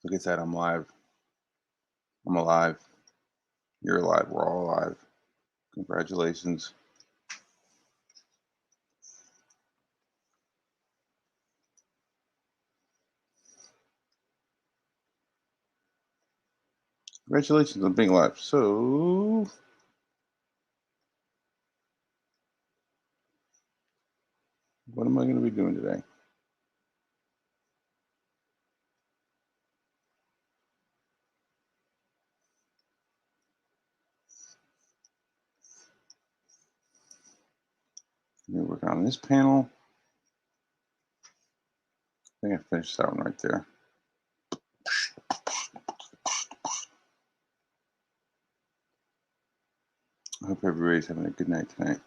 Like I said, I'm live. I'm alive. You're alive. We're all alive. Congratulations. Congratulations on being alive. So, what am I going to be doing today? I'm going to work on this panel. I think I finished that one right there. I hope everybody's having a good night tonight.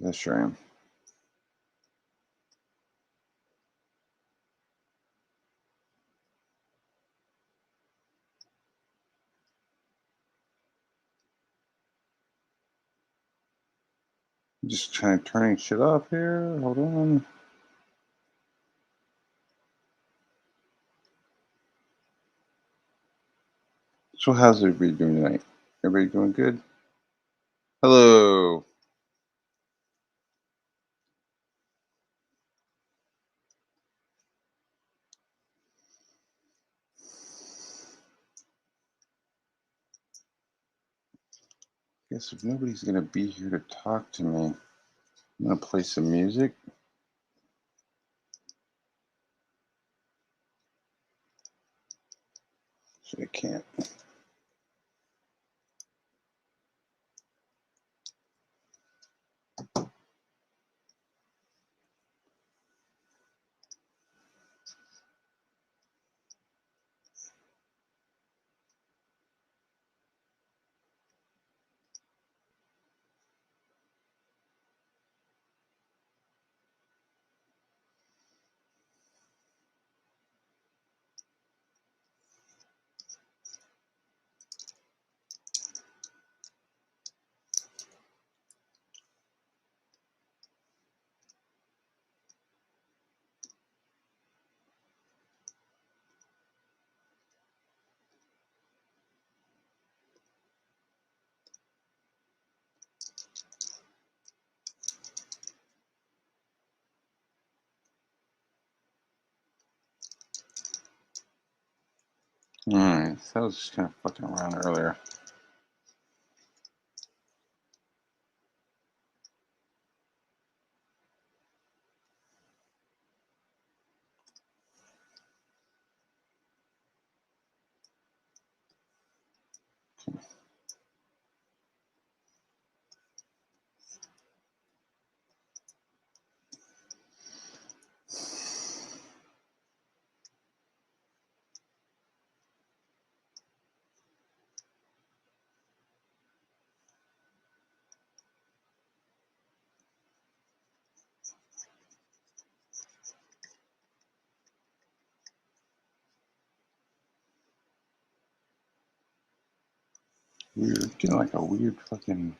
I sure am. I'm just kind of turning shit off here. Hold on. So, how's everybody doing tonight? Everybody doing good? Hello. Guess if nobody's going to be here to talk to me, I'm going to play some music. So I can't. Alright, so I was just kind of fucking around earlier. Weird, getting like a weird fucking.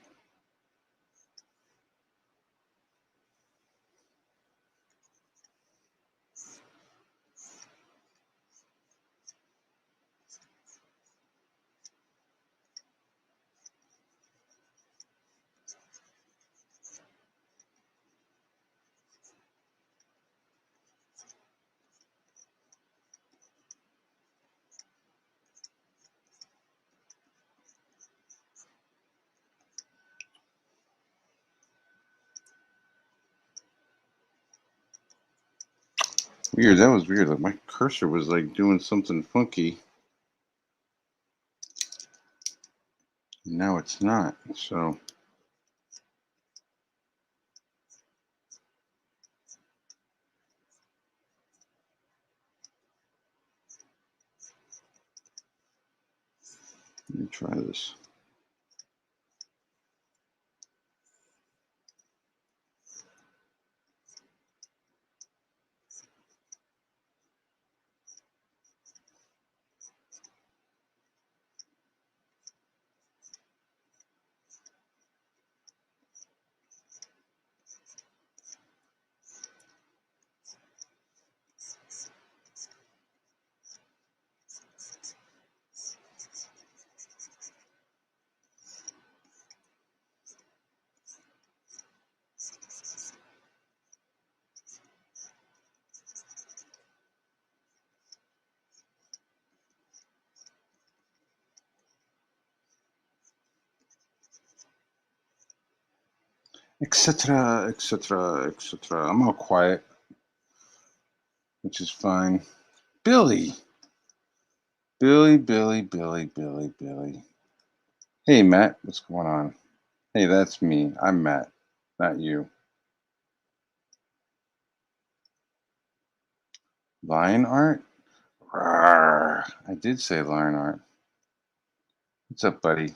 Weird, that was weird. Like my cursor was like doing something funky. Now it's not, so. Let me try this. etc., etc., etc. I'm all quiet, which is fine. Billy. Billy, Billy, Billy, Billy, Billy. Hey, Matt, what's going on? Hey, that's me. I'm Matt, not you. Lineart? Rrr. I did say Lineart. What's up, buddy?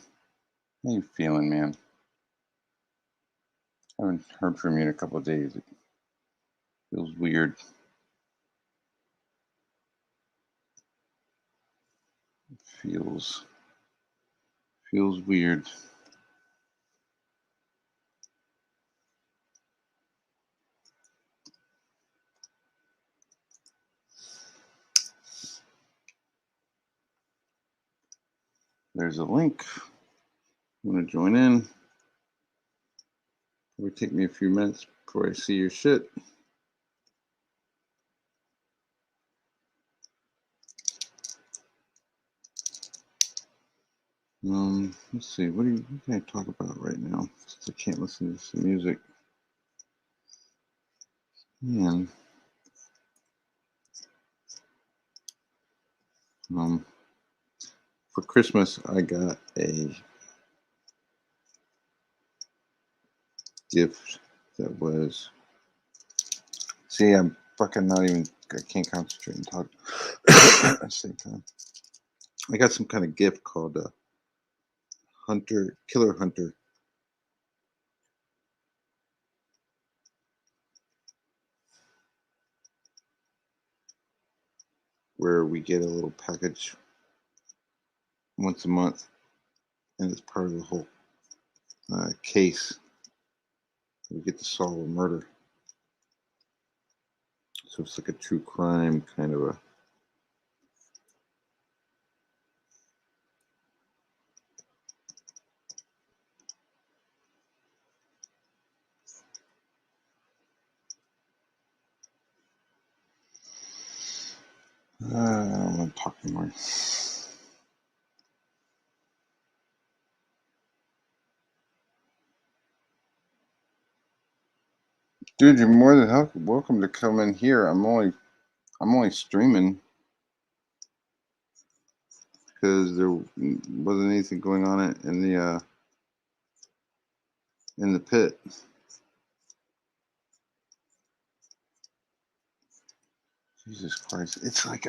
How you feeling, man? Haven't heard from you in a couple of days. It feels weird. Feels feels weird. There's a link. You want to join in? It would take me a few minutes before I see your shit. Let's see. What can I talk about right now? Since I can't listen to some music. Man. For Christmas, I got a gift that was. See, I'm fucking not even. I can't concentrate and talk at the same time. I got some kind of gift called a Killer Hunter, where we get a little package once a month, and it's part of the whole case. We get to solve a murder, so it's like a true crime kind of a. I don't want to talk anymore. Dude, you're more than welcome to come in here. I'm only streaming because there wasn't anything going on in the pit. Jesus Christ! It's like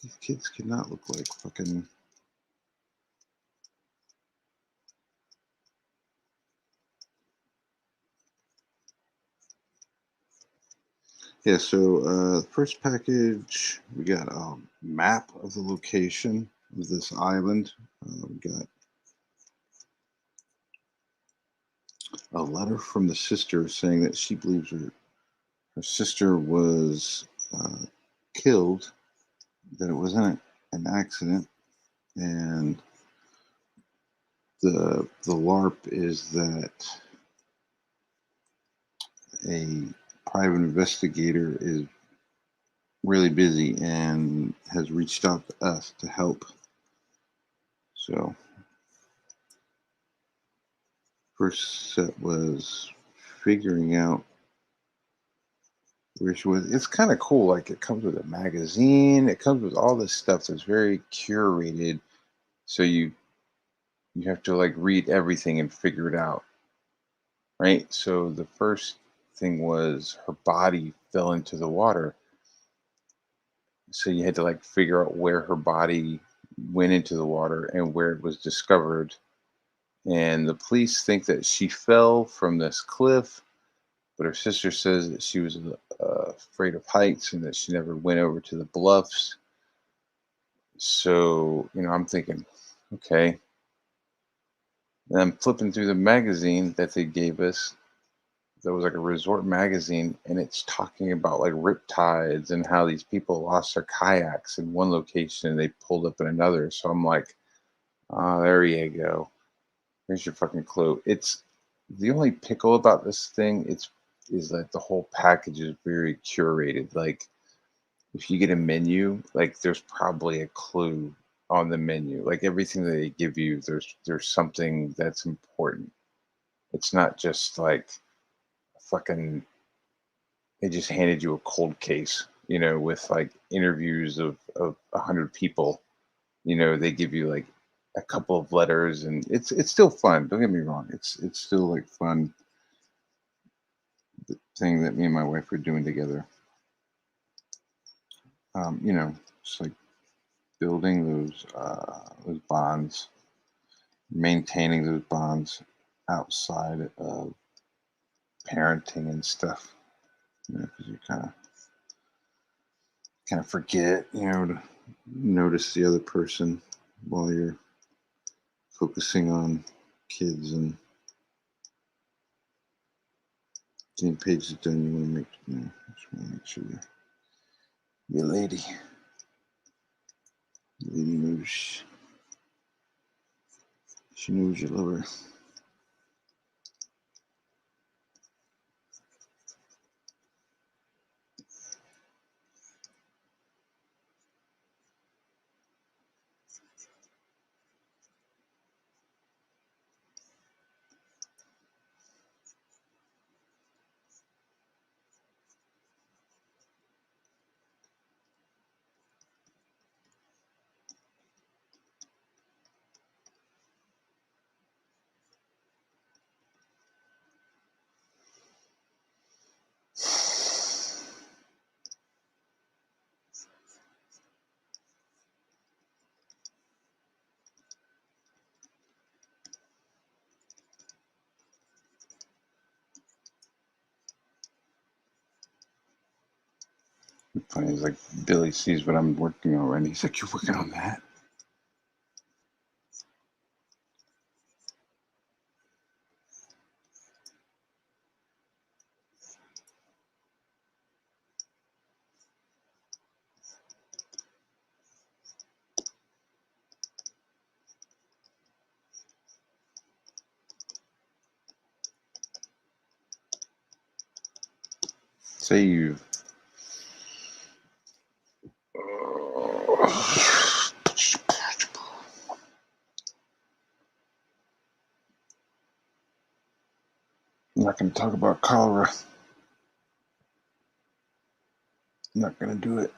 these kids cannot look like fucking. Yeah, so first package, we got a map of the location of this island. We got a letter from the sister saying that she believes her sister was killed, that it wasn't an accident, and the LARP is that a private investigator is really busy and has reached out to us to help. So first set was figuring out where she was. It's kind of cool. Like it comes with a magazine. It comes with all this stuff that's very curated. So you have to like read everything and figure it out. Right. So the first thing was her body fell into the water. So you had to like figure out where her body went into the water and where it was discovered. And the police think that she fell from this cliff, but her sister says that she was afraid of heights and that she never went over to the bluffs. So, I'm thinking, okay. And I'm flipping through the magazine that they gave us. That was like a resort magazine, and it's talking about like riptides and how these people lost their kayaks in one location and they pulled up in another. So I'm like, oh, there you go. Here's your fucking clue. It's the only pickle about this thing. Is that the whole package is very curated. Like if you get a menu, like there's probably a clue on the menu. Like everything that they give you, there's something that's important. It's not just like fucking they just handed you a cold case, with like interviews of 100 people. They give you like a couple of letters, and it's still fun. Don't get me wrong. It's still like fun, the thing that me and my wife were doing together. Just like building those bonds, maintaining those bonds outside of parenting and stuff. Because you kind of forget, to notice the other person while you're focusing on kids and getting pages done. You want to just want to make sure your lady knows she knows you love her. Funny, it's like Billy sees what I'm working on, and he's like, "You're working on that?" Say you. I'm not going to talk about cholera. I'm not going to do it.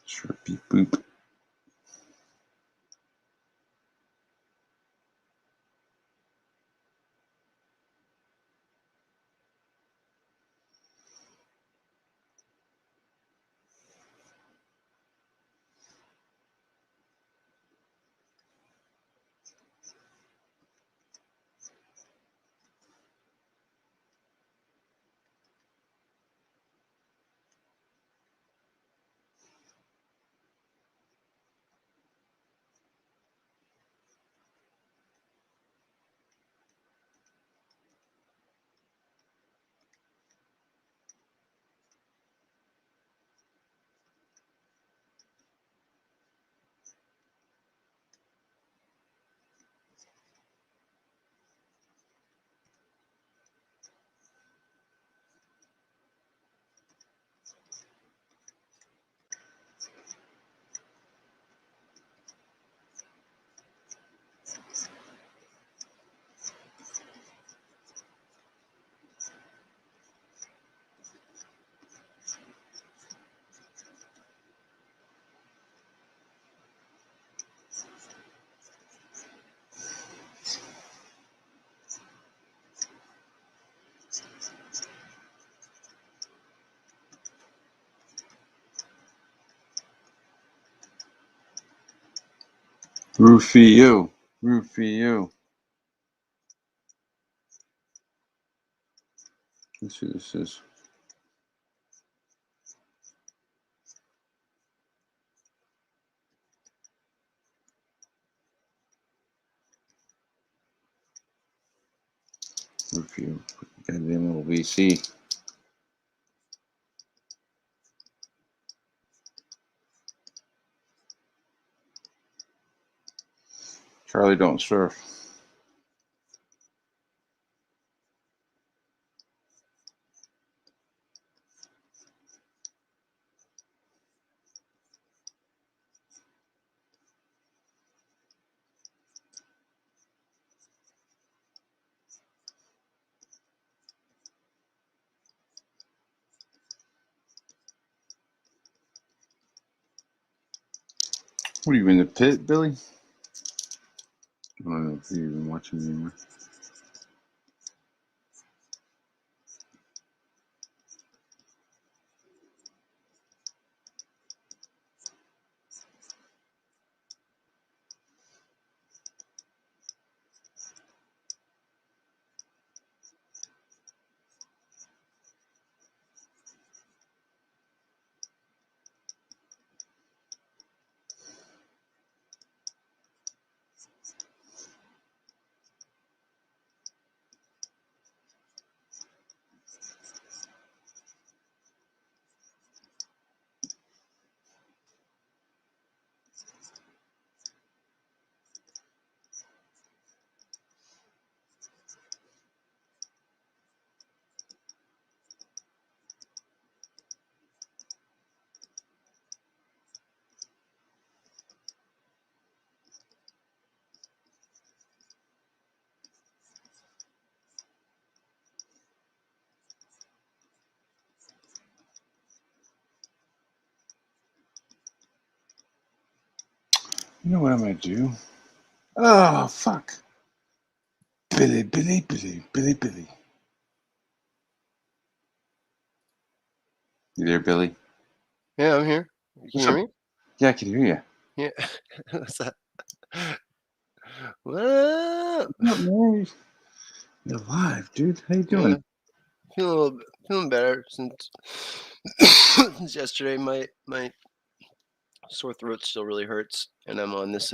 Sure, beep boop. Rufio. Let's see what this is. Review. Goddamn little VC. Charlie don't surf. What are you in the pit, Billy? I don't know if you're even watching anymore. You know what I'm gonna do? Oh fuck! Billy. You there, Billy? Yeah, I'm here. Can you hear me? Yeah, I can hear you. Yeah. What's that? What up? What's up, man? You're live, dude. How you doing? Yeah, feeling better since since yesterday. My sore throat still really hurts, and I'm on this.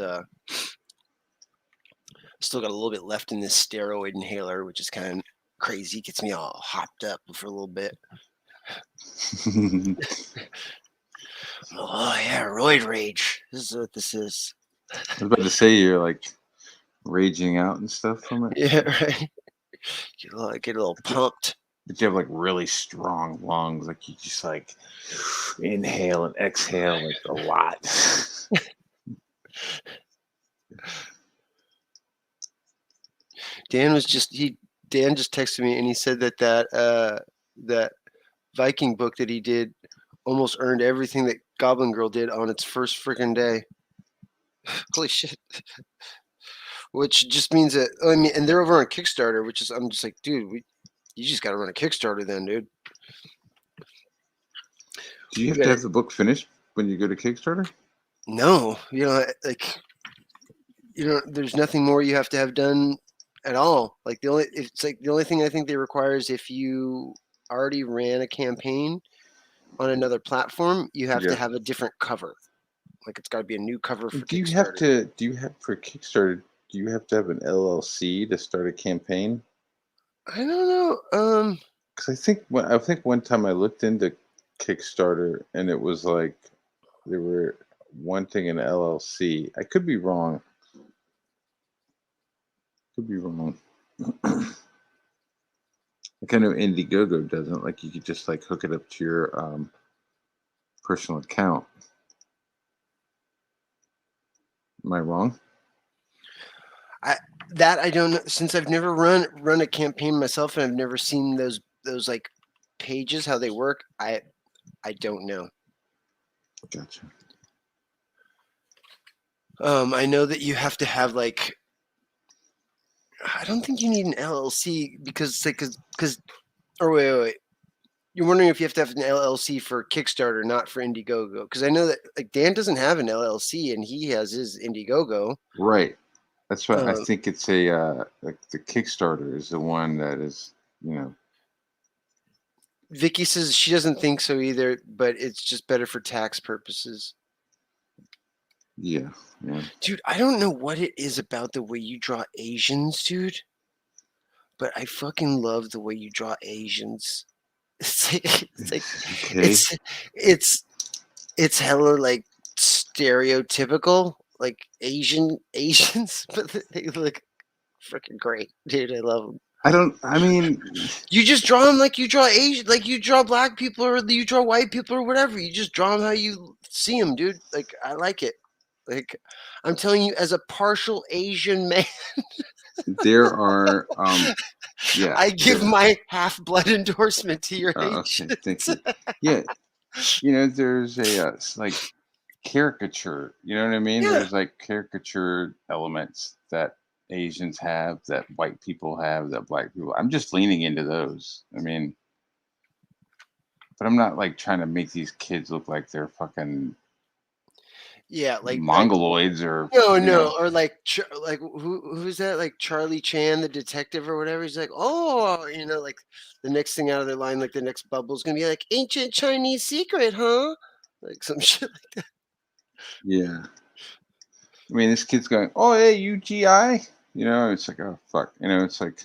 Still got a little bit left in this steroid inhaler, which is kind of crazy. Gets me all hopped up for a little bit. Oh yeah, roid rage. This is what this is. I was about to say you're like raging out and stuff from it. Yeah, right. Get a little pumped. But you have like really strong lungs. Like you just like inhale and exhale like a lot. Dan just texted me and he said that Viking book that he did almost earned everything that Goblin Girl did on its first freaking day. Holy shit. Which just means that, I mean, and they're over on Kickstarter, which is, I'm just like, dude, you just got to run a Kickstarter then, dude. Do you have to have the book finished when you go to Kickstarter? No, there's nothing more you have to have done at all. Like the only thing I think they require is if you already ran a campaign on another platform, you have to have a different cover. Like it's got to be a new cover for Kickstarter. Do you have for Kickstarter? Do you have to have an LLC to start a campaign? I don't know. Because I think one time I looked into Kickstarter and it was like they were wanting an LLC. I could be wrong. Like I know Indiegogo doesn't. Like you could just like hook it up to your personal account. Am I wrong? I don't know, since I've never run a campaign myself and I've never seen those like pages how they work. I don't know. Gotcha. I know that you have to have like, I don't think you need an LLC because wait. You're wondering if you have to have an LLC for Kickstarter, not for Indiegogo, because I know that like Dan doesn't have an LLC and he has his Indiegogo. Right. That's why I think it's a like the Kickstarter is the one that is, you know. Vicky says she doesn't think so either, but it's just better for tax purposes. Yeah. Dude, I don't know what it is about the way you draw Asians, dude, but I fucking love the way you draw Asians. Okay. It's it's hella like stereotypical, like Asians, but they look freaking great, dude. I love them. I mean, You just draw them like you draw Asian, like you draw black people or you draw white people or whatever. You just draw them how you see them, dude. Like I like it. Like I'm telling you, as a partial Asian man, there are, yeah. I give my half-blood endorsement to your Okay, Asians. thank you. Yeah, there's a like caricature. You know what I mean? Yeah. There's like caricature elements that Asians have, that white people have, that black people. I'm just leaning into those. I mean, but I'm not like trying to make these kids look like they're fucking Yeah, like mongoloids or no, or like who's that? Like Charlie Chan, the detective or whatever. He's like, oh, like the next thing out of their line, like the next bubble's gonna be like ancient Chinese secret, huh? Like some shit like that. yeah. I mean, this kid's going, oh, hey, UGI. It's like, oh, fuck. It's like,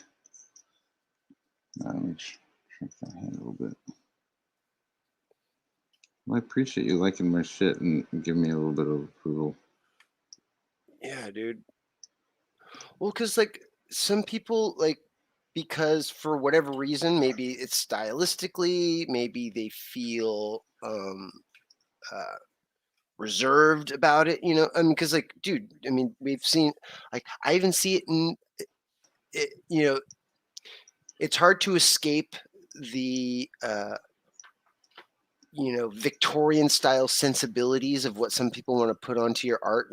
let me shrink that hand a little bit. Well, I appreciate you liking my shit and giving me a little bit of approval. Yeah, dude. Well, because like some people like because for whatever reason, maybe it's stylistically, maybe they feel uh reserved about it, I mean, because like, dude, I mean, we've seen like I even see it in it, it's hard to escape the Victorian style sensibilities of what some people want to put onto your art,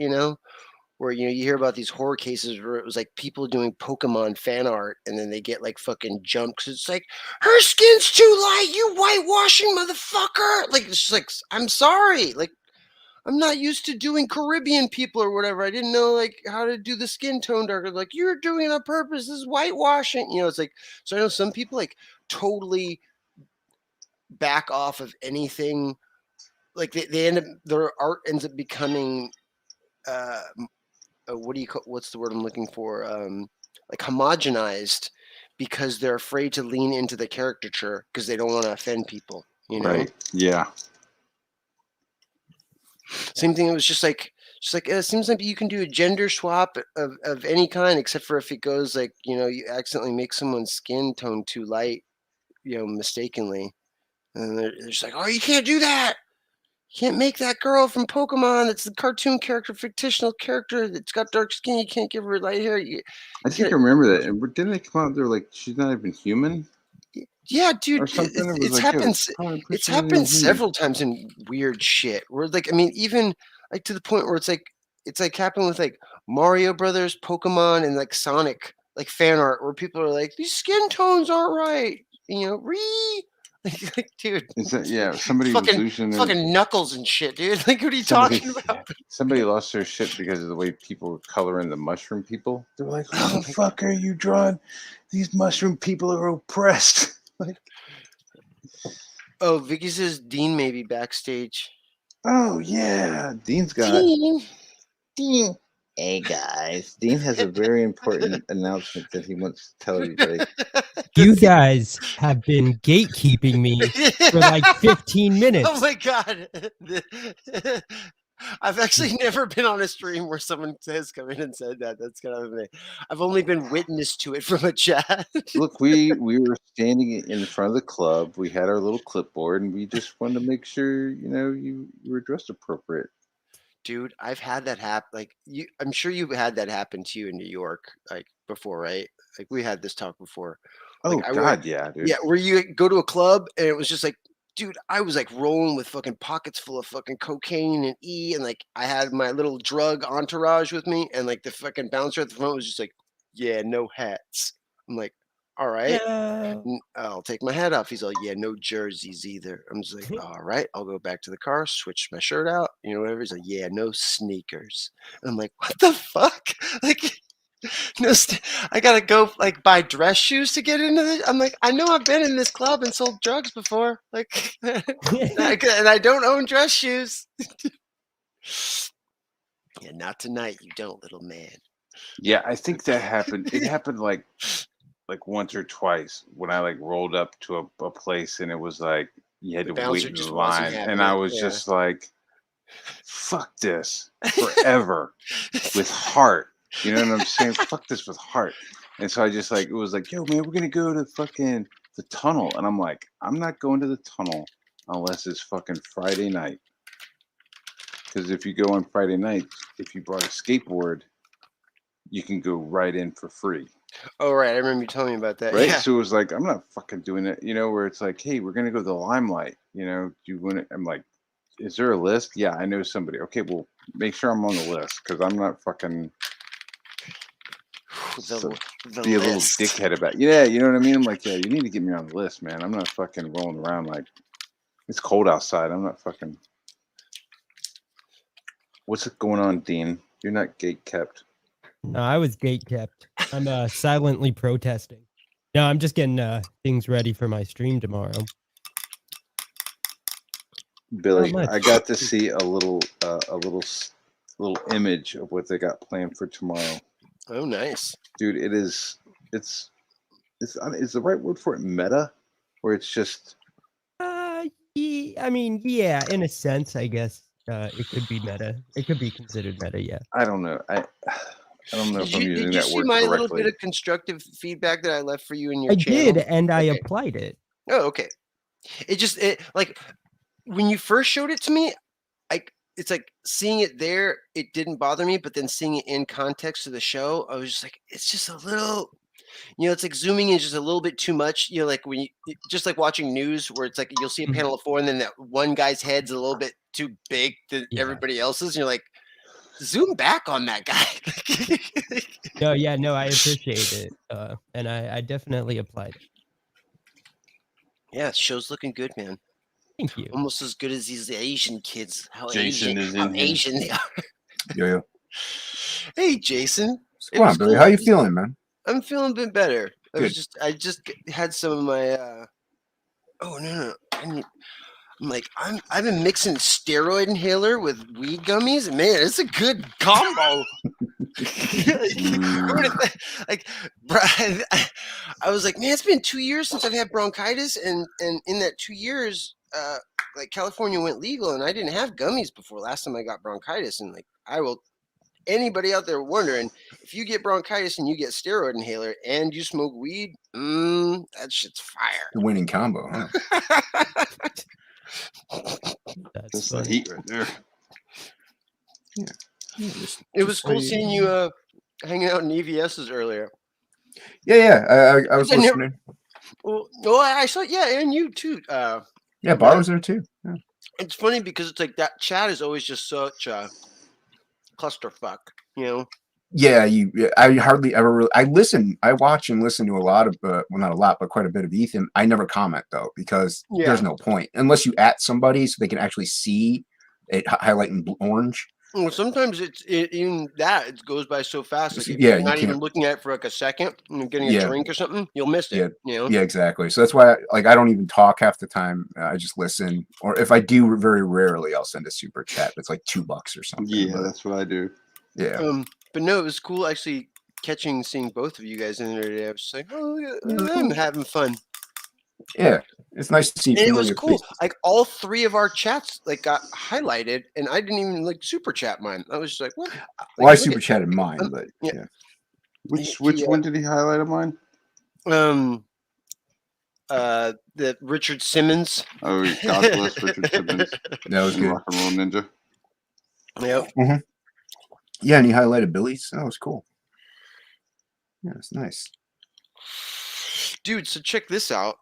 where you hear about these horror cases where it was like people doing Pokemon fan art and then they get like fucking jumped. It's like her skin's too light, you whitewashing motherfucker. Like it's just like I'm sorry, like I'm not used to doing Caribbean people or whatever. I didn't know like how to do the skin tone darker. Like you're doing it on purpose. This is whitewashing. It's like so I know some people like totally back off of anything. Like they end up their art ends up becoming what do you call what's the word I'm looking for? Like homogenized because they're afraid to lean into the caricature because they don't want to offend people, Right. Yeah. Same thing. It was just like it seems like you can do a gender swap of any kind, except for if it goes like you accidentally make someone's skin tone too light, mistakenly, and they're just like, oh, you can't do that. You can't make that girl from Pokemon. That's the cartoon character, fictional character that's got dark skin. You can't give her light hair. I think I remember that. And didn't they come out there like she's not even human Yeah, dude, or something? It was it's like, yo, happened. probably It's she's not even happened human. several times in weird shit. Where like, I mean, even like to the point where it's like happened with like Mario Brothers, Pokemon, and like Sonic, like fan art, where people are like, these skin tones aren't right. Like, dude, Is that somebody was fucking losing their fucking Knuckles and shit, dude. Like, what are you somebody talking about? somebody lost their shit because of the way people were coloring the mushroom people. They were like, Oh how the fuck are you drawing? These mushroom people are oppressed. Like, oh, Vicky says Dean may be backstage. oh yeah, Dean's got Dean. Hey guys, Dean has a very important announcement that he wants to tell everybody. You guys have been gatekeeping me for like 15 minutes. Oh my god. I've actually never been on a stream where someone has come in and said that. That's kind of amazing. I've only been witness to it from a chat. Look, we were standing in front of the club. We had our little clipboard, and we just wanted to make sure you were dressed appropriate. Dude, I've had that happen. Like I'm sure you've had that happen to you in New York, like before, right? Like we had this talk before. Oh Like God, yeah, dude. yeah, where you go to a club and it was just like, dude, I was like rolling with fucking pockets full of fucking cocaine and E, and like I had my little drug entourage with me, and like the fucking bouncer at the front was just like, yeah, no hats. I'm like, all right, I'll take my hat off. He's like, yeah, no jerseys either. I'm just like, all right, I'll go back to the car, switch my shirt out, whatever. He's like, yeah, no sneakers. And I'm like, what the fuck? Like, I gotta go like buy dress shoes to get into this. I'm like, I know I've been in this club and sold drugs before, like, and I don't own dress shoes. Yeah, not tonight. You don't, little man. Yeah, I think that happened. It happened like once or twice when I like rolled up to a place and it was like you had The to wait bouncer in the just wasn't line, having and I it. was Yeah. just like, "Fuck this forever with heart." You know what I'm saying? Fuck this with heart. And so I just like it was like, "Yo, man, we're gonna go to fucking the tunnel," and I'm like, "I'm not going to the tunnel unless it's fucking Friday night." Because if you go on Friday night, if you brought a skateboard, you can go right in for free. Oh right, I remember you telling me about that. Right. Yeah. So it was like, I'm not fucking doing it, where it's like, hey, we're going to go to the Limelight. Do you want to? I'm like, is there a list? Yeah, I know somebody. Okay, well, make sure I'm on the list because I'm not fucking The be a little list. dickhead about Yeah, you know what I mean? I'm like, yeah, you need to get me on the list, man. I'm not fucking rolling around like it's cold outside. I'm not fucking. What's going on, Dean? You're not gate kept. No, I was gate kept. I'm silently protesting. No, I'm just getting things ready for my stream tomorrow. Billy, Not much. I got to see a little image of what they got planned for tomorrow. Oh, nice. Dude, it's is the right word for it meta, where it's just I mean, yeah, in a sense, I guess it could be meta. It could be considered meta, yeah. I don't know. I don't know if I'm using Did you that see word my little correctly. bit of constructive feedback that I left for you in your I channel? did, and I Okay. applied it. Oh, okay. It like when you first showed it to me, it's like seeing it there, it didn't bother me, but then seeing it in context of the show, I was just like, it's just a little, it's like zooming in just a little bit too much. Like when just like watching news where it's like you'll see a panel of 4 and then that one guy's head's a little bit too big than everybody else's. And you're like, zoom back on that guy. No, I appreciate it. And I definitely applied it. Yeah, show's looking good, man. Thank you. Almost as good as these Asian kids. How Jason is in here. Asian they are. Yo. Hey, Jason. What's going on, Billy? How you feeling, man? I'm feeling a bit better. Good. I just had some of my. Oh no! I'm like I've been mixing steroid inhaler with weed gummies, and man, it's a good combo. Like, I was like, man, it's been 2 years since I've had bronchitis, and in that 2 years, like California went legal, and I didn't have gummies before last time I got bronchitis, and like anybody out there wondering, if you get bronchitis and you get steroid inhaler and you smoke weed, that shit's fire. The winning combo, huh? That's the funny. heat right there. Yeah. It was cool seeing you hanging out in EVS's earlier. Yeah. I was listening. Well, I saw, yeah, and you too. Yeah, Bar was there too. Yeah. It's funny because it's like that chat is always just such a clusterfuck, Yeah, I hardly ever really. I watch and listen to a lot of, well, not a lot, but quite a bit of Ethan. I never comment though because there's no point unless you at somebody so they can actually see it highlighting orange. Well, sometimes even that it goes by so fast. Like if Yeah, you're not even looking at it for like a second and you're getting a drink or something, you'll miss it. Yeah, exactly. So that's why I don't even talk half the time. I just listen, or if I do, very rarely I'll send a super chat. It's like $2 or something. Yeah, that's what I do. Yeah. But no, it was cool actually seeing both of you guys in there today. I was just like, oh, I'm having fun. Yeah, it's nice to see. And it was cool. Like all 3 of our chats like got highlighted, and I didn't even like super chat mine. I was just like, what? Well, I super chatted mine, but yeah. Which one did he highlight of mine? The Richard Simmons. Oh, God bless Richard Simmons. That was good. Rock and roll ninja. Yep. Mm-hmm. Yeah, and he highlighted Billy's. That was cool. Yeah, it's nice. Dude, so check this out.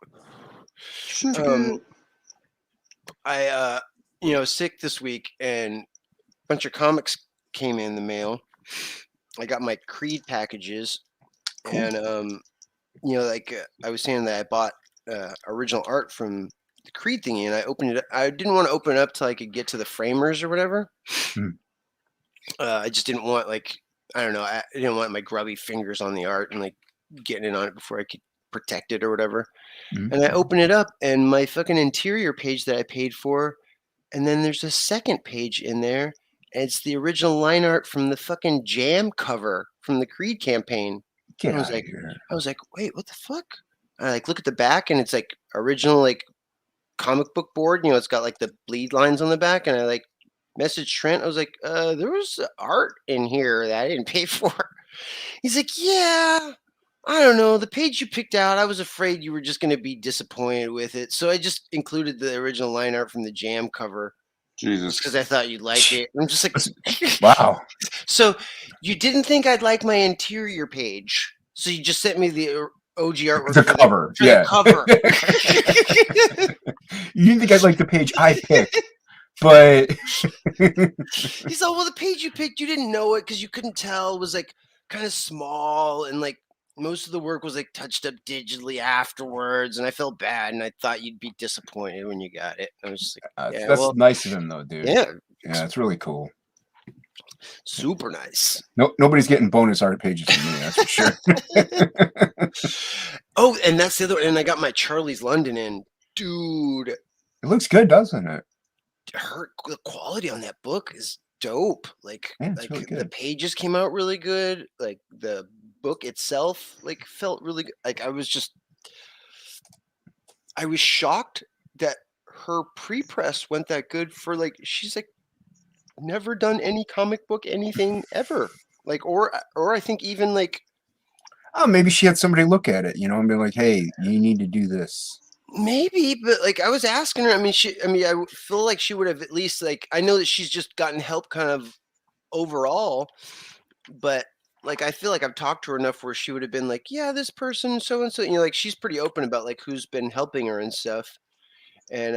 I was sick this week, and a bunch of comics came in the mail. I got my Creed packages, cool. And I was saying that I bought original art from the Creed thingy, and I opened it. I didn't want to open it up till I could get to the framers or whatever. I just didn't want I don't know. I didn't want my grubby fingers on the art and like getting in on it before I could protect it or whatever. Mhm. And I open it up, and my fucking interior page that I paid for, and then there's a second page in there, and it's the original line art from the fucking Jam cover from the Creed campaign. Get I was out like, of here. wait, what the fuck? I like look at the back, and it's like original like comic book board. You know, it's got like the bleed lines on the back, and I like messaged Trent. I was like, there was art in here that I didn't pay for. He's like, yeah. I don't know. The page you picked out, I was afraid you were just going to be disappointed with it. So I just included the original line art from the Jam cover. Jesus. Just because I thought you'd like it. I'm just like, Wow. So you didn't think I'd like my interior page. So you just sent me the OG artwork The for cover. the Yeah. cover. You didn't think I'd like the page I picked, but He's like, well, the page you picked, you didn't know it because you couldn't tell. It was like kind of small and like most of the work was like touched up digitally afterwards, and I felt bad, and I thought you'd be disappointed when you got it. I was just like, yeah, that's well, nice of him, though, dude. yeah, it's really cool. super nice. Nobody's getting bonus art pages from me, that's for sure. Oh, and that's the other one. And I got my Charlie's London in, dude. It looks good, doesn't it? The quality on that book is dope. Like, Yeah, it's really the good. pages came out really good. Like the book itself, like felt really good. Like I was shocked that her pre-press went that good for like she's like never done any comic book anything ever. Like or I think even like Oh, maybe she had somebody look at it, and be like, "Hey, you need to do this." maybe, but like I was asking her. I mean, I feel like she would have at least like I know that she's just gotten help kind of overall, but like I feel like I've talked to her enough where she would have been like, yeah, this person, so and so, like she's pretty open about like who's been helping her and stuff. And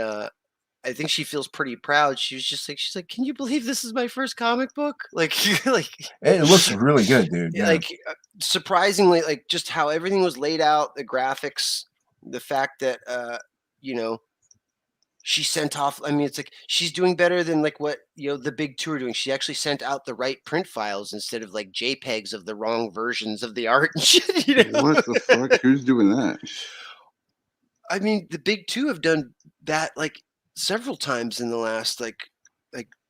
I think she feels pretty proud. She's like, can you believe this is my first comic book? Like, like It looks really good, dude. Yeah. like surprisingly, like just how everything was laid out, the graphics, the fact that she sent off. I mean, it's like she's doing better than like what the big two are doing. She actually sent out the right print files instead of like JPEGs of the wrong versions of the art and shit. What the fuck? Who's doing that? I mean, the big two have done that like several times in the last like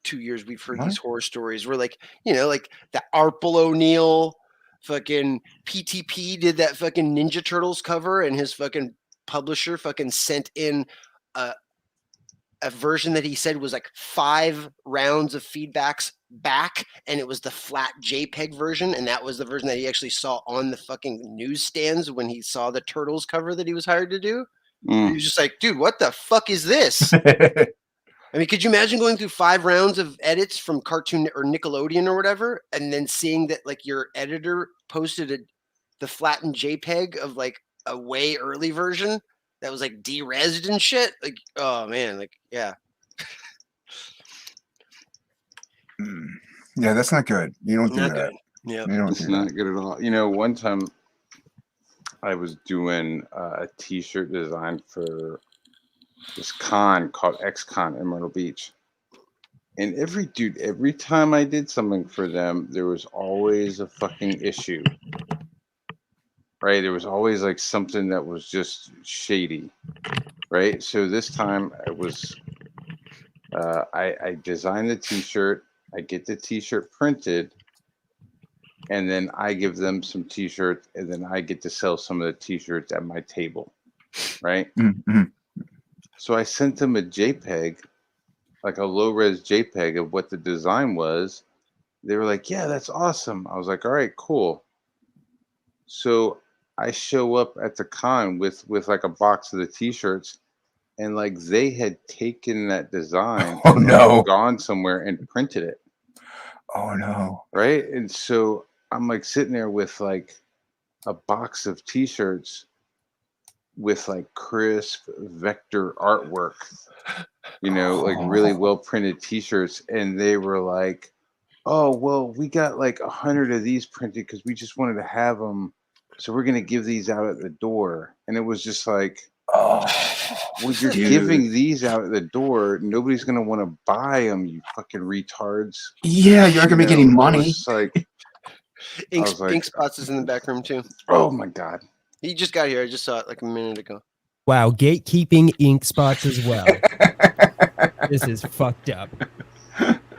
2 years. We've heard these horror stories where like like the Arpel O'Neil fucking PTP did that fucking Ninja Turtles cover, and his fucking publisher fucking sent in a version that he said was like 5 rounds of feedbacks back, and it was the flat JPEG version, and that was the version that he actually saw on the fucking newsstands when he saw the Turtles cover that he was hired to do. He was just like, dude, what the fuck is this? I mean, could you imagine going through 5 rounds of edits from Cartoon or Nickelodeon or whatever, and then seeing that like your editor posted the flattened JPEG of like a way early version that was like derezzed and shit? Like, oh man, like yeah. Yeah, that's not good. You don't do Not that. good. Yeah, it's not good at all. One time I was doing a T-shirt design for this con called X-Con in Myrtle Beach. And every time I did something for them, there was always a fucking issue. Right? There was always like something that was just shady. Right? So this time I was, I designed the T-shirt. I get the T-shirt printed. And then I give them some T-shirts, and then I get to sell some of the T-shirts at my table. Right? Mm-hmm. So I sent them a JPEG, like a low-res JPEG of what the design was. They were like, yeah, that's awesome. I was like, all right, cool. So I show up at the con with like a box of the T-shirts, and like they had taken that design and like, gone somewhere and printed it. Oh no. Right? And so I'm like sitting there with like a box of T-shirts with like crisp vector artwork, like really well printed T-shirts. And they were like, oh, well, we got like 100 of these printed because we just wanted to have them. So we're going to give these out at the door. And it was just like, well, you're giving these out at the door. Nobody's going to want to buy them, you fucking retards. Yeah, you're not going to make any money. It's like, Ink, was like, Ink Spots is in the back room too. oh my god. He just got here. I just saw it like a minute ago. Wow, gatekeeping ink spots as well. This is fucked up.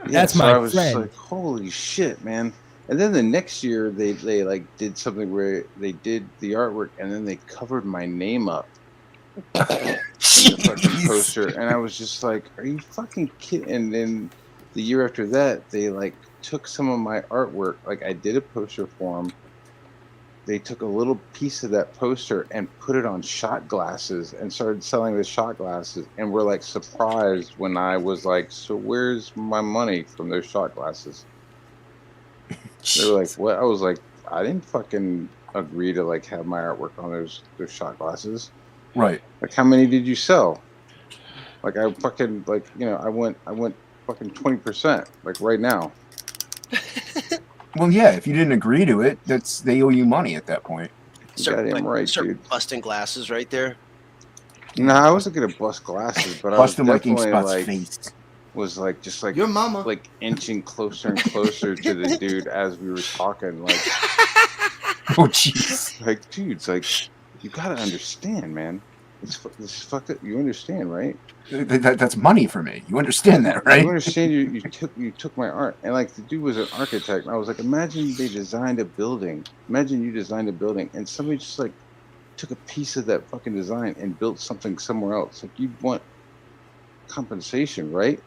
That's so my I was just friend. like, holy shit, man. And then the next year they like did something where they did the artwork and then they covered my name up in the fucking poster, and I was just like, are you fucking kidding? And then the year after that they like took some of my artwork, like I did a poster for them. They took a little piece of that poster and put it on shot glasses and started selling the shot glasses, and were like surprised when I was like, so where's my money from those shot glasses? They were like, what? I was like, I didn't fucking agree to like have my artwork on those shot glasses. Right. Like, how many did you sell? Like, I fucking, like, you know, I went fucking 20%, like right now. Well, yeah, if you didn't agree to it, they owe you money at that point. Goddamn right, start dude. busting glasses right there. No, I wasn't gonna bust glasses, but Bust I him was like Ink definitely Spot's like, face. was like, just like, Your mama. like inching closer and closer to the dude as we were talking. Like, Oh, jeez. like, dude, it's like, you gotta understand, man. This is fucked up. You understand, right? That's money for me. You understand that, right? You understand? You took my art, and like the dude was an architect. And I was like, imagine they designed a building. Imagine you designed a building, and somebody just like took a piece of that fucking design and built something somewhere else. Like, you want compensation, right?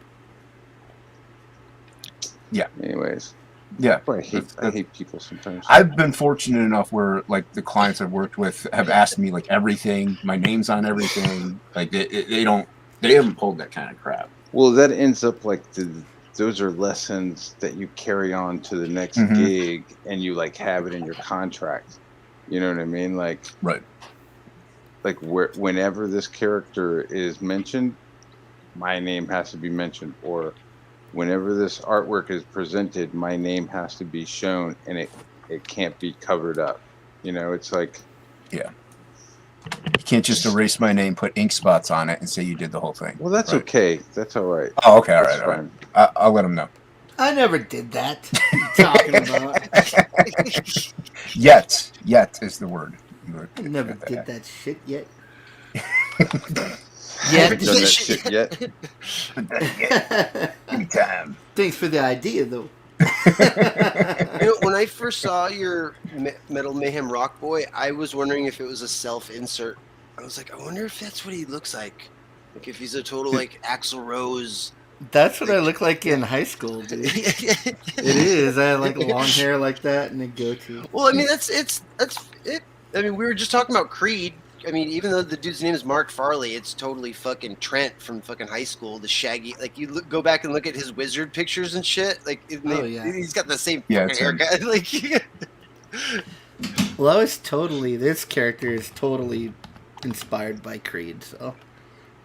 Yeah. Anyways. Yeah. Boy, I hate people sometimes. I've been fortunate enough where like the clients I've worked with have asked me like everything. My name's on everything. Like they haven't pulled that kind of crap. Well, that ends up like those are lessons that you carry on to the next gig, and you like have it in your contract. You know what I mean? Like, right. Like whenever this character is mentioned, my name has to be mentioned, or whenever this artwork is presented, my name has to be shown, and it can't be covered up. You know, it's like, yeah. You can't just erase my name, put ink spots on it, and say you did the whole thing. Well, that's right. okay. That's all right. Oh, okay. All that's right. All right. I'll let them know. I never did that. What are you talking about? Yet is the word. I never did that shit yet. Haven't done that shit yet. Anytime. Thanks for the idea, though. You know, when I first saw your Metal Mayhem Rock Boy, I was wondering if it was a self-insert. I was like, I wonder if that's what he looks like. Like, if he's a total, like, Axl Rose. That's what I look like in high school, dude. It is. I had, like, long hair like that and a goatee. Well, I mean, that's it. I mean, we were just talking about Creed. I mean, even though the dude's name is Mark Farley, it's totally fucking Trent from fucking high school. The shaggy, like, you go back and look at his wizard pictures and shit. Like, he's got the same fucking haircut. Like, well, this character is totally inspired by Creed. So.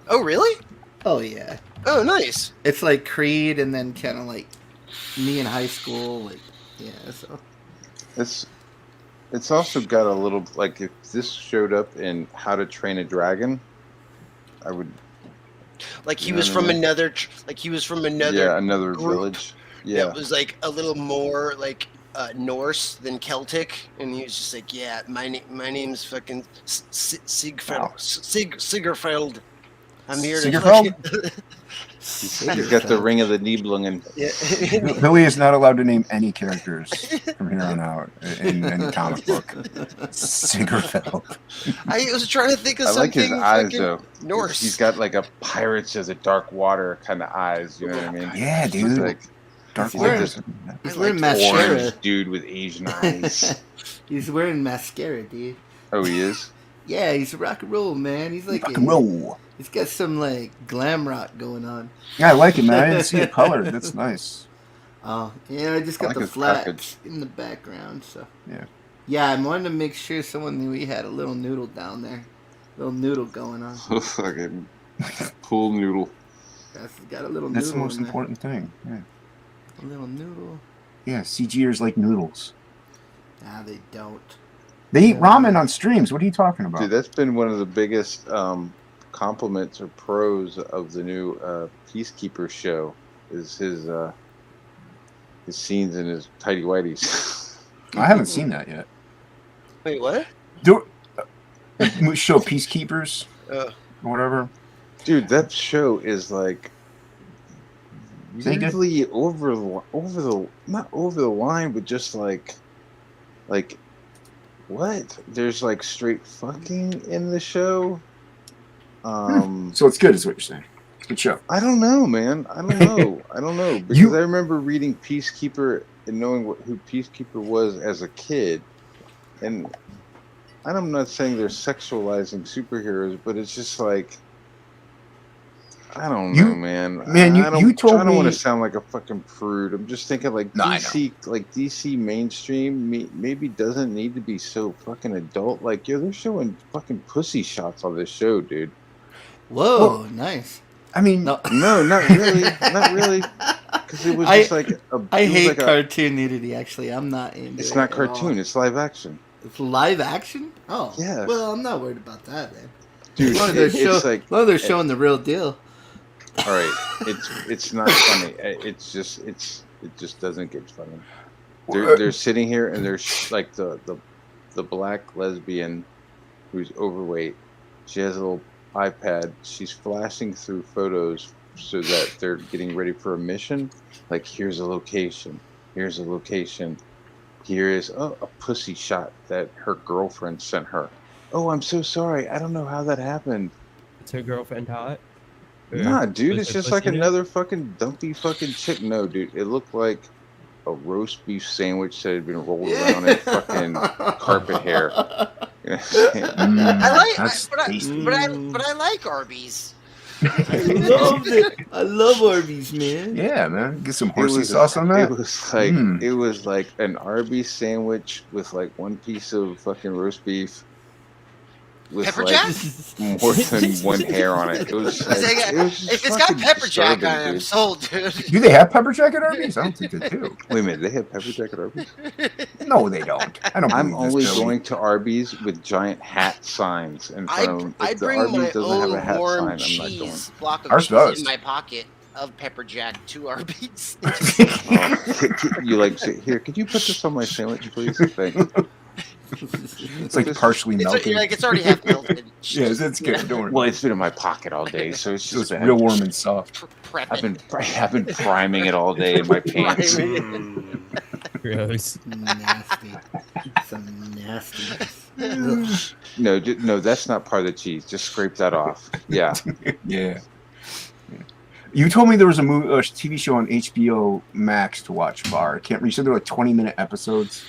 Oh really? Oh yeah. Oh nice. It's like Creed, and then kind of like me in high school. Like, yeah. So. It's also got a little, like, if this showed up in How to Train a Dragon, I would. Like he was from another. Like he was from another. Yeah, another village. Yeah. That was like a little more like Norse than Celtic, and he was just like, yeah, my name's fucking Sigurfeld. I'm here to. He's got the ring of the Nibelungen. Yeah. Billy is not allowed to name any characters from here on out in any comic book. Sigurfeld. I was trying to think of something. I like his eyes, though. Norse. He's got like a Pirates of the Dark Water kind of eyes. You know what I mean? Yeah, dude. Like, Dark Water. He's wearing mascara. Orange dude with Asian eyes. He's wearing mascara, dude. Oh, he is? Yeah, he's rock and roll, man. He's like rock and roll. He's got some like glam rock going on. Yeah, I like it, man. I didn't see it colored. That's nice. Oh, yeah, I just got the flat in the background, so. Yeah. Yeah, I wanted to make sure someone knew he had a little noodle down there. Little noodle going on. Fucking pool noodle. Got a little noodle. That's the most important thing. Yeah. A little noodle. Yeah, CGers like noodles. Nah, they don't. They eat ramen on streams. What are you talking about? Dude, that's been one of the biggest compliments or pros of the new Peacekeeper show is his scenes in his tighty whities. I haven't seen that yet. Wait, what? The show Peacekeepers or whatever. Dude, that show is like Say good? weirdly not over the line, but just like what? There's like straight fucking in the show. So it's good, is what you're saying. It's a good show. I don't know, man. I don't know because I remember reading Peacekeeper and knowing who Peacekeeper was as a kid, and I'm not saying they're sexualizing superheroes, but it's just like I don't know, man. You told me. I don't want to sound like a fucking prude. I'm just thinking like No, DC mainstream maybe doesn't need to be so fucking adult. Like, yo, they're showing fucking pussy shots on this show, dude. Whoa, nice. I mean, no, not really, not really, because it was just like I hate cartoon nudity. Actually, I'm not into it. It's not cartoon. It's live action. It's live action. Oh, yeah. Well, I'm not worried about that, man. Dude, they're showing the real deal. All right, it's not funny. It just doesn't get funny. They're sitting here and there's like the black lesbian who's overweight. She has a little iPad. She's flashing through photos so that they're getting ready for a mission. Like, here's a location. Here's a location. Here is a pussy shot that her girlfriend sent her. Oh, I'm so sorry. I don't know how that happened. Is her girlfriend hot? Nah, dude, it's just like another fucking dumpy fucking chick. No, dude, it looked like a roast beef sandwich that had been rolled around in fucking carpet hair. You know I like Arby's. I love it. I love Arby's, man. Yeah, man. Get some horsey sauce on that. It was like an Arby's sandwich with like one piece of fucking roast beef with pepper like jack? more than one hair on it. It was like, if it's got pepper jack on it, I'm sold, dude. Do they have pepper jack at Arby's? I don't think they do. Wait a minute, they have pepper jack at Arby's? No, they don't. I'm only going to Arby's with giant hat signs in front of them. I bring my own warm cheese block of cheese in my pocket of pepper jack to Arby's. You like say, here? Could you put this on my sandwich, please? Thank you. It's like partially melted. It's already half melted. Yeah, it's good. Don't worry. Well, it's been in my pocket all day, so it's just real warm and soft. I've been priming it all day in my pants. Gross. Nasty. Some nastiness. No, that's not part of the cheese. Just scrape that off. Yeah. Yeah. You told me there was a TV show on HBO Max to watch, Bar. I can't remember. You said there were like 20-minute episodes.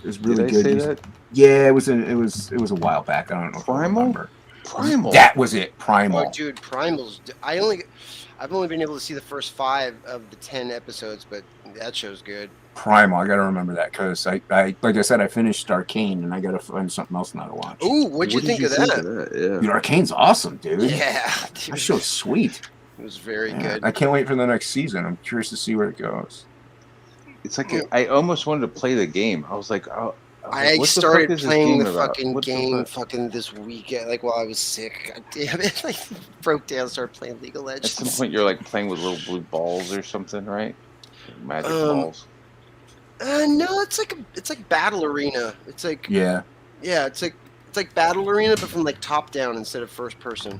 It was really good. Did I say that? Yeah, it was a while back. I don't know. Primal. That was it. Primal. Oh, dude, Primal's. I've only been able to see the first 5 of the 10 episodes, but that show's good. Primal. I gotta remember that because I like I said, I finished Arcane and I gotta find something else now to watch. Ooh, what'd you think of that? Yeah. Dude, Arcane's awesome, dude. Yeah, dude. That show's sweet. It was very good. I can't wait for the next season. I'm curious to see where it goes. It's like I almost wanted to play the game. I was like, I started playing the fucking game fucking this weekend, like while I was sick. God damn it! Like broke down, started playing League of Legends. At some point, you're like playing with little blue balls or something, right? Magic balls. No, it's like Battle Arena. It's like it's like Battle Arena, but from like top down instead of first person.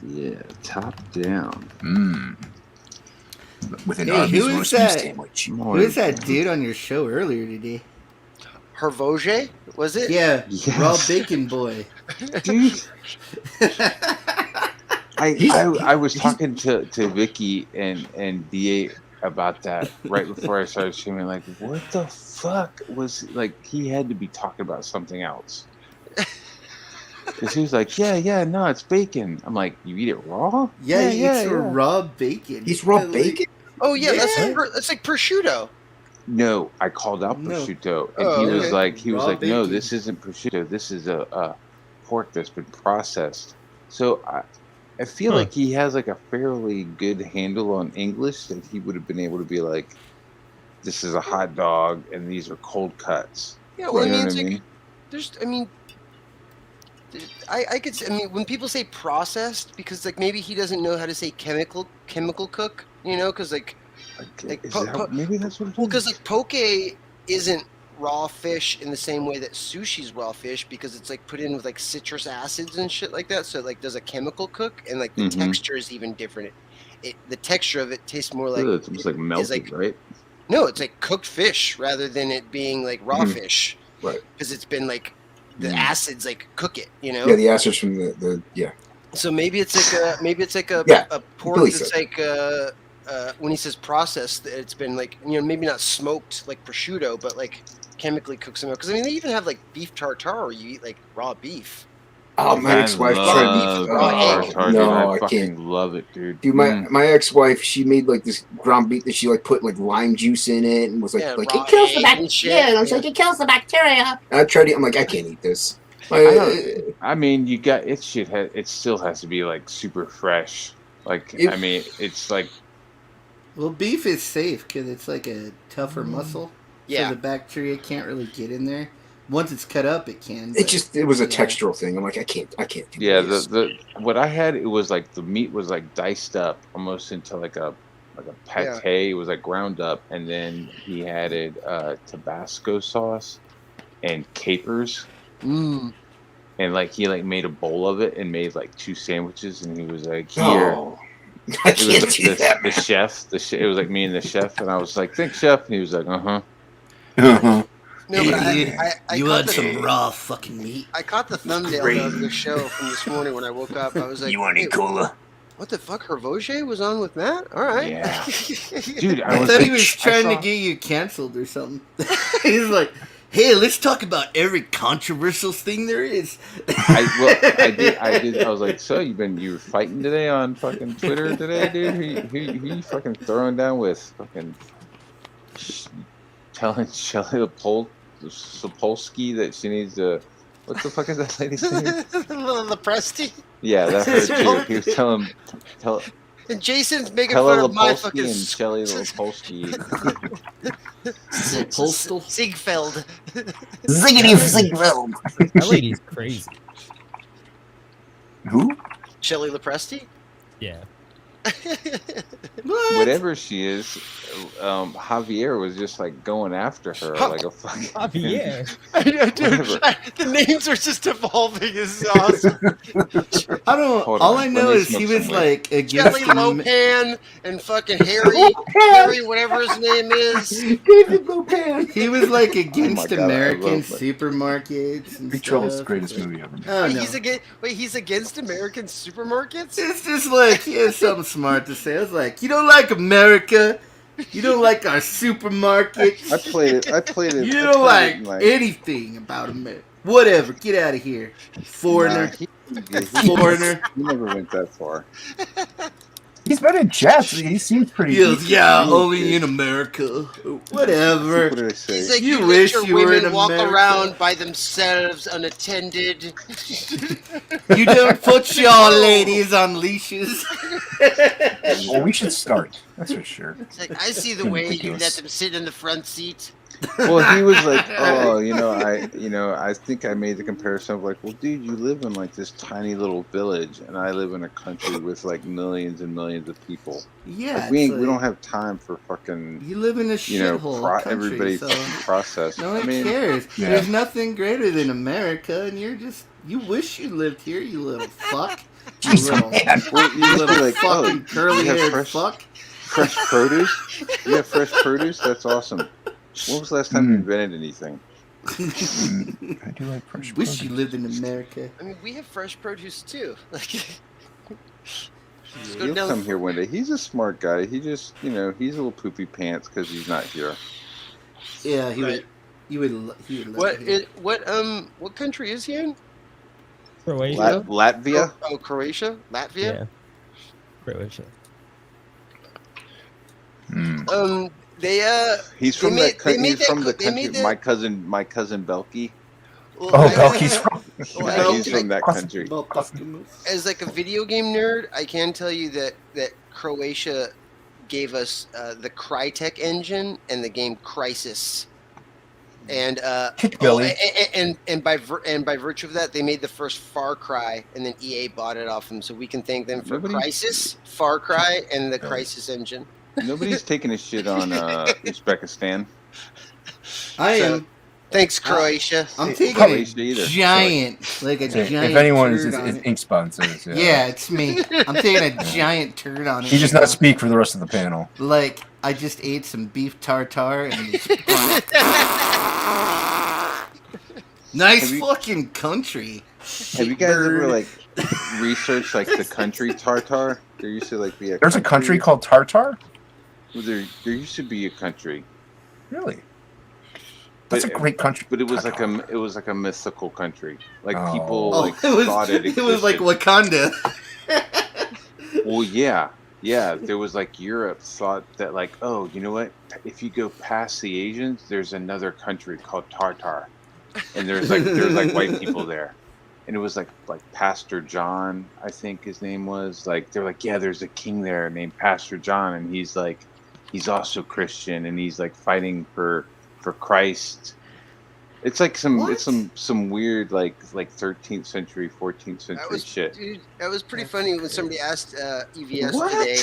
Yeah, top down. With an who is that? Sandwich. Who is that dude on your show earlier today? Hervoge, was it? Yeah, yes. Raw Bacon Boy. Dude. I was talking to Vicky and D8 about that right before I started streaming. Like, what the fuck was like? He had to be talking about something else. Because he was like, no, it's bacon. I'm like, you eat it raw? Yeah, he eats raw bacon. He's raw bacon? Oh, yeah, that's like prosciutto. No, I called out prosciutto. And he was like, no, this isn't prosciutto. This is a pork that's been processed. So I feel like he has like a fairly good handle on English that he would have been able to be like, this is a hot dog and these are cold cuts. Yeah, well, I could say, when people say processed, because like maybe he doesn't know how to say chemical cook, because maybe that's what it is. Well, because like poke isn't raw fish in the same way that sushi's raw fish because it's like put in with like citrus acids and shit like that. So it like does a chemical cook and like the Mhm. texture is even different. The texture of it tastes more like It's almost like melted, right? No, it's like cooked fish rather than it being like raw Mhm. fish. Right. Because it's been like the Mm. acids like cook it, you know? Yeah, the acids from the yeah. So maybe it's like a Yeah, a pork Billy that's said. like when he says processed, it's been like, you know, maybe not smoked like prosciutto, but like chemically cooked somehow. Because I mean, they even have like beef tartare where you eat like raw beef. Oh, my I ex-wife tried beef. love raw egg. tartare, dude. No, I I fucking can't. love it, dude. Dude, my ex-wife, she made like this ground beef that she like put like lime juice in it and was like Yeah, it raw kills the egg bacteria. and shit. Yeah, and I was like, it kills the bacteria. And I tried it. I'm like, I can't eat this. I mean, you got it. It still has to be like super fresh. Like, I mean, it's like. Well, beef is safe because it's like a tougher muscle. Yeah. So the bacteria can't really get in there. Once it's cut up, it can. It was a textural thing. I'm like, I can't do Yeah, this. what I had, it was like the meat was like diced up almost into like a pate. Yeah. It was like ground up, and then he added Tabasco sauce and capers, Mm. and like he like made a bowl of it and made like 2 sandwiches, and he was like, "Here." Oh, I can't do that. The chef. It was like me and the chef, and I was like, "Thanks, chef," and he was like, "Uh-huh." Uh-huh. No, but I you caught want the- some raw fucking meat? I caught the thumbnail of the show from this morning when I woke up. I was like, You want any "Hey, cola? what the fuck? Hervoge was on with Matt? All right." Yeah. Dude, I was thought he like, was trying to get you canceled or something. He's like, hey, let's talk about every controversial thing there is. I did. I was like, so you were fighting today on fucking Twitter today, dude? Who you fucking throwing down with? Fucking telling Shelley Sapolsky that she needs to. What the fuck is that lady's name? Lepresti. Yeah, that's her too. He was telling. And Jason's making Pella fun of my Lepolsky fucking and Shelley Lepolsky. Postal? Ziegfeld. Ziggity Ziggfeld. That lady's crazy. Who? Shelley Lepresti? Yeah. Whatever she is, Javier was just like going after her like a fucking Javier. The names are just evolving. It's awesome. I don't. Hold All on, I let know me is he smoke was some like against Kelly the Lopan and fucking Harry, whatever his name is. David Lopan. He was like against God, I American love it. supermarkets and Big Troll's the stuff. greatest Like, movie ever. Oh, no. He's against American supermarkets? It's just like he has something smart to say. I was like, you don't like America? You don't like our supermarkets? I played it. You I don't played like it anything about America. Whatever. Get out of here. Foreigner. Foreigner. He never went that far. He's been in Jets. He seems pretty. He goes, decent. yeah, only in America. Whatever. What did I say? He's like, You you wish let you your were in women walk America. around by themselves unattended. You don't put your ladies on leashes. Well, we should start. That's for sure. It's like, I see the way you let Ridiculous. them sit in the front seat. Well, he was like, oh, I think I made the comparison of like, well, dude, you live in like this tiny little village, and I live in a country with like millions and millions of people. Yeah, Like, we don't have time for fucking, You live in a shithole country, everybody so process. no one I mean, cares. Yeah. There's nothing greater than America, and you wish you lived here, you little fuck. You little, well, you you just be little like, oh, fucking curly you have haired fuck. fresh produce. You have fresh produce. That's awesome. When was the last time you invented anything? I do like fresh. Wish you lived in America. I mean, we have fresh produce too. Like, just go He'll down come here one day. He's a smart guy. He just, he's a little poopy pants because he's not here. Yeah, he Right. would love it. What country is he in? Croatia. Latvia? Oh, Croatia? Latvia? Yeah. Croatia. He's from made- that country. they made He's that from the co- they country. made that- My cousin Belky. Well, Oh, I- Belky's from. Well, He's from that country. As like a video game nerd, I can tell you that Croatia gave us the Crytek engine and the game Crysis, and Kick Billy. and by virtue of that, they made the first Far Cry, and then EA bought it off them. So we can thank them for Nobody- Crysis, Far Cry, and the Yeah. Crysis engine. Nobody's taking a shit on Uzbekistan. I So- am. Thanks, Croatia. I'm Hey, taking probably a should either. giant, like a If giant anyone turd is on it. ink sponsors, Yeah, it's me. I'm taking a giant turd on it. He does right not now. speak for the rest of the panel. Like, I just ate some beef tartare and just... Nice Have you- fucking country. Have you guys ever Shitbird. like researched like the country tartar? There used to like be a There's a country called Tartar? Well, there used to be a country, Really? That's a But- great country. but it was like Tartar. a mythical country. Like Oh. people Oh, like it was, thought it existed. it was like Wakanda. Well, yeah. There was like Europe thought that like, oh, you know what? If you go past the Asians, there's another country called Tartar, and there's like white people there, and it was like Pastor John, I think his name was. Like they're like, yeah, there's a king there named Pastor John, and he's also Christian, and he's like fighting for Christ. It's like some weird like 13th century, 14th century shit. Dude, that was pretty funny when somebody asked EVS What? today,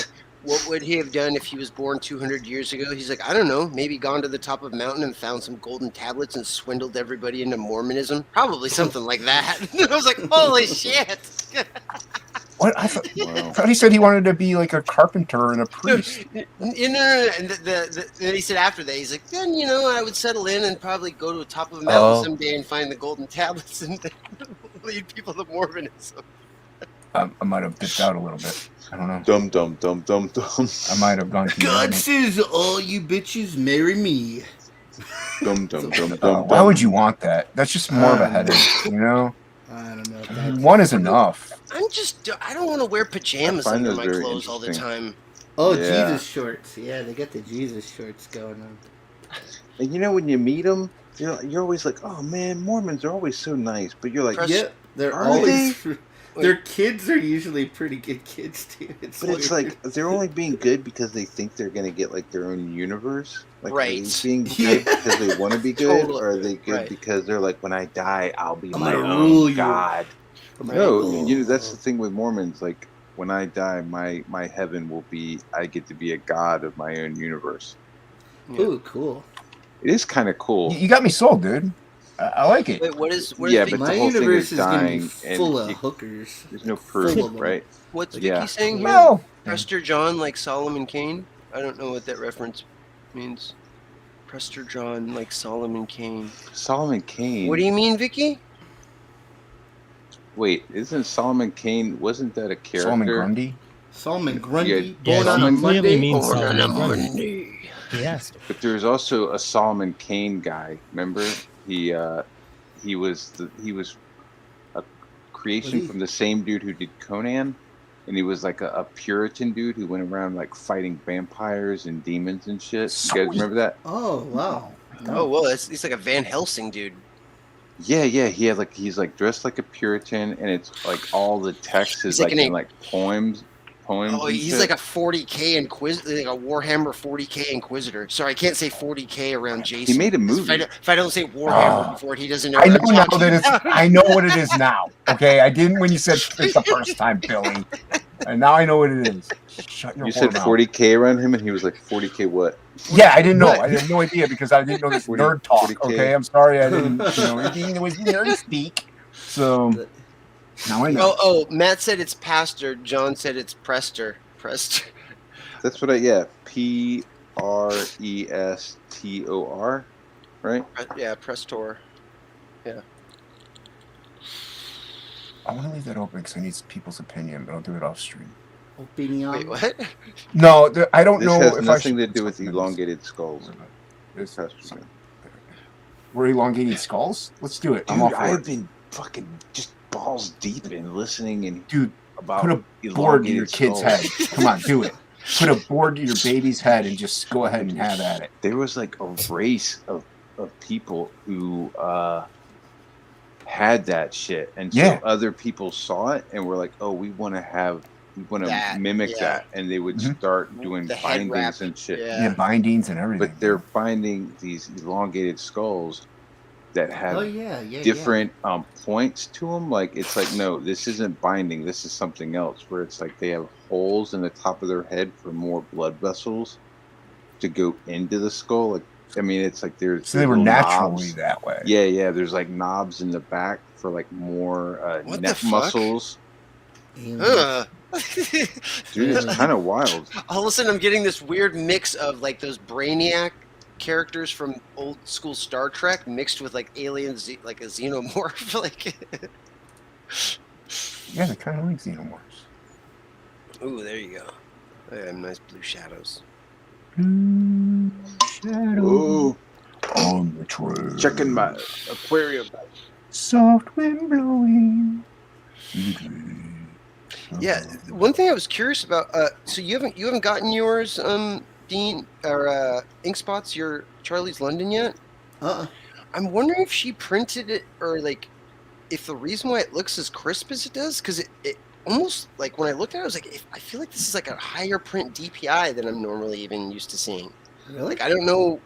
what would he have done if he was born 200 years ago? He's like, I don't know, maybe gone to the top of a mountain and found some golden tablets and swindled everybody into Mormonism. Probably something like that. I was like, holy shit. What? I thought he said he wanted to be like a carpenter and a priest. No. And then he said after that, he's like, then, I would settle in and probably go to the top of a mountain someday and find the golden tablets and lead people to Mormonism. I might have dipped out a little bit. I don't know. Dum. I might have gone too God many. says, all you bitches marry me. Dum. Why would you want that? That's just more of a headache, you know? I don't know. If that's... One is enough. I don't want to wear pajamas find under those my very clothes all the interesting. time. Oh, Yeah. Jesus shorts. Yeah, they got the Jesus shorts going on. And when you meet them, you're always like, oh man, Mormons are always so nice. But you're like, Yeah, they're Are always... Their kids are usually pretty good kids, too. but it's like they're only being good because they think they're gonna get like their own universe. Like, Right. Are they being Yeah. good because they want to be good, Totally. or are they good Right. because they're like, when I die, I'll be I'm my gonna rule own you. god? Right. No, that's the thing with Mormons. Like, when I die, my heaven will be. I get to be a god of my own universe. Ooh, cool. It is kind of cool. You got me sold, dude. I like it. Wait, what is Yeah, Vicky, but My the whole thing universe is is going to be dying, and full of hookers. there's no Full proof, of them. right? what's Yeah. Vicky saying here? Well, Prester John like Solomon Kane? I don't know what that reference means. Prester John like Solomon Kane. Solomon Kane. What do you mean, Vicky? Wait, isn't Solomon Kane? Wasn't that a character? Solomon Grundy. Solomon Grundy, Yeah, born on she a clearly Monday. means Born on a Solomon Grundy. Monday. Yes. But there's also a Solomon Kane guy. Remember, he was a creation he- from the same dude who did Conan, and he was like a Puritan dude who went around like fighting vampires and demons and shit. You guys Sweet. remember that? Oh, wow. Oh, well, he's like a Van Helsing dude. Yeah. He had he's like dressed like a Puritan, and it's like all the text is He's like like an- in like poems. Oh, and he's shit. like a 40K Inquisitor, like a Warhammer 40K Inquisitor. Sorry, I can't say 40K around Jason. He made a movie. If I don't say Warhammer Oh. before it, he doesn't know. I what know I'm now talking that it's. about. I know what it is now. Okay, I didn't when you said it the first time, Billy, and now I know what it is. Shut your You whore said mouth. 40K around him, and he was like 40K what? Yeah, I didn't know. What? I had no idea because I didn't know this 40 nerd talk. 40K. Okay, I'm sorry. I didn't. It was nerd speak. So now I know. Oh, Matt said it's Pastor. John said it's Prester. Prester. That's what Prestor, right? Yeah, Prestor. I want to leave that open because I need people's opinion, but I'll do it off stream. Opinion. Wait, what? No, I don't This know has if nothing I to do with elongated skulls. This Pastor. We're elongating skulls. Let's do it. I'm Dude, all for I've it. been fucking just balls deep in listening and Dude, about put a board to your elongated kid's skulls. head. Come on, do it. Put a board to your baby's head and just go ahead and have at it. There was like a race of people who had that shit, and so Yeah. other people saw it and were like, "Oh, we want to That, mimic yeah. that," and they would Mhm. start doing The head wrap, bindings and shit. yeah. Yeah, bindings and everything. But they're finding these elongated skulls that have Oh, yeah. different points to them. Like, it's like, no, this isn't binding, this is something else, where it's like they have holes in the top of their head for more blood vessels to go into the skull. Like, I mean, it's like there's So they were little naturally knobs. that way. Yeah. There's like knobs in the back for like more What the neck fuck? muscles. Aliens. Ugh. Dude, it's kind of wild. All of a sudden, I'm getting this weird mix of like those Brainiac characters from old school Star Trek mixed with like aliens, like a xenomorph. Like, Yeah, they're kind of like xenomorphs. ooh, there you go. They have nice blue shadows. Shadow Ooh, on the trail. checking my aquarium. Soft wind blowing. Yeah, one thing I was curious about. So you haven't gotten yours, Dean or Ink Spots, your Charlie's London yet? I'm wondering if she printed it or like if the reason why it looks as crisp as it does, because it almost like when I looked at it, I was like, I feel like this is like a higher print DPI than I'm normally even used to seeing. Really? Like I don't know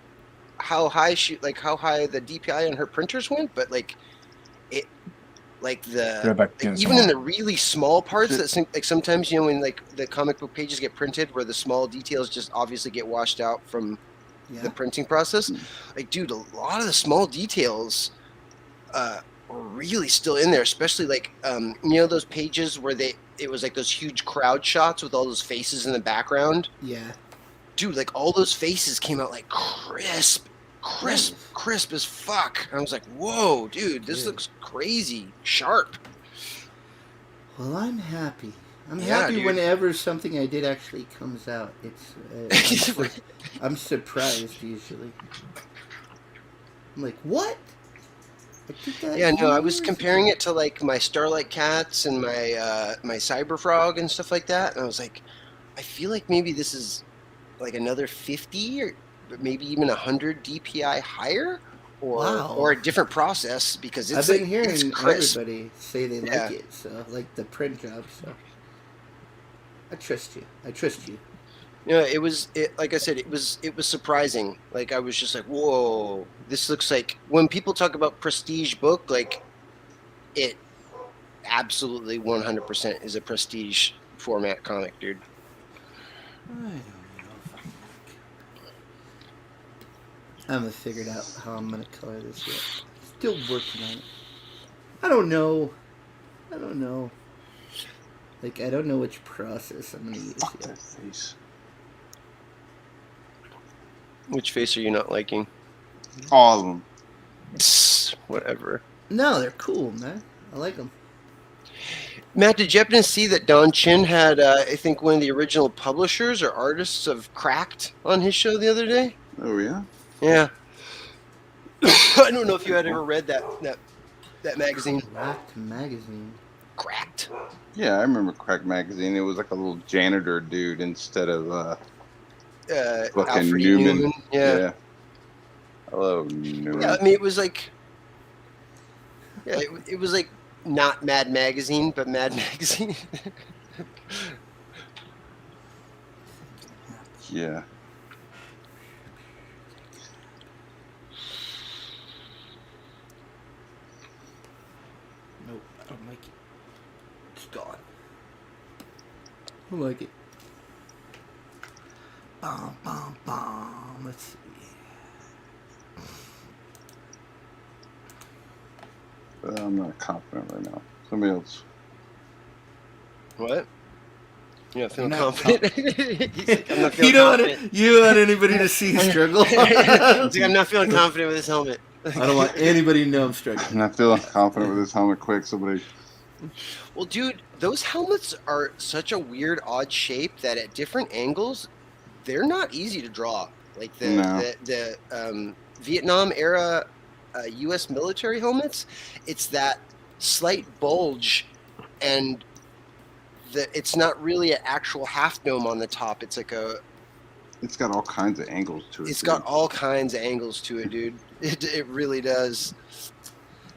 how high the DPI on her printers went, but like it, like even in the really small parts that like sometimes when like the comic book pages get printed where the small details just obviously get washed out from the printing process. Like, dude, a lot of the small details were really still in there, especially like those pages where it was like those huge crowd shots with all those faces in the background. Yeah. Dude, like all those faces came out like crisp as fuck. I was like, whoa, dude, this looks crazy sharp. Well, I'm happy. I'm happy dude. whenever something I did actually comes out. It's I'm surprised usually. I'm like, what? I did that Yeah, no, I was years comparing ago. it to like my Starlight Cats and my Cyber Frog and stuff like that, and I was like, I feel like maybe this is like another 50 or maybe even 100 DPI higher, or a different process because it's I've been it's hearing crisp. everybody say they like it, so like the print job. So I trust you. Yeah, like I said, it was surprising. Like I was just like, whoa, this looks like when people talk about prestige book, like it absolutely 100% is a prestige format comic, dude. I don't know. I haven't figured out how I'm gonna color this yet. Still working on it. I don't know. Like I don't know which process I'm gonna use Fuck yet. that face. Which face are you not liking? All of them. Whatever. No, they're cool, man. I like them. Matt, did you happen to see that Don Chin had, I think, one of the original publishers or artists of Cracked on his show the other day? Oh yeah. Yeah. I don't know if you had ever read that magazine. Cracked magazine. Cracked. Yeah, I remember Crack Magazine. It was like a little janitor dude instead of fucking Alfred Newman. Yeah. Hello, Newman. Yeah, I mean, it was like, it was like not Mad Magazine, but Mad Magazine. Yeah. Nope, I don't like it. It's gone. I don't like it. Bomb. Let's see. But I'm not confident right now. Somebody else. What? You're not feeling You're not confident? He's like, I'm not feeling You don't confident. want anybody to see you struggle. He's like, I'm not feeling confident with this helmet. I don't want anybody to know I'm struggling. I'm not feeling confident with this helmet. Quick, somebody. Well, dude, those helmets are such a weird, odd shape that at different angles, they're not easy to draw. Like the Vietnam era U.S. military helmets, it's that slight bulge, and it's not really an actual half dome on the top. It's like It's got all kinds of angles to it. It's got all kinds of angles to it, dude. It really does.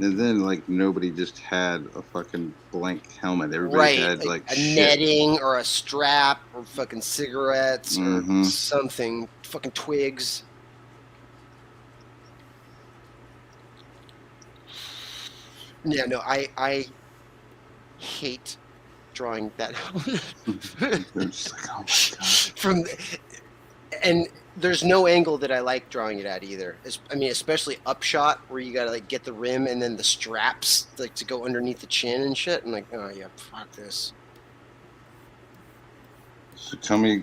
And then, like, nobody just had a fucking blank helmet. Everybody had, like a shit. netting or a strap or fucking cigarettes or something. Fucking twigs. Yeah, no, I hate drawing that helmet. They're just like, oh my god. And there's no angle that I like drawing it at either. I mean, especially upshot where you gotta like get the rim and then the straps like to go underneath the chin and shit. I'm like, oh yeah, fuck this. So tell me,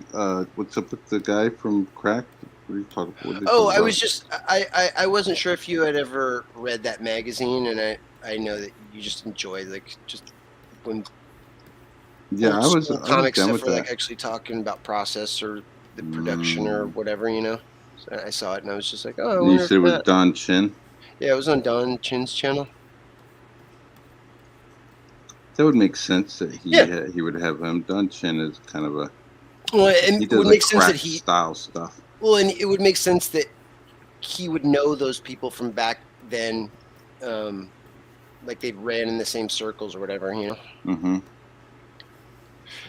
what's up with the guy from Crack? What are you talking about? Oh, I was just I wasn't sure if you had ever read that magazine, and I know that you just enjoy like just when yeah, I was comic down stuff with or like that. actually talking about process or the production or whatever, you know. So I saw it and I was just like, oh, I You wonder said it if was that. Don Chin. Yeah, it was on Don Chin's channel. That would make sense that Yeah. he would have him. Don Chin is kind of a Well, and he it does would like make sense that Crack he. style stuff. Well, and it would make sense that he would know those people from back then, like they ran in the same circles or whatever, you know. Mm-hmm.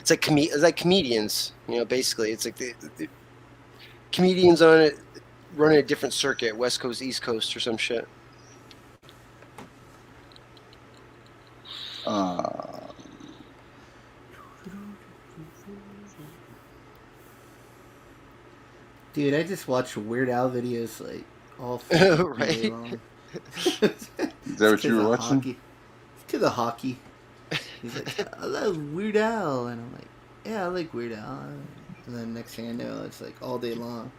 It's like comedians, you know. Basically, it's like the comedians on it running a different circuit, West Coast, East Coast, or some shit. Dude, I just watch Weird Al videos like all fucking Right. day long. Is that what you were watching? It's because of hockey. He's like, I love Weird Al, and I'm like, yeah, I like Weird Al. And then next thing I know, it's like all day long.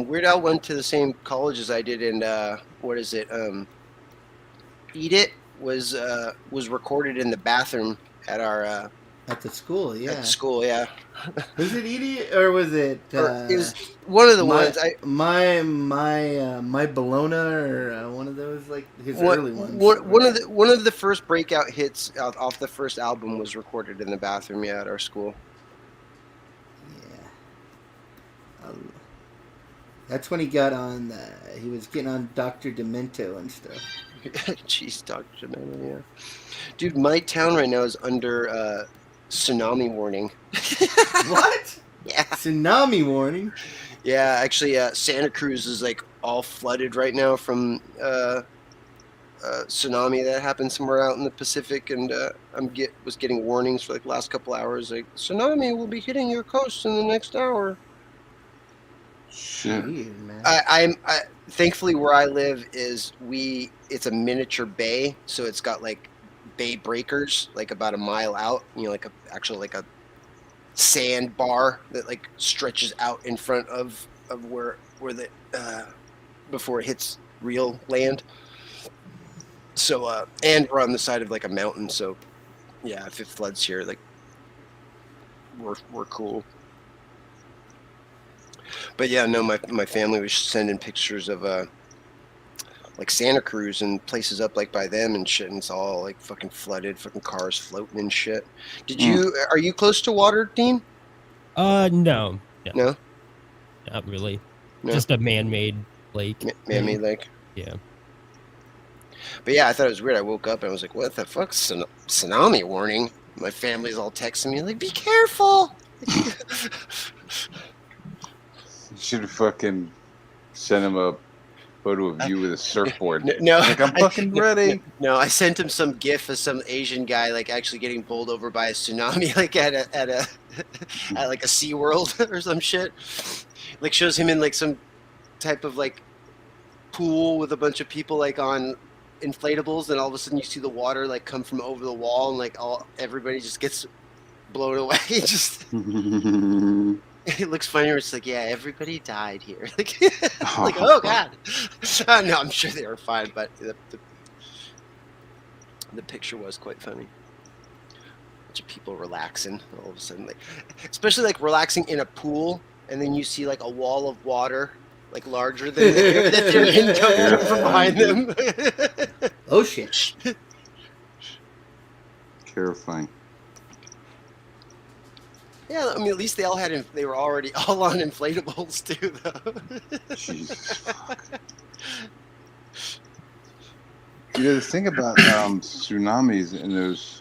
Weird Al went to the same college as I did, and what is it? Eat It was recorded in the bathroom at our At the school, yeah. at the school, yeah. Was it Edie or was it? It was one of the ones. My Bologna or one of those like his early ones. One of the first breakout hits off the first album was recorded in the bathroom, yeah, at our school. Yeah. That's when he got on. He was getting on Dr. Demento and stuff. Jeez, Dr. Demento, yeah. Dude, my town right now is under tsunami warning. What? Yeah. Tsunami warning? Yeah, actually, Santa Cruz is like all flooded right now from tsunami that happened somewhere out in the Pacific, and was getting warnings for like the last couple hours, like tsunami will be hitting your coast in the next hour. Shit. Weird, man. I thankfully where I live it's a miniature bay, so it's got like bay breakers like about a mile out, you know, like a sand bar that like stretches out in front of where the before it hits real land. So and we're on the side of like a mountain, so yeah, if it floods here, like we're cool. But yeah, no, my family was sending pictures of like Santa Cruz and places up like by them and shit, and it's all like fucking flooded, fucking cars floating and shit. Are you close to water, Dean? No, No, not really. No? Just a man-made lake. Man-made lake. Yeah. But yeah, I thought it was weird. I woke up and I was like, "What the fuck? Tsunami warning!" My family's all texting me like, "Be careful." You should have fucking sent him a photo of you with a surfboard. No, like I'm fucking ready. No, I sent him some gif of some Asian guy like actually getting bowled over by a tsunami, like at like a SeaWorld or some shit. Like shows him in like some type of like pool with a bunch of people like on inflatables, and all of a sudden you see the water like come from over the wall, and like everybody just gets blown away. Just. It looks funny. It's like, yeah, everybody died here. Like, like, oh god. No, I'm sure they were fine, but the picture was quite funny. A bunch of people relaxing all of a sudden, like, especially like relaxing in a pool, and then you see like a wall of water, like larger than that they're in coming from behind them. Oh shit! Terrifying. Yeah, I mean, at least they were already all on inflatables too, though. Jesus fuck. You know, the thing about tsunamis and those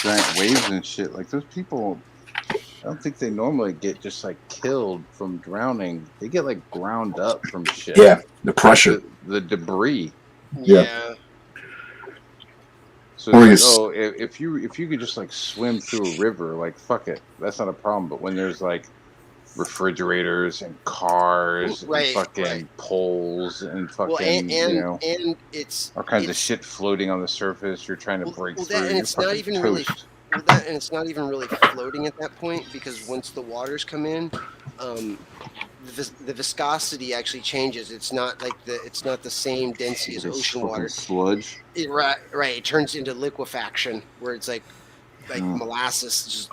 giant waves and shit, like those people, I don't think they normally get just like killed from drowning. They get like ground up from shit. Yeah, the pressure. The debris. Yeah. So it's like, if you could just like swim through a river, like fuck it, that's not a problem. But when there's like refrigerators and cars Right, and fucking right. poles and fucking Well, and and it's all kinds of shit floating on the surface. You're trying to break well, through. that and You're it's not fucking even really toast. well that and it's not even really floating at that point because once the waters come in, the viscosity actually changes. It's not the same density as It's ocean fucking water. sludge. Right. It turns into liquefaction where it's like Mm. molasses.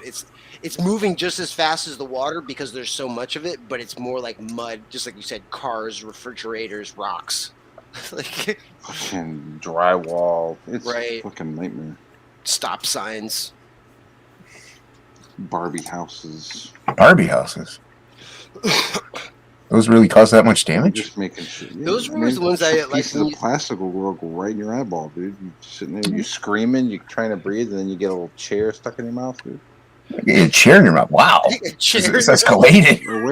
It's moving just as fast as the water because there's so much of it, but it's more like mud, just like you said, cars, refrigerators, rocks, like Fucking drywall. It's right. a fucking nightmare. Stop signs. Barbie houses. Barbie houses. Those really cause that much damage? Just making shit. Yeah, Those were always the ones I like. Pieces of plastic will go right in your eyeball, dude. You sitting there, you screaming, you trying to breathe, and then you get a little chair stuck in your mouth, dude. A chair in your mouth. Wow. It's escalated. Or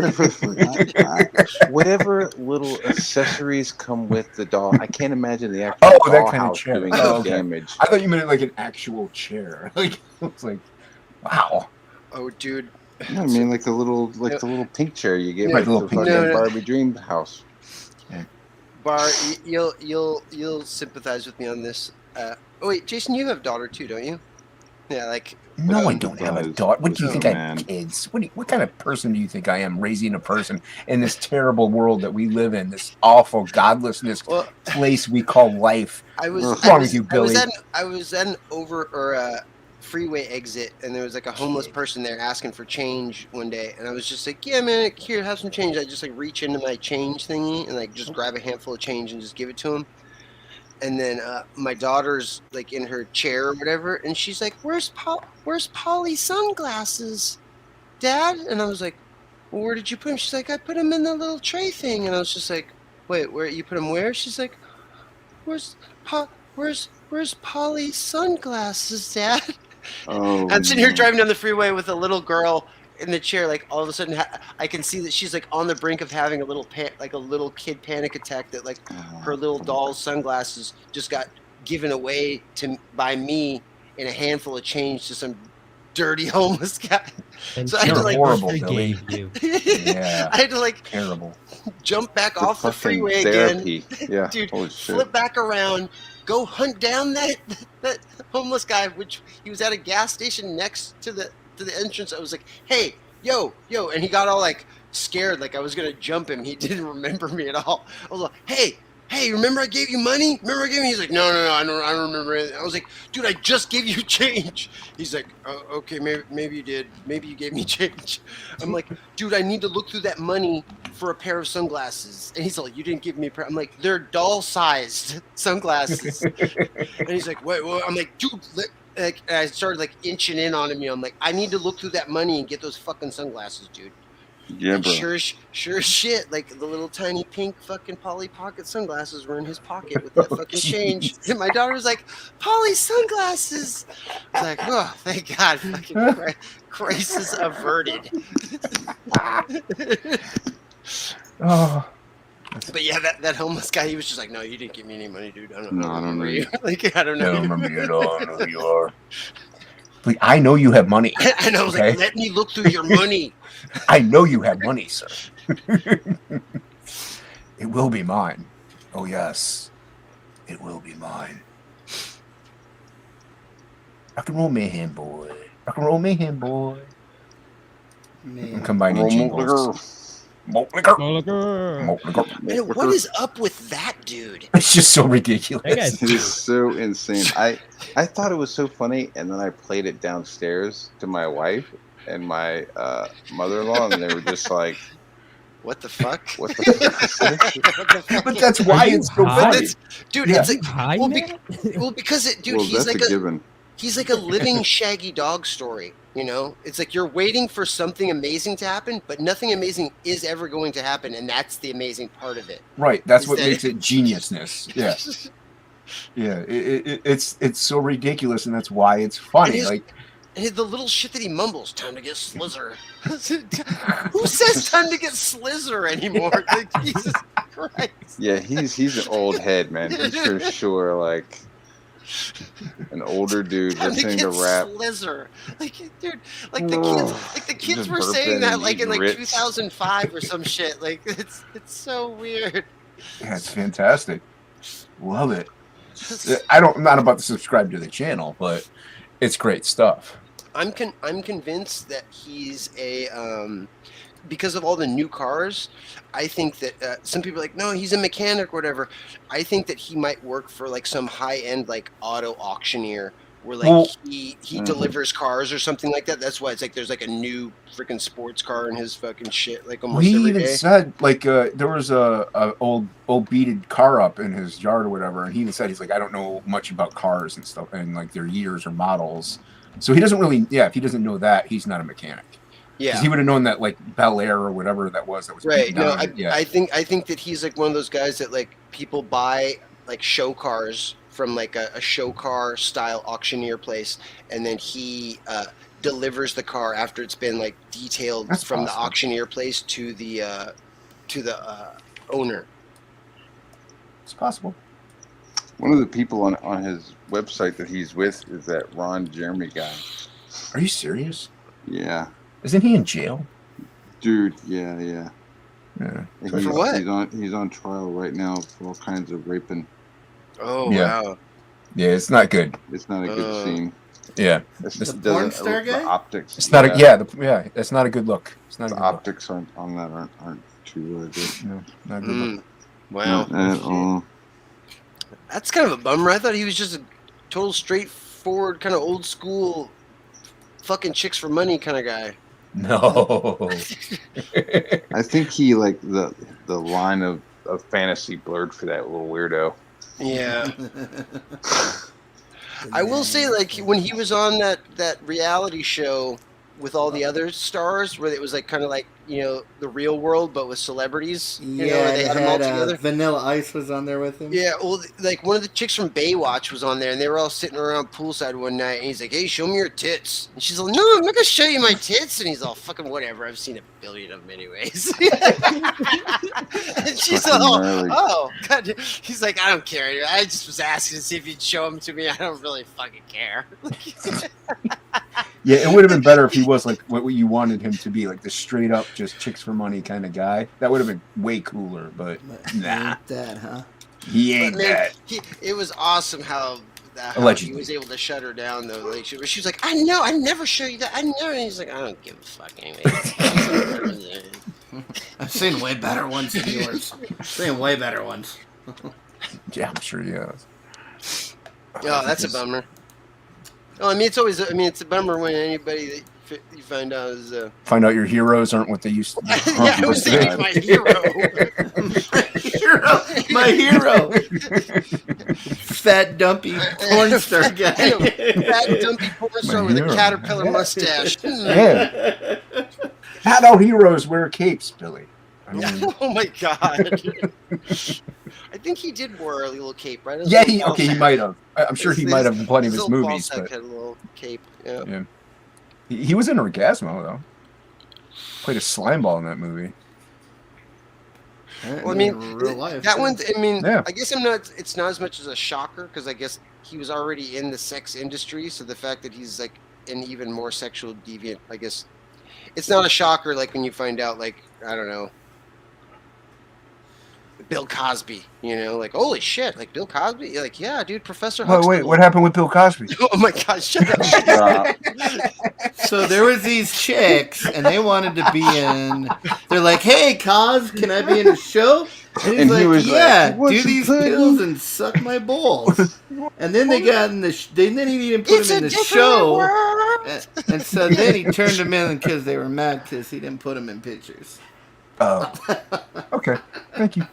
whatever little accessories come with the doll. I can't imagine the actual dollhouse doing damage. I thought you meant like an actual chair. Like it's like, wow. Oh, dude. No, I mean like the little pink chair you get like the little fucking Barbie Dream house. Yeah. Bar, you'll sympathize with me on this. Oh wait, Jason, you have a daughter too, don't you? Yeah, like. No, I don't have a daughter. What do you think I have kids? What kind of person do you think I am raising a person in this terrible world that we live in, this awful godlessness place we call life? What's wrong with you, Billy? I was at an freeway exit, and there was like a homeless person there asking for change one day, and I was just like, yeah, man, here, have some change. I just like reach into my change thingy and like just grab a handful of change and just give it to him. And then my daughter's like in her chair or whatever, and she's like, "Where's Polly's sunglasses, Dad?" And I was like, "Well, where did you put them?" She's like, "I put them in the little tray thing." And I was just like, "Wait, where you put them? Where?" She's like, "Where's Polly's sunglasses, Dad?" Oh, I'm sitting here driving down the freeway with a little girl in the chair. Like all of a sudden, I can see that she's like on the brink of having a little kid panic attack. That like her little doll's sunglasses just got given away by me in a handful of change to some dirty homeless guy. And so I had to like horrible, Billy. Yeah, I had to like terrible jump back off the freeway therapy. Again. Yeah, dude, flip back around. Go hunt down that homeless guy, which he was at a gas station next to the entrance. I was like, "Hey, yo," and he got all like scared, like I was gonna jump him. He didn't remember me at all. I was like, "Hey, remember I gave you money? Remember I gave you?" He's like, "No, I don't remember anything." I was like, "Dude, I just gave you change." He's like, "Oh, okay, maybe you did. Maybe you gave me change." I'm like, "Dude, I need to look through that money for a pair of sunglasses." And he's like, "You didn't give me a pair." I'm like, "They're doll-sized sunglasses." And he's like, "Wait, well," I'm like, "Dude," and I started like inching in on him. I'm like, "I need to look through that money and get those fucking sunglasses, dude." Yeah, and bro. Sure as shit, like the little tiny pink fucking Polly Pocket sunglasses were in his pocket with that fucking change. And my daughter was like, "Polly sunglasses." I was like, "Oh, thank God, fucking crisis averted." Oh. But yeah, that homeless guy, he was just like, "No, you didn't give me any money, dude. I don't know you." Like, I don't know. I don't remember you at all. I know who you are. Like, I know you have money. I know. I was like, "Let me look through your money." I know you have money, sir. It will be mine. Oh, yes. It will be mine. Rock and roll mayhem, boy. Rock and roll mayhem, boy. Man. I'm combining jingles. Malt Man, what is up with that dude? It's just so ridiculous. It is so insane. I thought it was so funny, and then I played it downstairs to my wife and my mother-in-law, and they were just like, "What the fuck? What the fuck?" But that's why it's so funny, dude. Yeah. It's like, because he's like he's like a living Shaggy Dog story. You know, it's like you're waiting for something amazing to happen, but nothing amazing is ever going to happen, and that's the amazing part of it. Right. That's what makes it geniusness. Yeah. Yeah. It's so ridiculous, and that's why it's funny. And the little shit that he mumbles, "Time to get Slither." Who says "time to get Slither" anymore? Like, Jesus Christ. Yeah, he's an old head, man. He's for sure like An older dude Time to listening get to rap. Slizzer. Like, dude, the kids Just were saying burping that and like in eating like Ritz. 2005 or some shit. Like it's so weird. Yeah, it's fantastic. Love it. I'm not about to subscribe to the channel, but it's great stuff. I'm convinced that he's because of all the new cars. I think that some people are like, no, he's a mechanic or whatever. I think that he might work for like some high end like auto auctioneer where like he delivers cars or something like that. That's why it's like there's like a new freaking sports car in his fucking shit like almost he every even day. said like there was a old beated car up in his yard or whatever, and he even said he's like, I don't know much about cars and stuff and like their years or models, so he doesn't really. Yeah, if he doesn't know that, he's not a mechanic. Yeah, because he would have known that like Bel Air or whatever that was right. No, yeah. I think that he's like one of those guys that like people buy like show cars from like a show car style auctioneer place, and then he delivers the car after it's been like detailed from the auctioneer place to the owner. It's possible. One of the people on his website that he's with is that Ron Jeremy guy. Are you serious? Yeah. Isn't he in jail? Dude, yeah. For what? He's on trial right now for all kinds of raping. Oh, yeah. Wow. Yeah, it's not good. It's not a good scene. Yeah. The porn star guy? The optics. It's not it's not a good look. It's not. The optics on that aren't too good. No, not good look. Wow. Not at all. That's kind of a bummer. I thought he was just a total straightforward, kind of old school, fucking chicks for money kind of guy. No. I think he like the line of fantasy blurred for that little weirdo. Yeah. I will say, like, when he was on that reality show with all the other stars, where it was like kind of like, you know, the real world, but with celebrities. You know, where they had them all together. Vanilla Ice was on there with him. Yeah, well, like one of the chicks from Baywatch was on there, and they were all sitting around poolside one night, and he's like, "Hey, show me your tits." And she's like, "No, I'm not gonna show you my tits." And he's all, "Fucking whatever. I've seen a billion of them anyways." And she's all, "Oh, God." He's like, "I don't care. I just was asking to see if you'd show them to me. I don't really fucking care." Yeah, it would have been better if he was like what you wanted him to be, like the straight up just chicks for money kind of guy. That would have been way cooler, but nah. Ain't that, huh? He ain't that. It was awesome how he was able to shut her down though. Like she was like, "I know, I never show you that. I know." And he's like, "I don't give a fuck anyway." I've seen way better ones than yours. I've seen way better ones. Yeah, I'm sure he has. Oh, that's a bummer. Oh, I mean, it's a bummer when anybody that you find out is find out your heroes aren't what they used to be. Yeah, I was thinking my hero. my hero. Fat dumpy porn star guy. Fat dumpy porn star with a caterpillar mustache. Yeah. Not all heroes wear capes, Billy. I mean... Oh my God. I think he did wear a little cape, right? Yeah, he might have. I'm sure he might have in plenty of his movies. But had a little cape. Yeah. He was in Orgasmo though. Played a slime ball in that movie. Well, I mean, real life. That one. I mean, yeah. I guess it's not as much as a shocker because I guess he was already in the sex industry, so the fact that he's like an even more sexual deviant, I guess, it's not a shocker. Like when you find out, like I don't know. Bill Cosby, you know, like holy shit, like Bill Cosby, you're like yeah, dude, Professor Huxtable. Wait, what happened with Bill Cosby? Oh my God, shut up! So there was these chicks, and they wanted to be in. They're like, "Hey, Cos, can I be in a show?" And he's like, "Yeah, do these pills and suck my balls." And then they got in the. They didn't even put him in the show. And so then he turned them in because they were mad because he didn't put them in pictures. Oh, okay, thank you.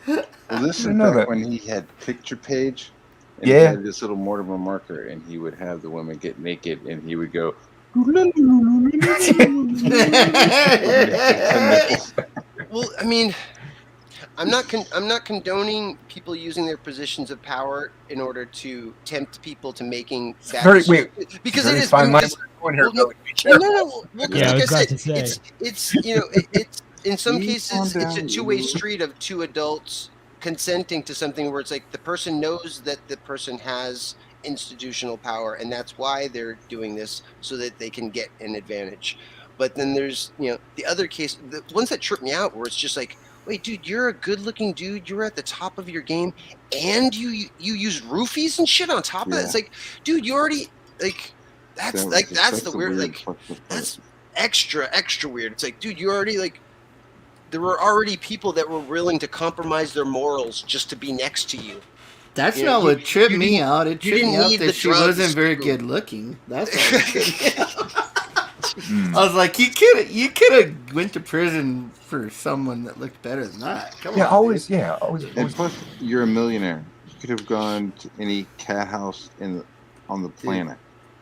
Well, listen, back when he had Picture Page, and yeah, he had this little Mortimer marker, and he would have the women get naked, and he would go. Well, I mean, I'm not condoning people using their positions of power in order to tempt people to making bad because it is fine. No, I was about to say it's you know it's in some cases it's a two-way street of two adults consenting to something where it's like the person knows that the person has institutional power, and that's why they're doing this, so that they can get an advantage. But then there's, the other case, the ones that trip me out, where it's just like, wait, dude, you're a good-looking dude. You're at the top of your game, and you use roofies and shit on top of that. It's like, dude, you already that's the weird, that's extra weird. It's like, dude, you already there were already people that were willing to compromise their morals just to be next to you. That's not what tripped me out. It tripped me out that she wasn't very good looking. That's what tripped me out. I was like, you could have went to prison for someone that looked better than that. Come on, always. And plus, you're a millionaire. You could have gone to any cat house on the planet.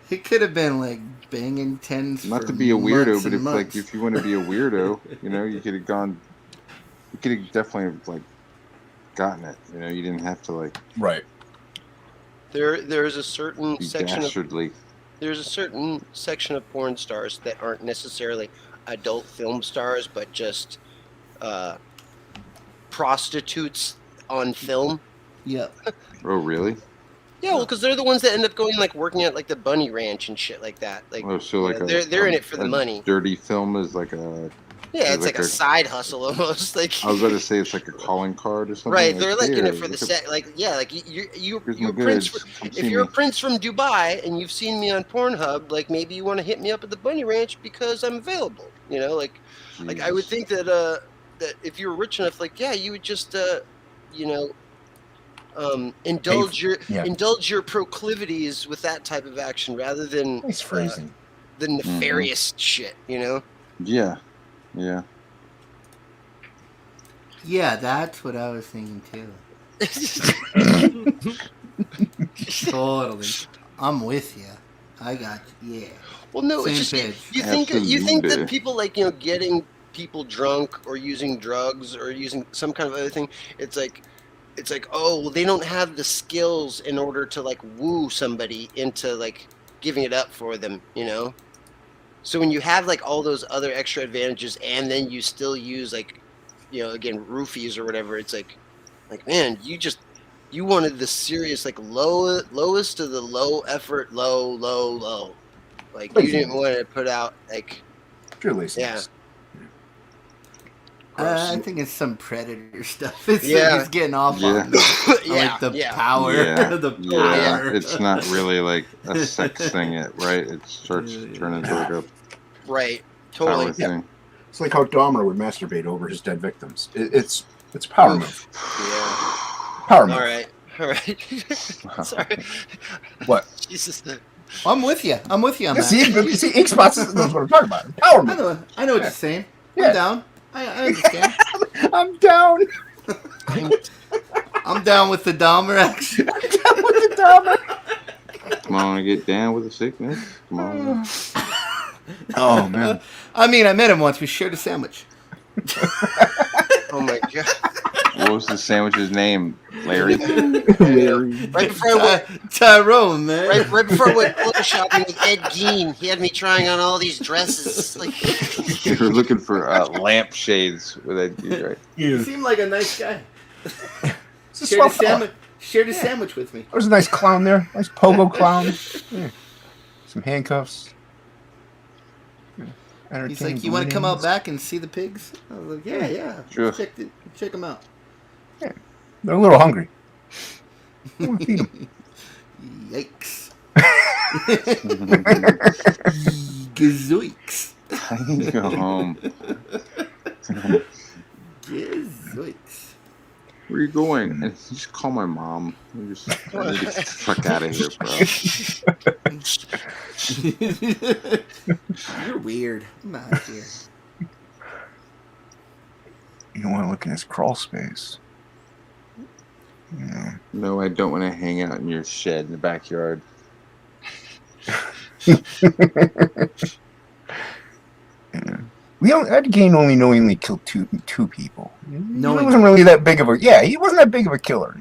He could have been banging tens. Not to be a weirdo, but if you want to be a weirdo, you could have gone. You could have definitely gotten it. You didn't have to Right. There's a certain section dastardly. There's a certain section of porn stars that aren't necessarily adult film stars, but just prostitutes on film. Yep. Oh, really? Yeah, well, because they're the ones that end up going working at the Bunny Ranch and shit like that. They're in it for the money. Dirty film is like a. Yeah, it's like a side hustle almost. I was about to say it's like a calling card or something. Right, they're in it for the set. If you're a prince from Dubai and you've seen me on Pornhub, maybe you want to hit me up at the Bunny Ranch because I'm available. I would think that that if you're rich enough, you would just indulge your proclivities with that type of action rather than nice phrasing. The nefarious shit. Yeah. Yeah. Yeah, that's what I was thinking too. Totally. I'm with you. I got you. Yeah. Well, no, it's just you think that people getting people drunk or using drugs or using some kind of other thing. It's like, oh, well, they don't have the skills in order to woo somebody into giving it up for them, So when you have all those other extra advantages, and then you still use again roofies or whatever, it's man, you wanted the serious lowest of the low effort, low. You didn't want to put out pure laziness. Yeah. I think it's some predator stuff. It's getting off on the power. Yeah. The power. It's not really a sex thing, right? It starts turning into a right. Totally. power thing. It's like how Dahmer would masturbate over his dead victims. It's a power move. Yeah. Power move. All right. Sorry. What? Jesus. I'm with you on that. See, Ink Spots knows what I'm talking about. Power move. I know what you're saying. I'm down. I understand. I'm down. I'm down with the Dahmer action. I'm down with the Dahmer. Come on, get down with the sickness. Come on. Oh, man. I met him once. We shared a sandwich. Oh, my God. What was the sandwich's name? Larry? Right before I went Tyrone, man. Right before I went photo shopping with Ed Gein, he had me trying on all these dresses. You were looking for lampshades with Ed Gein, right? He seemed like a nice guy. Shared a sandwich with me. There was a nice clown there. Nice pogo clown. Yeah. Some handcuffs. He's like, you want to come out back and see the pigs? I was like, yeah. Sure. Check them out. Yeah. They're a little hungry. I want to feed them. Yikes. Gazoiks. I need to go home. Gazoiks. Where are you going? And just call my mom. I need to get the fuck out of here, bro. You're weird. I'm out of here. You don't want to look in his crawl space. Yeah. No, I don't want to hang out in your shed in the backyard. Yeah. Ed Gein only knowingly killed two people. No, he wasn't really that big of a. Yeah, he wasn't that big of a killer.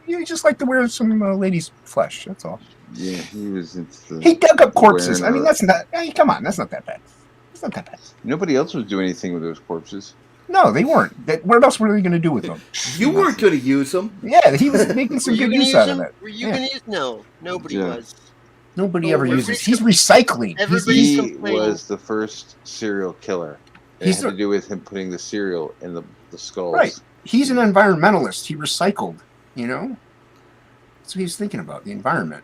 He just liked to wear some lady's flesh. That's all. Yeah, he was. He dug up corpses. I mean, that's not. Hey, come on, that's not that bad. It's not that bad. Nobody else was doing anything with those corpses. No, they weren't. What else were they going to do with them? You weren't going to use them. Yeah, he was making some good use out of it. Were you going to use? No, nobody was. Nobody ever uses. He's recycling. He was the first serial killer. It had to do with him putting the cereal in the skulls. Right. He's an environmentalist. He recycled. You know. That's what he's thinking about. The environment.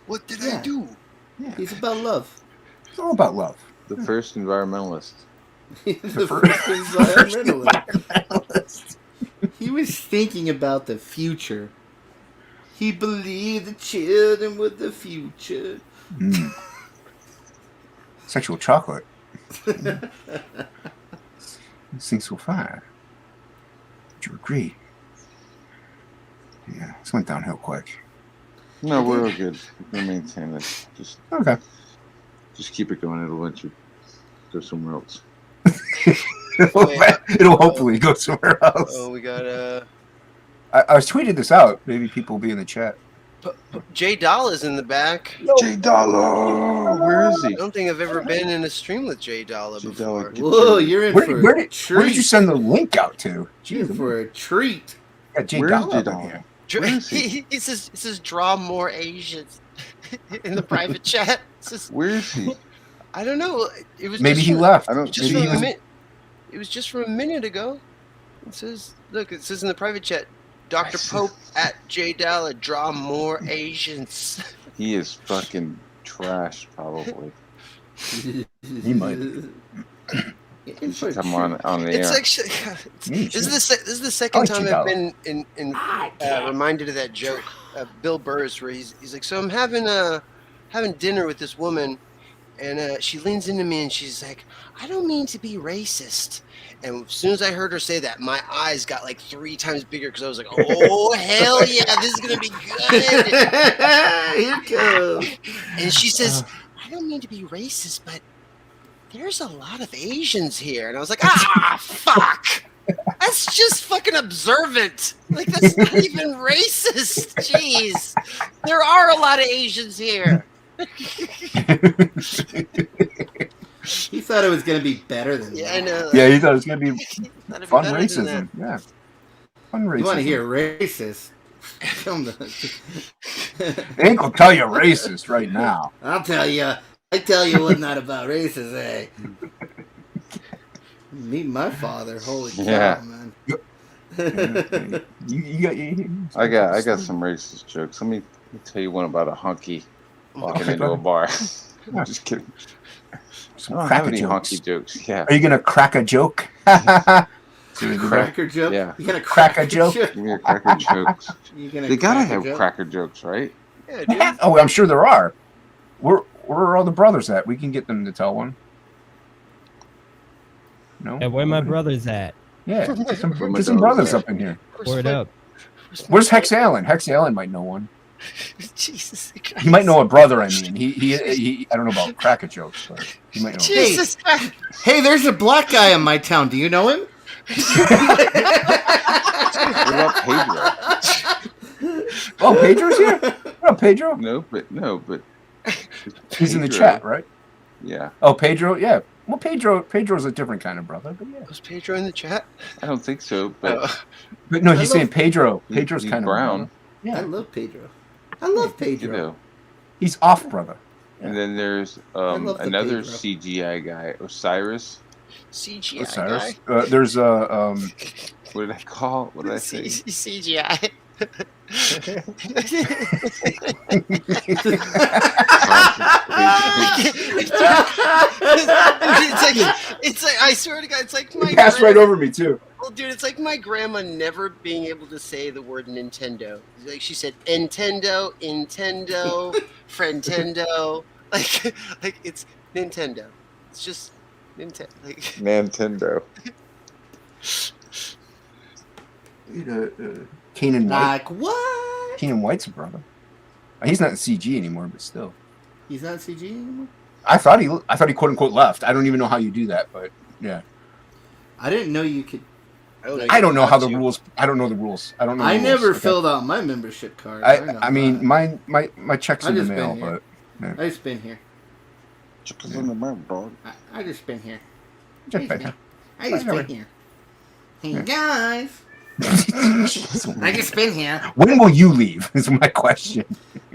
What did I do? Yeah. He's about love. It's all about love. The first environmentalist. the first environmentalist. He was thinking about the future. He believed the children were the future. Sexual chocolate. This thing's so fine. Would you agree? Yeah, this went downhill quick. No, we're all good. We'll maintain this. Just keep it going. It'll let you go somewhere else. It'll hopefully go somewhere else. Oh, we got I was tweeted this out. Maybe people will be in the chat. Jay Dolla's in the back. Jay Dollar, where is he? I don't think I've ever been in a stream with Jay Dollar before. Whoa, you're in for a treat. Where did you send the link out to? You're in for a treat. Yeah, Jay Dollar. He says draw more Asians in the private chat. Where is he? I don't know. It was maybe he left. It was just from a minute ago. It says, look, it says in the private chat, Dr. Pope at J Dollar, draw more Asians. He is fucking trash, probably. He might. You should come on the air. It's actually this is the second time I've been reminded of that joke, Bill Burr's, where he's like, so I'm having dinner with this woman, and she leans into me and she's like, I don't mean to be racist. And as soon as I heard her say that, my eyes got like 3 times bigger because I was like, oh, hell yeah, this is going to be good. Here it goes. And she says, I don't mean to be racist, but there's a lot of Asians here. And I was like, fuck. That's just fucking observant. Like, that's not even racist. Jeez. There are a lot of Asians here. He thought it was going to be better than that. Yeah, I know. Yeah, he thought it was going to be fun racism. Yeah. Fun racism. You want to hear racist? They ain't going to tell you racist right now. I'll tell you. I tell you what's not about racist, eh? Meet my father. Holy cow, man. I got some racist jokes. Let me tell you one about a hunky walking into a bar. I'm just kidding. I don't have any honky jokes. Yeah. Are you gonna crack a joke? Cracker joke? Yeah. You gonna crack a joke? Give me a cracker jokes. They gotta have cracker jokes, right? Yeah, dude. Oh, I'm sure there are. Where are all the brothers at? We can get them to tell one. No. Yeah, where my brothers at? Yeah, get some brothers up in here. Word up. Where's Hex Allen? Hex Allen might know one. Jesus Christ. He might know a brother. I mean, he I don't know about cracker jokes, but he might know. Jesus Christ. Hey, there's a black guy in my town. Do you know him? What about Pedro? Oh, Pedro's here. What up, Pedro? No, but he's in the chat, right? Yeah. Oh, Pedro. Yeah. Well, Pedro's a different kind of brother, but yeah. Was Pedro in the chat? I don't think so, but no, he's saying Pedro. Pedro's he's kind brown. of yeah. I love Pedro. I love Pedro. You know. He's off, brother. Yeah. And then there's another CGI guy, Osiris. CGI guy? There's what did I call? What did I say? CGI. It's like I swear to God, it's like my passed right over me too. Well, dude, it's like my grandma never being able to say the word Nintendo. Like she said, Nintendo, Friendtendo. Like it's Nintendo. It's just Nintendo. Like Nintendo. Keenan White. Like what? Keenan White's a brother. He's not in CG anymore, but still. He's not CG anymore? I thought he quote unquote left. I don't even know how you do that, but yeah. I didn't know you could. I don't know how the rules. I don't know the rules. I don't know. I never filled out my membership card. I mean, my check's in the mail, but yeah. I just been here. Check in the mail, dog. I just been here. Just been here. I just been here. Hey guys, I just been here. When will you leave? Is my question.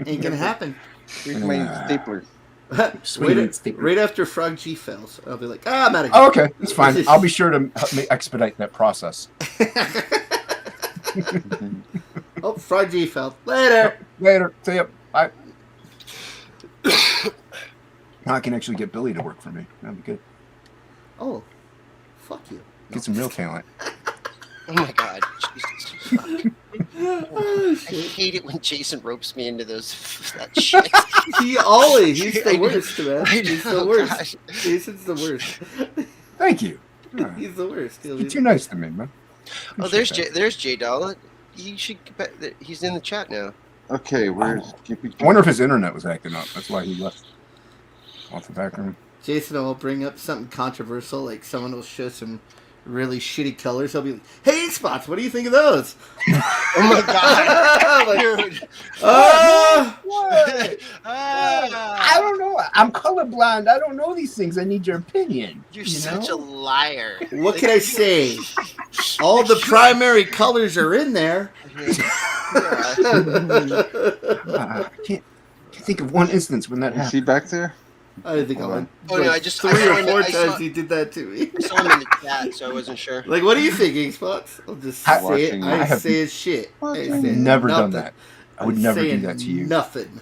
Ain't gonna happen. Where's my stapler? Right after Frog G fails, I'll be like, I'm out of here. Oh, okay, that's fine. I'll be sure to expedite that process. Oh, Frog G fell. Later. Later. See ya. Bye. Now I can actually get Billy to work for me. That'd be good. Oh, fuck you. Get some real talent. Oh my god. Jesus. Oh, I hate it when Jason ropes me into that shit. He's the worst, man. He's the worst. Gosh. Jason's the worst. Thank you. He's the worst. You're too nice to me, man. Oh, there's J Dollar. He should. He's in the chat now. Okay, where's I wonder if his internet was acting up. That's why he left off the back room. Jason will bring up something controversial, like someone will show some really shitty colors. He'll be like, "Hey, spots, what do you think of those?" Oh my god, like, dude! What? I don't know. I'm colorblind. I don't know these things. I need your opinion. You're such a liar. What can I say? All the primary colors are in there. I can't think of one instance when that Is happened. he back there? I didn't think I went. Oh no, I just 3 or 4 times he did that to me. I saw him in the chat, so I wasn't sure. Like, what are you thinking, Spots? I'll just say it. I say his shit. I've never done that. I would never do that to you. Nothing.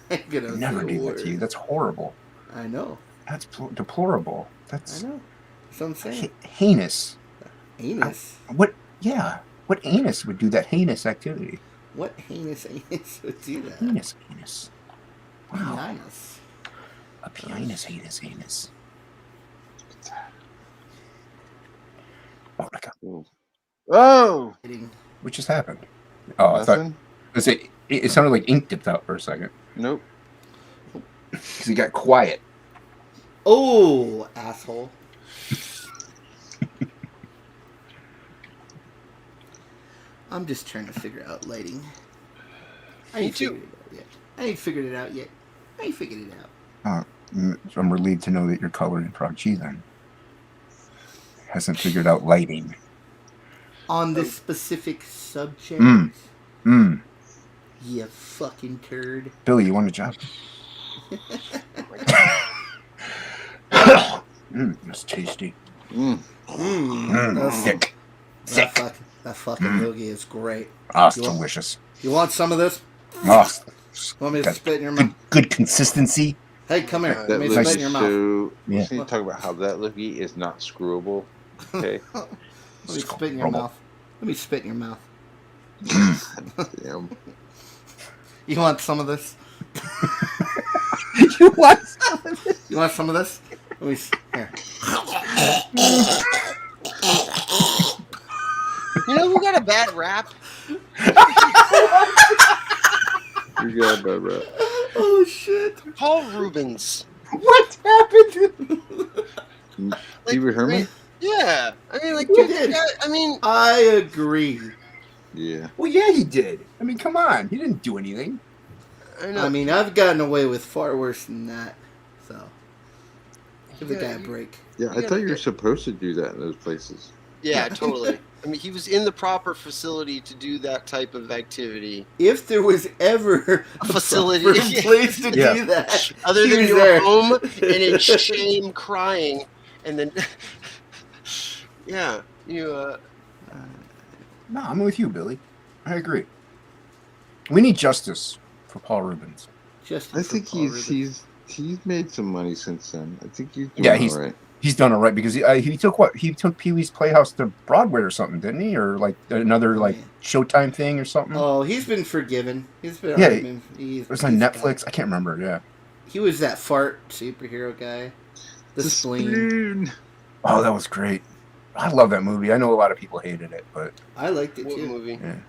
I'm gonna never do that to you. That's horrible. I know. That's deplorable. That's I know. That's what I'm saying. Heinous. Anus? What? Yeah. What anus would do that heinous activity? What heinous anus would do that? Heinous. Wow. Heinous. A heinous. Oh my god. Oh! What just happened? Oh, Nothing? I thought it sounded like ink dipped out for a second. Nope. Because he got quiet. Oh, asshole. I'm just trying to figure out lighting. I ain't figured it out yet. I'm relieved to know that you're colored in Frog G then. Hasn't figured out lighting. On this specific subject? You fucking turd. Billy, you want a job? That's tasty. Thick. That fucking loogie is great. Oh, it's delicious. You want some of this? Oh, Want me to spit in your mouth? Good consistency. Hey, come here. That Let me spit in your mouth. We need to talk about how that loogie is not screwable. Okay. Let me spit in your mouth. Damn. You want some of this? You want some of this? Let me here. You know who got a bad rap? You got a bad rap. Oh shit! Paul Rubens. What happened? Pee-wee Herman? Yeah, I mean, like, Who did? I agree. Yeah. Well, yeah, he did. I mean, come on. He didn't do anything. I mean, I've gotten away with far worse than that. So, give the guy a break. Yeah, I thought you were supposed to do that in those places. Yeah, totally. I mean, he was in the proper facility to do that type of activity. If there was ever a facility place to do that, other than your home and in shame crying, and then No, I'm with you, Billy. I agree. We need justice for Paul Rubens. I think he's made some money since then. I think he's doing all right. He's done all right because he took Pee-wee's Playhouse to Broadway or something, didn't he? Or like another Showtime thing or something. Oh, he's been forgiven. He's been it was on Netflix. I can't remember. Yeah, he was that fart superhero guy. The spleen. Oh, that was great. I love that movie. I know a lot of people hated it, but I liked it too. What movie? Yeah.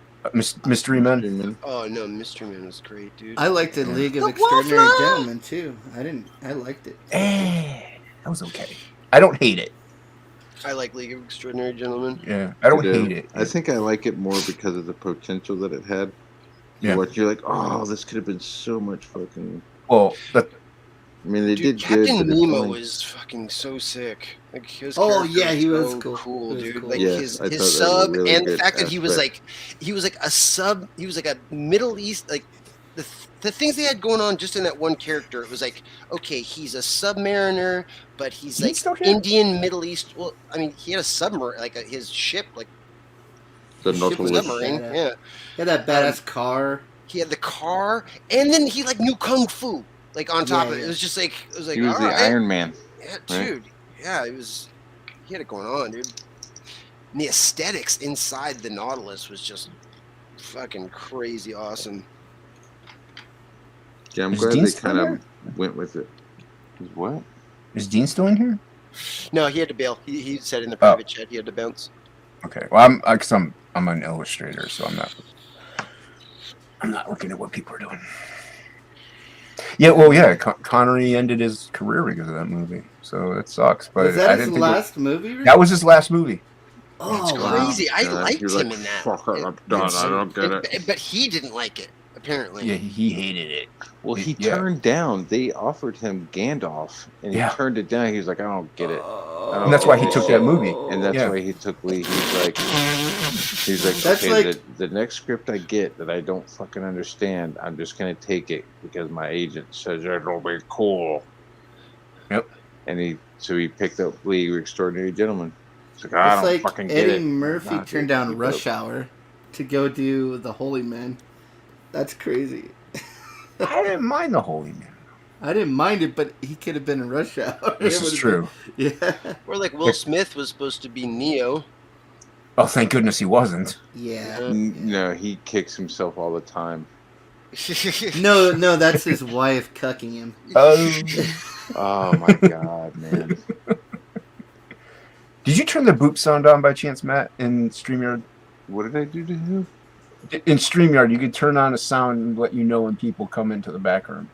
Mystery Men. Oh no, Mystery Men was great, dude. I liked the League of Extraordinary Gentlemen too. I liked it. That was okay. I don't hate it. I like League of Extraordinary Gentlemen. Yeah, I don't hate it. I think I like it more because of the potential that it had. Yeah. You're like, oh, this could have been so much fucking. Well, I mean, they Dude, did good. Captain but it's Nemo only- was fucking so sick. Like his Oh, character yeah, he was so cool. He was dude. cool. Like Yes, I thought that his was a sub really and the good fact that he was aspect. like a Middle East like the things they had going on just in that one character. It was like, okay, he's a submariner, but he's He's like still here? Indian Middle East. Well, I mean, he had a submarine, like his ship, like The His ship was Nautilus. submarine. badass. Yeah, He had that badass car. he had the car, and then he like knew kung fu. Like on top Yeah, of it, yeah. it was like He was all the right. Iron Man. Yeah, right? dude. Yeah, he had it going on, dude. And the aesthetics inside the Nautilus was just fucking crazy awesome. Yeah, I'm Is glad Dean they still kind there? of went with it. What? Is Dean still in here? No, he had to bail. He said in the Oh. private chat he had to bounce. Okay. Well, I'm an illustrator, so I'm not looking at what people are doing. Yeah, well, yeah, Connery ended his career because of that movie, so it sucks. But Was that I his didn't last movie? that was his last movie. It's Oh, wow. crazy. I God, liked you're him like, in that. "Fuck it, I'm done. I don't get it." But he didn't like it, apparently. Yeah, he hated it. Well, he Yeah. turned down. They offered him Gandalf, and he Yeah. turned it down. He was like, "I don't get it," And that's why he took that movie. and that's Yeah. why he took Lee. He's like, That's okay, like- the next script I get that I don't fucking understand, I'm just gonna take it because my agent says it'll be cool. Yep. And he picked up Lee, Extraordinary Gentleman. It's like, I It's don't like fucking get Eddie it. Murphy Nah, turned dude, down keep Rush up. Hour to go do The Holy Man. That's crazy. I didn't mind the Holy Man. I didn't mind it, but he could have been in Rush Hour. This It is would've true. been- yeah. Or like Will Smith was supposed to be Neo. Oh, thank goodness he wasn't. Yeah. No, he kicks himself all the time. No, that's his wife cucking him. Oh my god, man. Did you turn the boop sound on by chance, Matt, in StreamYard? What did I do to him? In StreamYard, you could turn on a sound and let you know when people come into the back room.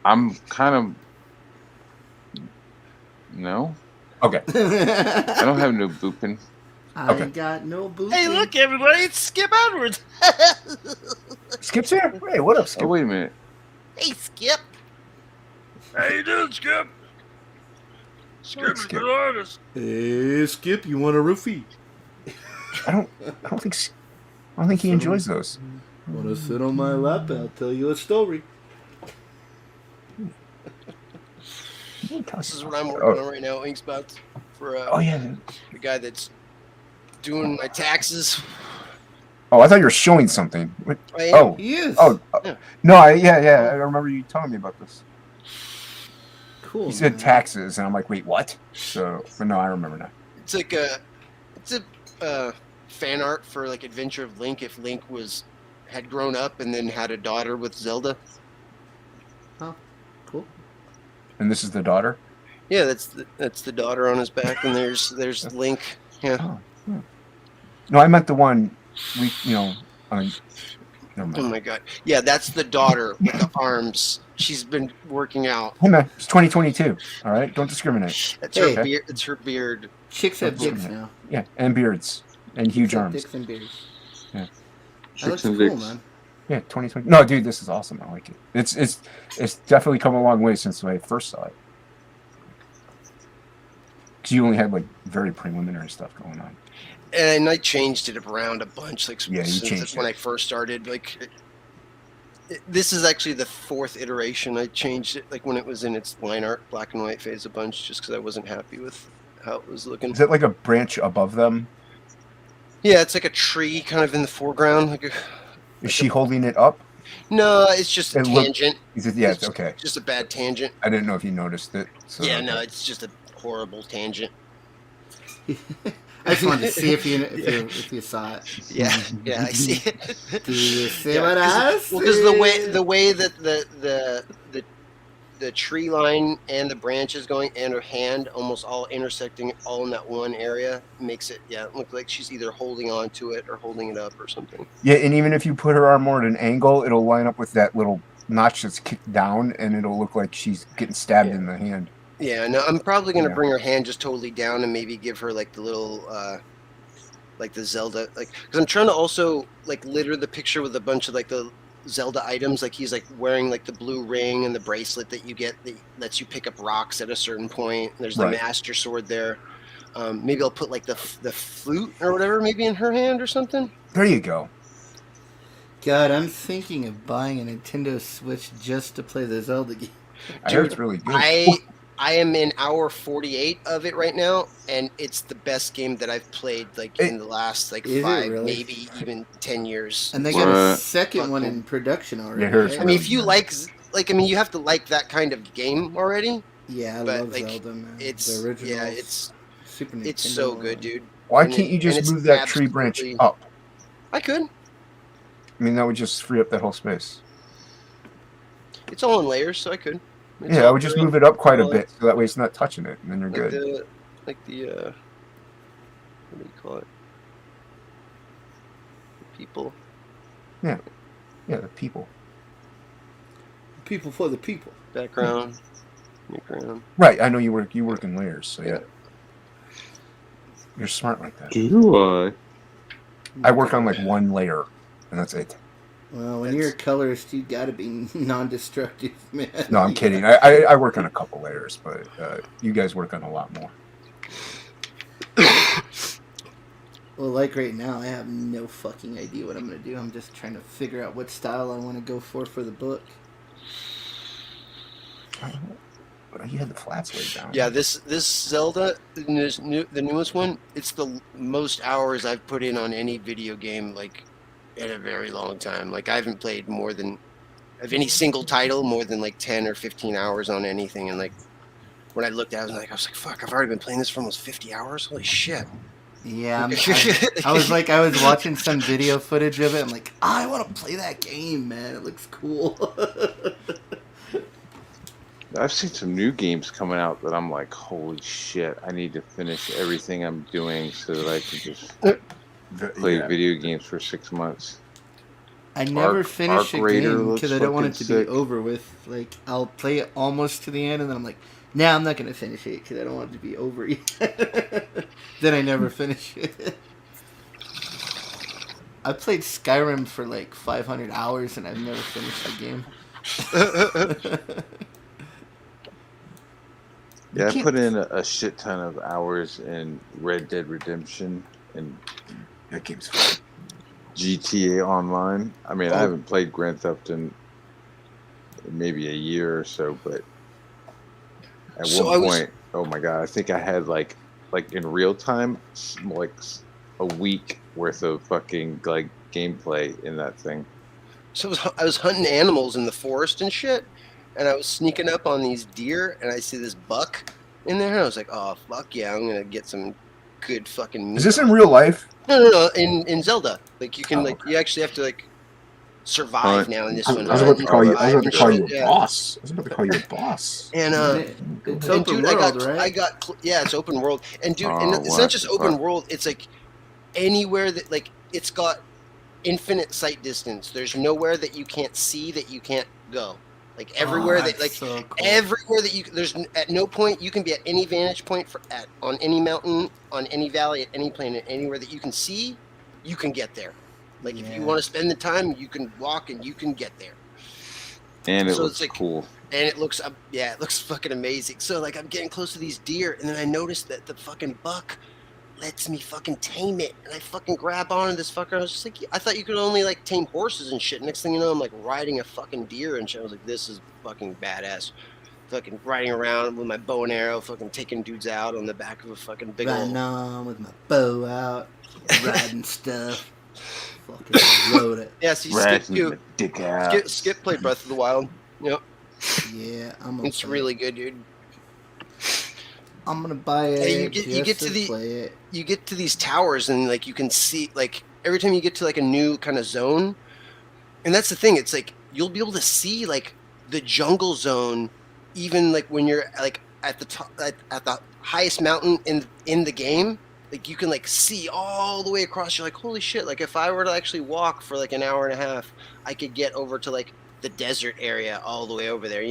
I'm kind of no. Okay. I don't have no booping. I Okay. ain't got no boots. Hey, look, everybody, it's Skip Edwards. Skip's here. Hey, what up, Skip? Oh wait a minute. Hey, Skip. How you doing, Skip? Skip's Skip. an artist. Hey, Skip, you want a roofie? I don't think he enjoys those. Want to sit on my lap? I'll tell you a story. This is what I'm working on right now, ink spots for Oh yeah. the guy that's doing my taxes. Oh, I thought you were showing something. What? I am. Oh. He is. Oh. Yeah. No, yeah. I remember you telling me about this. Cool. You said man. taxes, and I'm like, wait, what? So, but no, I remember now. It's like it's a fan art for like Adventure of Link if Link had grown up and then had a daughter with Zelda. Cool. And this is the daughter. Yeah, that's the daughter on his back, and there's Link. Yeah. Oh. No, I meant the one never Oh mind. my god. Yeah, that's the daughter with the arms. She's been working out. Hey man, it's 2022. All right, don't discriminate. That's Hey. her beard. It's her beard. Chicks have That's dicks right. now. Yeah, and beards and huge Chicks have arms. Dicks and beards. Yeah. That looks Chicks and cool, dicks. man. Yeah, 2020. No, dude, this is awesome. I like it. It's definitely come a long way since I first saw it. Because you only had like very preliminary stuff going on. And I changed it around a bunch, like Yeah, you since changed when it. I first started. Like, this is actually the 4th iteration. I changed it, like when it was in its line art black and white phase, a bunch, just because I wasn't happy with how it was looking. Is it like a branch above them? Yeah, it's like a tree, kind of in the foreground. Is she holding it up? No, it's just a It looked- tangent. Is it? Yeah, it's okay. Just a bad tangent. I didn't know if you noticed it. So, Yeah, okay. no, it's just a horrible tangent. I just wanted to see if you saw it. Yeah, yeah, I see it. Do you see Yeah, what I see? Well, because the way that the tree line and the branches going and her hand almost all intersecting all in that one area makes it look like she's either holding on to it or holding it up or something. Yeah, and even if you put her arm more at an angle, it'll line up with that little notch that's kicked down, and it'll look like she's getting stabbed in the hand. Yeah, no, I'm probably gonna Yeah. bring her hand just totally down and maybe give her like the little like the Zelda, like, because I'm trying to also like litter the picture with a bunch of like the Zelda items. Like he's like wearing like the blue ring and the bracelet that you get that lets you pick up rocks at a certain point. There's the Master Sword there. Maybe I'll put like the flute or whatever maybe in her hand or something. There you go. God, I'm thinking of buying a Nintendo Switch just to play the Zelda game. I heard it's really good. I am in hour 48 of it right now, and it's the best game that I've played in the last 5, maybe even 10 years. And they got a second one in production already. I mean, if you you have to like that kind of game already. Yeah, I love Zelda, man. It's the original. Yeah, it's Super Nintendo. It's so good, dude. Why can't you just move that tree branch up? I could. I mean, that would just free up that whole space. It's all in layers, so I could. I would just move it up quite a bit, so that way it's not touching it, and then you're good. What do you call it? The people. Yeah, the people. People for the people. Background. Right, I know you work in layers, so yeah. You're smart like that. Do I? I work on like one layer, and that's it. Well, when you're a colorist, you gotta be non-destructive, man. No, I'm kidding. I work on a couple layers, but you guys work on a lot more. Well, like right now, I have no fucking idea what I'm gonna do. I'm just trying to figure out what style I want to go for the book. You had the flats laid down. Yeah, this Zelda, the newest one, it's the most hours I've put in on any video game, in a very long time. I haven't played of any single title more than 10 or 15 hours on anything. And when I looked at it, I was like, fuck, I've already been playing this for almost 50 hours. Holy shit. Yeah, I was watching some video footage of it. I'm like, I want to play that game, man. It looks cool. I've seen some new games coming out that I'm like, holy shit, I need to finish everything I'm doing so that I can just play video games for 6 months. I never finish a game because I don't want it to be over with. I'll play it almost to the end, and then I'm like, nah, I'm not going to finish it because I don't want it to be over yet. Then I never finish it. I played Skyrim for 500 hours, and I've never finished the game. Yeah, I put in a shit ton of hours in Red Dead Redemption and that game's fun. GTA Online. I mean, I haven't played Grand Theft in maybe a year or so, but at one point, oh my god, I think I had like in real time, a week worth of fucking gameplay in that thing. So I was hunting animals in the forest and shit. And I was sneaking up on these deer, and I see this buck in there. And I was like, "Oh fuck yeah, I'm gonna get some good fucking meat." Is this in real life? No. In Zelda, you can you actually have to survive now in this one. I was about to call you. I was about to call you a boss. I was about to call you a boss. And it's open world, right? It's open world, and dude, and it's not just open world. It's anywhere that it's got infinite sight distance. There's nowhere that you can't see that you can't go. Everywhere so cool. Everywhere that there's at no point you can be at any vantage point on any mountain, on any valley, at any planet, anywhere that you can see, you can get there. If you want to spend the time, you can walk and you can get there. And it looks cool. And it looks it looks fucking amazing. So I'm getting close to these deer, and then I noticed that the fucking buck lets me fucking tame it, and I fucking grab onto this fucker. I was just I thought you could only tame horses and shit. Next thing you know, I'm riding a fucking deer and shit. I was like, this is fucking badass. Fucking riding around with my bow and arrow, fucking taking dudes out on the back of a fucking big riding on with my bow out, riding stuff. Fucking load it. Yeah, see, Skip played Breath of the Wild. Yep. Yeah, it's really good, dude. I'm gonna buy it. You get to these towers, and you can see every time you get to a new kind of zone, and that's the thing. It's you'll be able to see the jungle zone, even when you're at the top, at the highest mountain in the game. You can see all the way across. You're like, holy shit! If I were to actually walk for an hour and a half, I could get over to the desert area all the way over there.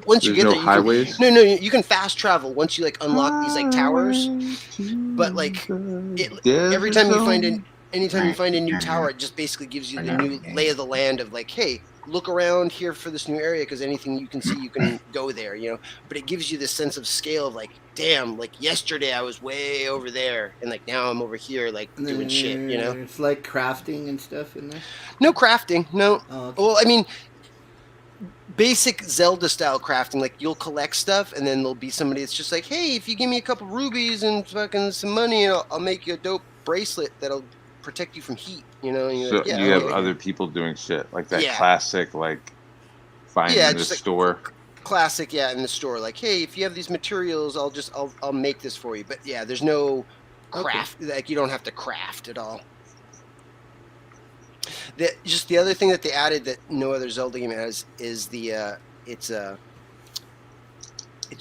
Once you get there, highways? You can fast travel once you unlock these towers. But every time you find anytime you find a new tower, it just basically gives you the new lay of the land of like, hey, look around here for this new area because anything you can see, you can go there, you know. But it gives you this sense of scale of like, damn, like yesterday I was way over there, and like now I'm over here, like doing shit, you know. It's like crafting and stuff in there. No crafting, no. Oh, okay. Well, I mean, basic Zelda style crafting, like you'll collect stuff and then there'll be somebody that's just like, hey, if you give me a couple rubies and fucking some money, I'll make you a dope bracelet that'll protect you from heat, you know. And So like, yeah, you have other people doing shit like that classic, like finding in the store. Classic, yeah, in the store. Like, hey, if you have these materials, I'll make this for you. But yeah, there's no craft. Okay. Like you don't have to craft at all. Just the other thing that they added that no other Zelda game has is the it's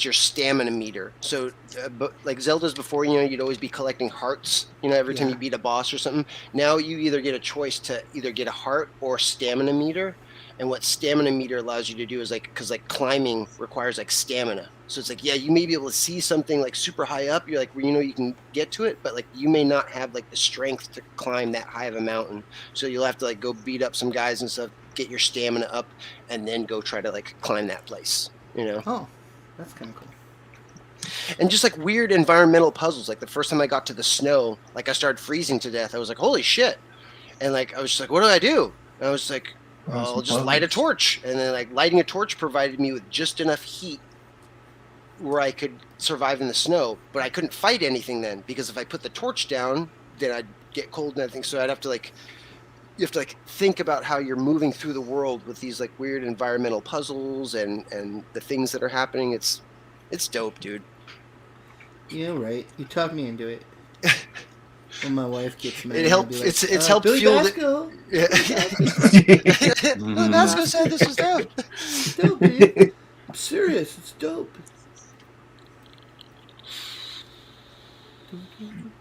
your stamina meter. So, like Zelda's before, you know, you'd always be collecting hearts, you know, every time you beat a boss or something. Now you either get a choice to either get a heart or stamina meter. And what stamina meter allows you to do is like, because like climbing requires like stamina. So it's like, yeah, you may be able to see something like super high up. You're like, you know, you can get to it, but like you may not have like the strength to climb that high of a mountain. So you'll have to like go beat up some guys and stuff, get your stamina up, and then go try to like climb that place, you know? Oh, that's kind of cool. And just like weird environmental puzzles. Like the first time I got to the snow, like I started freezing to death. I was like, holy shit. And like, I was just like, what do I do? And I was like, I'll just light a torch. And then like lighting a torch provided me with just enough heat where I could survive in the snow, but I couldn't fight anything then, because if I put the torch down, then I'd get cold and everything. So I'd have to like, you have to like think about how you're moving through the world with these like weird environmental puzzles and the things that are happening. It's dope, dude. Yeah, right. You talked me into it. When my wife gets mad, it helped. Like, it's helped Billy fuel Basco. Yeah. Billy Basco said this was dope. It's dope, dude. I'm serious. It's dope.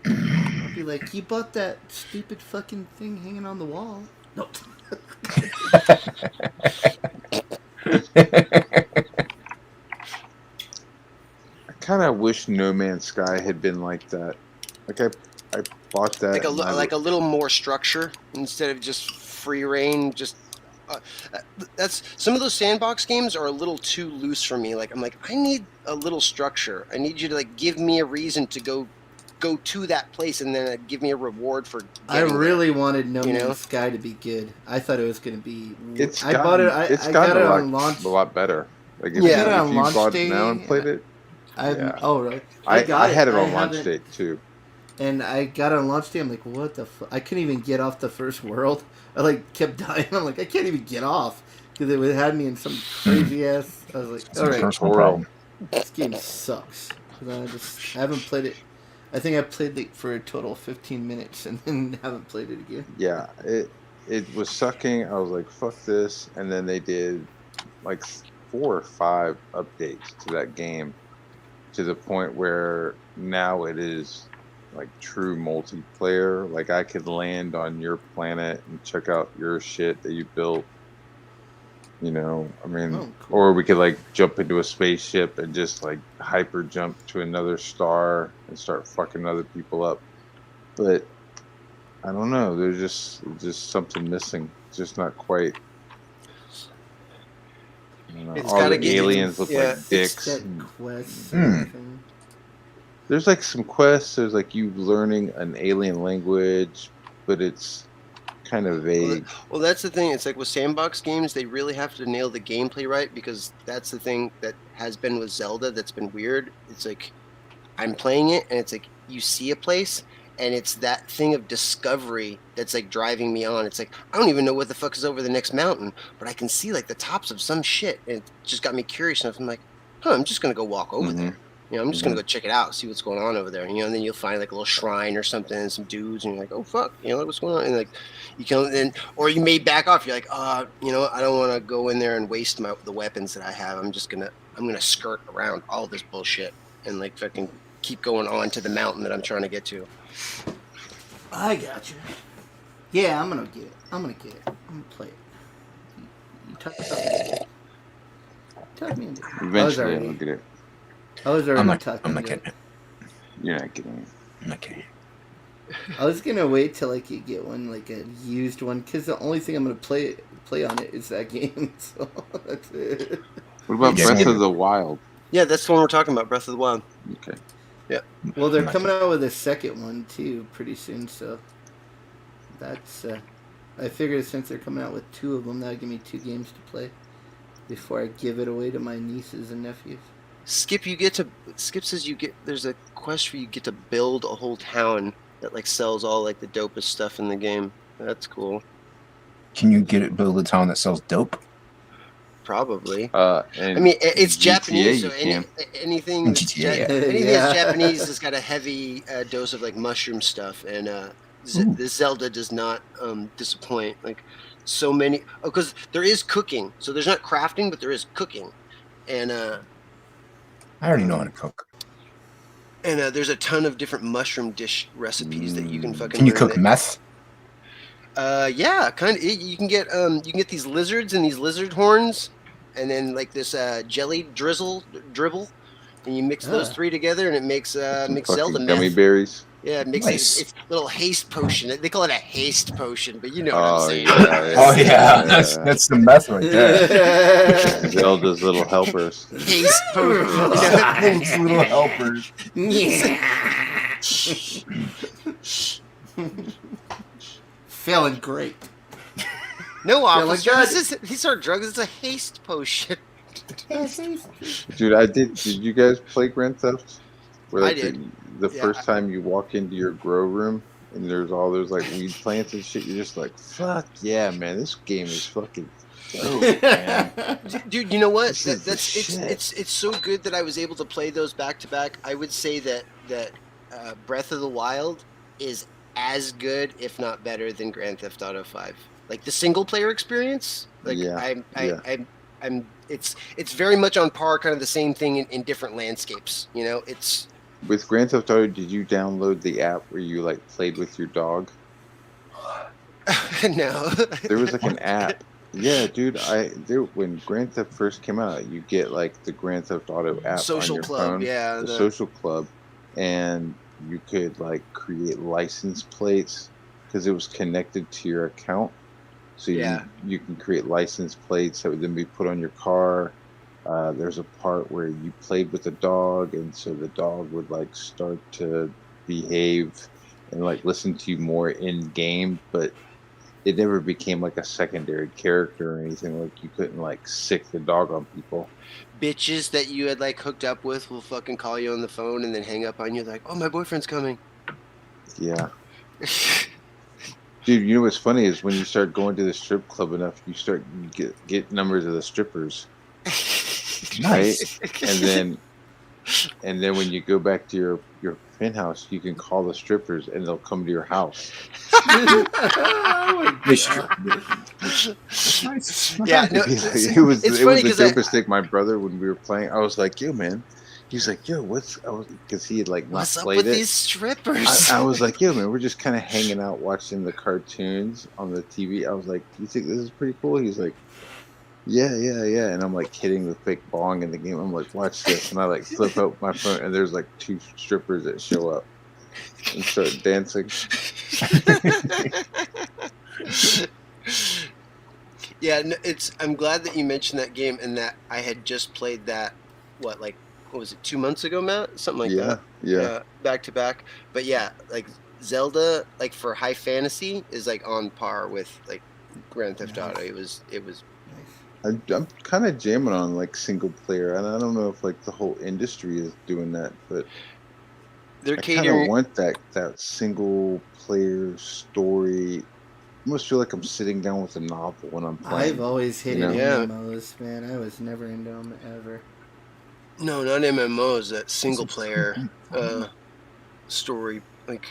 I'll be like, you bought that stupid fucking thing hanging on the wall. No. I kind of wish No Man's Sky had been like that. Like I bought that like a little more structure instead of just free reign. Just that's some of those sandbox games are a little too loose for me. Like I'm like, I need a little structure. I need you to like give me a reason to go to that place and then give me a reward for. I really wanted No Man's Sky to be good. I thought it was going to be. I got it on launch. A lot better. Like if you bought it now and played it. Oh right. I had it on launch date too. And I got it on launch day. I'm like, what the fuck? I couldn't even get off the first world. I like kept dying. I'm like, I can't even get off because it had me in some crazy ass. I was like, all right, this game sucks. I haven't played it. I think I played it for a total of 15 minutes and then haven't played it again. Yeah, it was sucking. I was like, fuck this. And then they did like 4 or 5 updates to that game to the point where now it is like true multiplayer. Like I could land on your planet and check out your shit that you built. You know, I mean, cool. Or we could like jump into a spaceship and just like hyper jump to another star and start fucking other people up. But I don't know. There's just something missing. It's just not quite. You know, all the aliens look like dicks. There's like some quests. There's like you learning an alien language, but it's kind of vague. Well, that's the thing. It's like with sandbox games, they really have to nail the gameplay right, because that's the thing that has been with Zelda that's been weird. It's like I'm playing it, and it's like you see a place, and it's that thing of discovery that's like driving me on. It's like I don't even know what the fuck is over the next mountain, but I can see like the tops of some shit, and it just got me curious enough. I'm like, I'm just gonna go walk over there. You know, I'm just gonna go check it out, see what's going on over there. You know, and then you'll find like a little shrine or something, and some dudes, and you're like, oh fuck, you know what's going on? And like, you can, or you may back off. You're like, you know, I don't want to go in there and waste the weapons that I have. I'm gonna skirt around all this bullshit and like fucking keep going on to the mountain that I'm trying to get to. I got you. Yeah, I'm gonna get it. I'm gonna play it. You talk me into it. Eventually, I'll get it. I'm not getting it. You're not getting it. I'm not getting I was gonna wait till like you get one, like a used one, because the only thing I'm gonna play on it is that game. So that's it. What about Breath of the Wild? Yeah, that's the one we're talking about, Breath of the Wild. Okay. Yeah. Well, they're coming out with a second one too pretty soon, so that's. I figured since they're coming out with 2 of them, that'll give me 2 games to play before I give it away to my nieces and nephews. Skip says there's a quest where you get to build a whole town that like sells all like the dopest stuff in the game. That's cool. Can you build a town that sells dope? Probably. I mean, it's GTA, Japanese, so anything that's Japanese has got a heavy dose of like mushroom stuff, and the Zelda does not disappoint. Like so many, because there is cooking, so there's not crafting, but there is cooking, and I already know how to cook. And there's a ton of different mushroom dish recipes that you can fucking. Can you cook meth? Yeah, kind of. You can get these lizards and these lizard horns, and then like this jelly dribble, and you mix those 3 together, and it makes Zelda meth. Gummy berries. Yeah, it makes it's a little haste potion. They call it a haste potion, but you know what I'm saying. Yeah. That's the meth right there. Zelda's little helpers. Haste potion. Little helpers. Yeah. Feeling great. No, officer. These aren't drugs. It's a haste potion. Dude, did you guys play Grand Theft? Where, like, I did. The first time you walk into your grow room and there's all those like weed plants and shit, you're just like, fuck yeah, man, this game is fucking dope, man. Dude, you know what? It's so good that I was able to play those back to back. I would say that Breath of the Wild is as good, if not better, than Grand Theft Auto 5. Like the single player experience. Like it's very much on par, kind of the same thing in different landscapes. You know, it's. With Grand Theft Auto, did you download the app where you like played with your dog? No. There was like an app. Yeah, dude. When Grand Theft first came out, you get like the Grand Theft Auto app Social on your Club, phone. yeah. The Social Club, and you could like create license plates because it was connected to your account. So you can create license plates that would then be put on your car. There's a part where you played with the dog, and so the dog would like start to behave and like listen to you more in game, but it never became like a secondary character or anything. Like you couldn't like sick the dog on people. Bitches that you had like hooked up with will fucking call you on the phone and then hang up on you like, oh, my boyfriend's coming. Yeah. Dude, you know what's funny is when you start going to the strip club enough, you start get numbers of the strippers. Nice. Right? And then when you go back to your penthouse, you can call the strippers and they'll come to your house. Yeah, no, it was the dopest thing. My brother, when we were playing, I was like, yo, man. He's like, yo, because he had like not what's up played with it. These strippers? I was like, yo, man, we're just kind of hanging out watching the cartoons on the TV. I was like, you think this is pretty cool? He's like, yeah. And I'm like hitting the fake bong in the game. I'm like, watch this. And I like flip up my phone and there's like 2 strippers that show up and start dancing. Yeah, no, I'm glad that you mentioned that game and that I had just played that, what was it, 2 months ago, Matt? Something like that. Yeah. Back to back. But yeah, like Zelda, like for high fantasy, is like on par with like Grand Theft Auto. It was. I'm kind of jamming on like single player, and I don't know if like the whole industry is doing that, but they're I kind of want that single player story. I almost feel like I'm sitting down with a novel when I'm playing. I've always hated MMOs, man. I was never into them ever. No, not MMOs. That single player story, like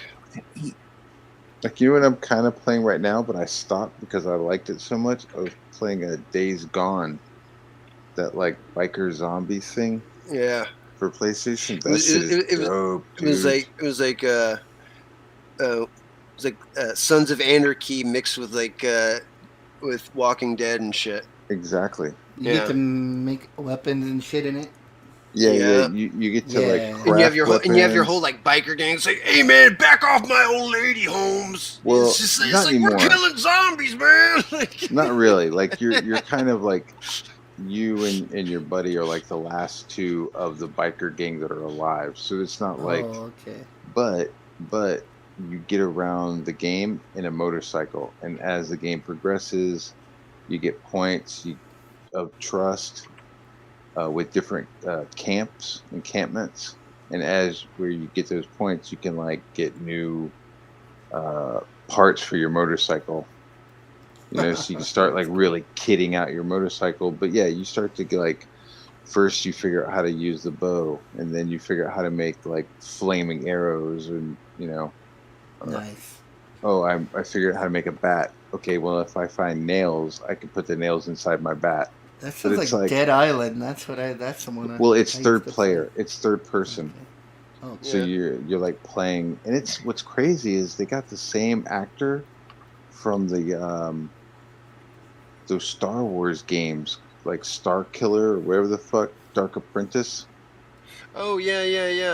you know what I'm kind of playing right now, but I stopped because I liked it so much. I was playing a Days Gone, that like biker zombie thing. Yeah. For PlayStation, that shit is dope. It was like Sons of Anarchy mixed with like with Walking Dead and shit. Exactly. You get to make weapons and shit in it. Yeah. You get to like craft and you have your weapons. whole like biker gang. It's like, hey man, back off my old lady, Holmes. Well, it's not like anymore. we're killing zombies, man. Not really. Like you're kind of like you and your buddy are like the last two of the biker gang that are alive. So it's not like. okay. But you get around the game in a motorcycle, and as the game progresses, you get points of trust with different encampments, and as where you get those points, you can like get new parts for your motorcycle. So you can start like really kitting out your motorcycle. But yeah, you start to get like first you figure out how to use the bow, and then you figure out how to make like flaming arrows, and Nice. Oh, I figured out how to make a bat. Okay, well if I find nails, I can put the nails inside my bat. That sounds like Dead Island. That's someone. Well, it's third player. It's third person. Okay. Oh, so you're like playing, and it's what's crazy is they got the same actor from the those Star Wars games, like Star Killer or whatever the fuck, Dark Apprentice. Oh yeah.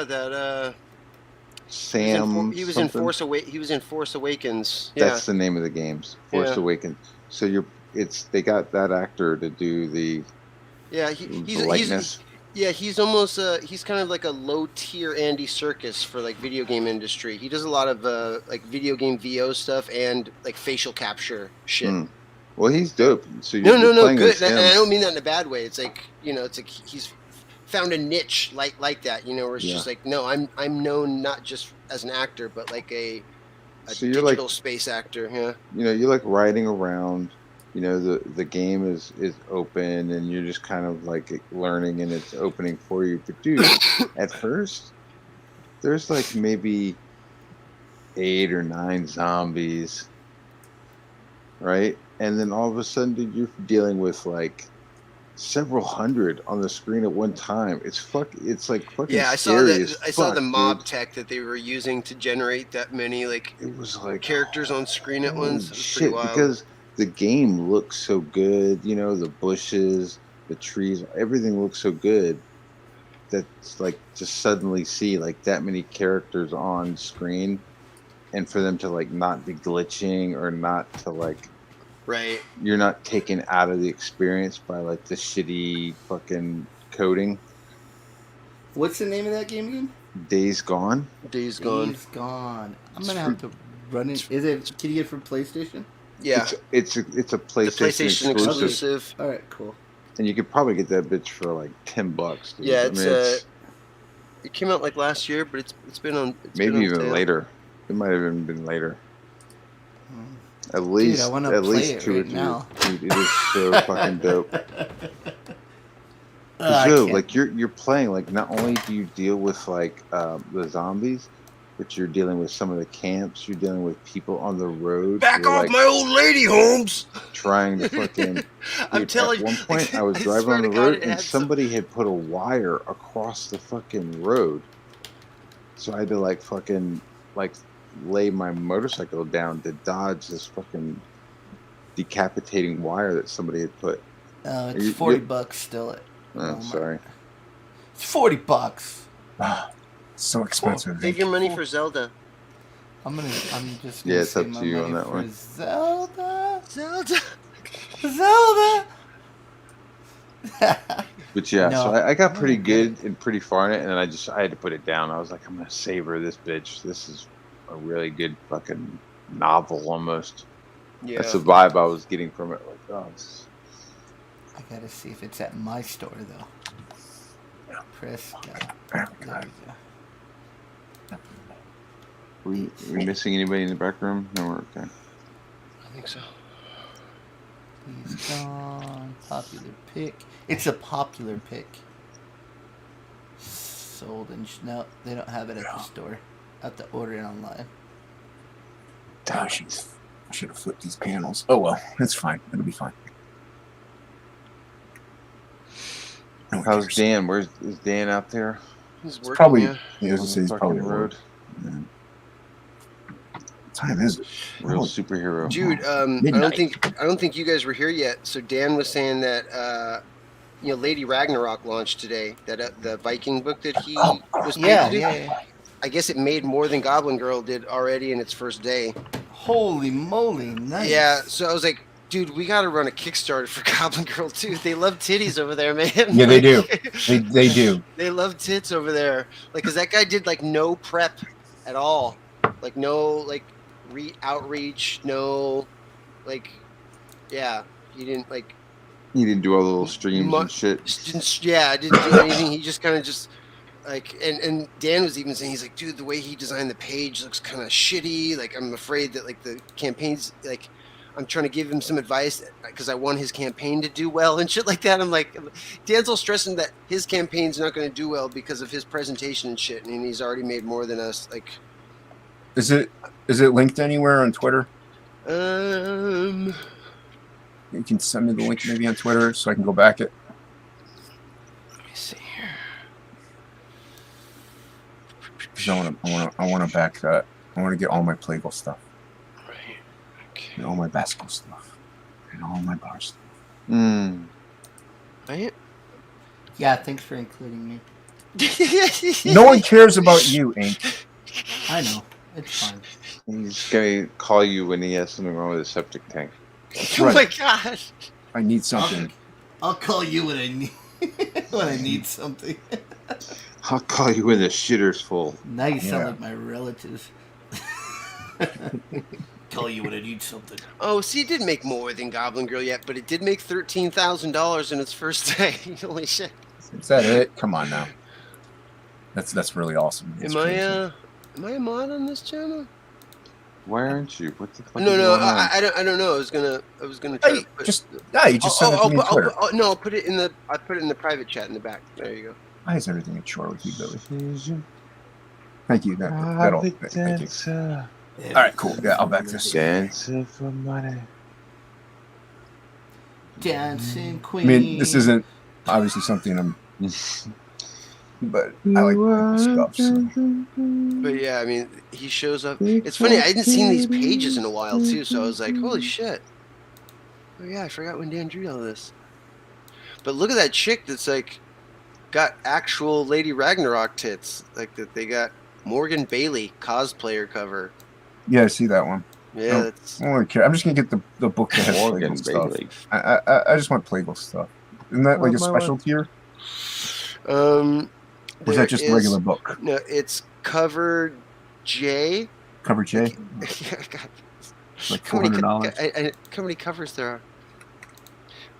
That Sam. He was in Force Awakens. Yeah. That's the name of the games. Force Awakens. So they got that actor to do the. Yeah, the likeness. He's almost he's kind of like a low tier Andy Serkis for like video game industry. He does a lot of like video game VO stuff and like facial capture shit. Well, he's dope. So no, good. And I don't mean that in a bad way. It's like it's like he's found a niche like that. Where it's just like, no, I'm known not just as an actor, but like a digital space actor. Yeah. You're like riding around. The game is open, and you're just kind of like learning, and it's opening for you. But dude, at first, there's like maybe 8 or 9 zombies, right? And then all of a sudden, dude, you're dealing with like several hundred on the screen at one time. It's like fucking scary. I saw the mob tech that they were using to generate that many like it was like characters on screen at once. It was shit, pretty wild. Because the game looks so good, the bushes, the trees, everything looks so good that's like just suddenly see like that many characters on screen, and for them to like not be glitching or not to like right, you're not taken out of the experience by like the shitty fucking coding. What's the name of that game again? Days Gone. Days Gone. I'm gonna have to run it. Can you get it from PlayStation? Yeah, it's a PlayStation exclusive. All right, cool. And you could probably get that bitch for like $10. Dude. Yeah, it came out like last year, but it's been on. Maybe even later. It might have even been later. At least, dude, I at least play 2 it or right 3. now. Dude, it is so fucking dope. Like you're playing like not only do you deal with like the zombies, but you're dealing with some of the camps. You're dealing with people on the road. Back off, like, my old lady, Holmes. Trying to fucking. Dude, I'm telling you. At one point, I was driving on the road and somebody had put a wire across the fucking road, so I had to like fucking like lay my motorcycle down to dodge this fucking decapitating wire that somebody had put. Oh, it's $40 still. Oh, sorry. It's $40. So expensive. Save your money for Zelda. I'm just. Yeah, it's up to you on that one. Zelda. But yeah, so I got pretty good and pretty far in it, and then I had to put it down. I was like, I'm gonna savor this bitch. This is a really good fucking novel almost. Yeah. That's the vibe I was getting from it. Like, oh, I gotta see if it's at my store though. Chris, Are we missing anybody in the back room? No, we're okay. I think so. He's gone. Popular pick. It's a popular pick. Sold and no, they don't have it at the store. I have to order it online. Gosh, I should have flipped these panels. Oh well, it's fine. It'll be fine. No, how's Dan? Is Dan out there? He's working. Probably. Yeah, he's probably road. Yeah. What time is it? Real superhero. Dude, I don't think you guys were here yet. So Dan was saying that Lady Ragnarok launched today. That the Viking book that he was paid to do. Yeah. I guess it made more than Goblin Girl did already in its first day. Holy moly, nice. Yeah, so I was like, dude, we got to run a Kickstarter for Goblin Girl too. They love titties over there, man. Yeah, they do. They do. They love tits over there. Like, cause that guy did like no prep at all. Like no like outreach, no like yeah. He didn't like. He didn't do all the little streams and shit. Didn't do anything. He just kind of just like and Dan was even saying, he's like, dude, the way he designed the page looks kind of shitty. Like, I'm afraid that like the campaigns, like, I'm trying to give him some advice because I want his campaign to do well and shit like that. I'm like, Dan's all stressing that his campaign's not going to do well because of his presentation and shit, and he's already made more than us. Like, is it linked anywhere on Twitter? You can send me the link maybe on Twitter so I can go back it. Let me see here. I want to back that. I want to get all my Playgirl stuff. Right. Okay. And all my basketball stuff. And all my bar stuff. Right? Yeah, thanks for including me. No one cares about you, Ink. I know. It's fine. He's going to call you when he has something wrong with his septic tank. Oh my gosh! I need something. I'll call you when I need something. I'll call you when the shitter's full. Now you sound like my relatives. Call you when I need something. Oh, see, it didn't make more than Goblin Girl yet, but it did make $13,000 in its first day. Holy shit! Is that it? Come on now. That's really awesome. Am I a mod on this channel? Why aren't you? What the fuck? No, I don't know. I was gonna try you to put, just send it to me on Twitter. No, I'll put it in the private chat in the back. There you go. Why is everything in short with you, Billy? Thank you. That'll thank you. All right, cool. Yeah, I'll back this. Dancing for money. Dancing Queen. I mean, this isn't obviously something I'm. But I like stuff. So. But yeah, I mean, he shows up. It's funny, I hadn't seen these pages in a while too, so I was like, holy shit. Oh yeah, I forgot when Dan drew all this. But look at that chick that's like got actual Lady Ragnarok tits. Like that they got Morgan Bailey cosplayer cover. Yeah, I see that one. Yeah, that's. I don't really care. I'm just gonna get the book that has Morgan stuff. I just want Playgirl stuff. Isn't that like a special tier? Or is that just a regular book? No, it's cover J. Cover J? God. Like $400? How many covers there are?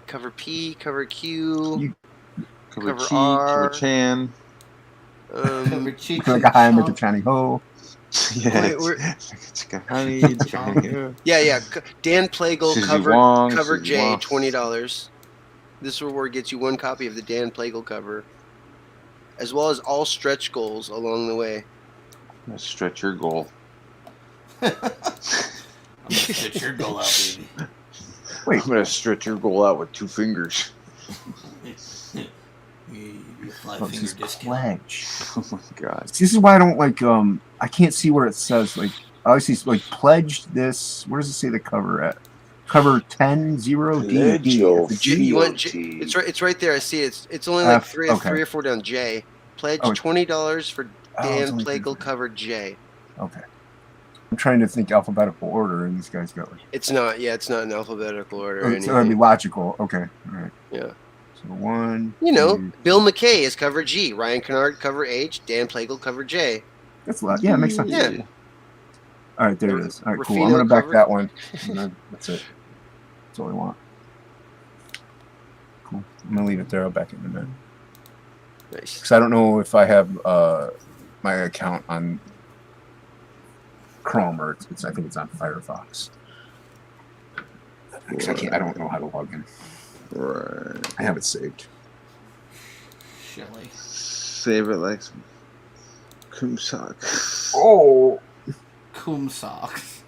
Cover P, cover Q, cover Chi, R, cover Chan. Cover Chi. Like a high Mr. Channing Ho. Yeah. Yeah. Dan Plagle cover J, $20. This reward gets you one copy of the Dan Plagle cover, as well as all stretch goals along the way. I'm gonna stretch your goal. I'm gonna stretch your goal out, baby. Wait, I'm gonna stretch your goal out with 2 fingers. Five-finger discount. Oh my god. This is why I don't like. I can't see where it says like. Obviously, it's like pledged this. Where does it say the cover at? Cover 10-0 D. You want J? It's right there. I see it. It's only like three or four down. J. Pledge $20 for Dan Plagle cover J. Okay. I'm trying to think alphabetical order, and this guy's got like. It's not. Yeah, it's not in alphabetical order. Oh, so that'd be logical. Okay. All right. Yeah. So 1. Bill McKay is cover G. Ryan Kennard cover H. Dan Plagle cover J. That's a lot. Yeah, it makes sense. Yeah. All right, there it is. All right, cool. I'm gonna back that one. And then that's it. That's all I want. Cool. I'm gonna leave it there. I'll back it in a minute. Nice. Because I don't know if I have my account on Chrome or I think it's on Firefox. I don't know how to log in. Right. I have it saved. Shelly. Save it like some Kumsock. Oh. Kumsock.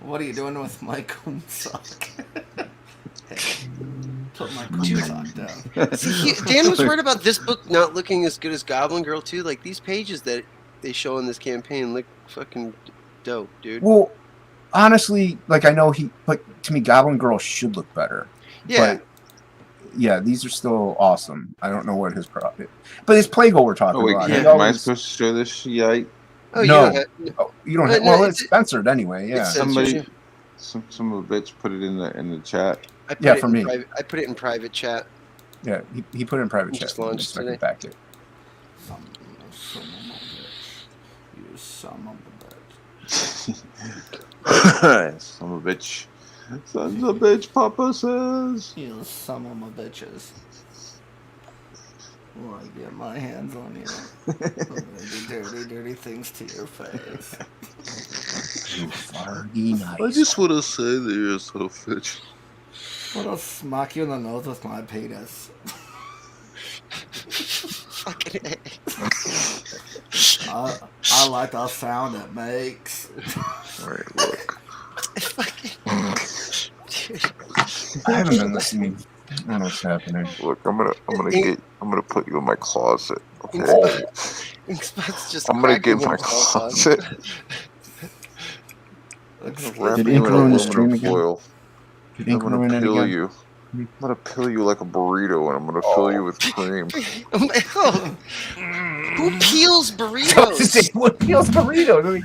What are you doing with my Kumsock? Put my Kumsock down. See, Dan was worried about this book not looking as good as Goblin Girl too. Like these pages that they show in this campaign look fucking dope, dude. Well, honestly, like I know but to me, Goblin Girl should look better. Yeah. But yeah, these are still awesome. I don't know what his profit, but it's Plague we're talking about. Am I supposed to show this yet? Oh, no, you don't have. Well, it's censored anyway. Yeah. Somebody, some bitch put it in the chat. I put it in private chat. Yeah, he put it in private chat. Just launched today. I can back it. Son of a bitch. You son of a bitch. Son of a bitch. Son of a bitch, Papa says. You son of a bitches. When I get my hands on you, I'm gonna do dirty, dirty things to your face. You farty nice. I just want to say that you're so bitch. I'm gonna smack you in the nose with my penis. Fucking A. I like the sound it makes. Alright, look. I haven't been listening. I don't know what's happening. Look, I'm gonna put you in my closet. Okay. I'm gonna get in my closet. Wrap you in aluminum foil. I'm gonna peel you. I'm gonna peel you like a burrito, and I'm gonna fill you with cream. Who peels burritos? What peels burritos?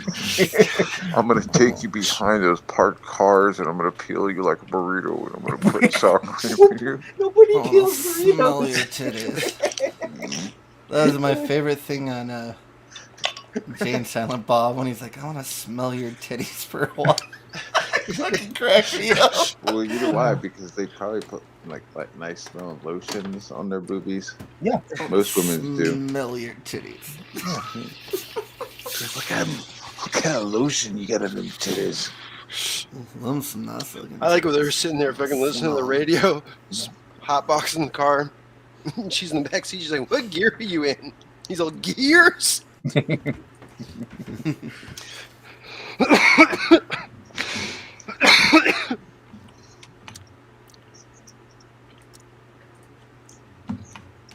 I'm gonna take you behind those parked cars, and I'm gonna peel you like a burrito, and I'm gonna put sour cream in you. Nobody peels burritos. Smell your titties. That is my favorite thing on Jay and Silent Bob when he's like, I want to smell your titties for a while. Fucking crack me up. Well, you know why? Because they probably put like nice smelling lotions on their boobies. Yeah, most women do. Smell your titties. What kind of lotion you got on them titties? I like when they're sitting there fucking listening to the radio, hotbox in the car. She's in the back seat. She's like, "What gear are you in?" He's all, "Gears."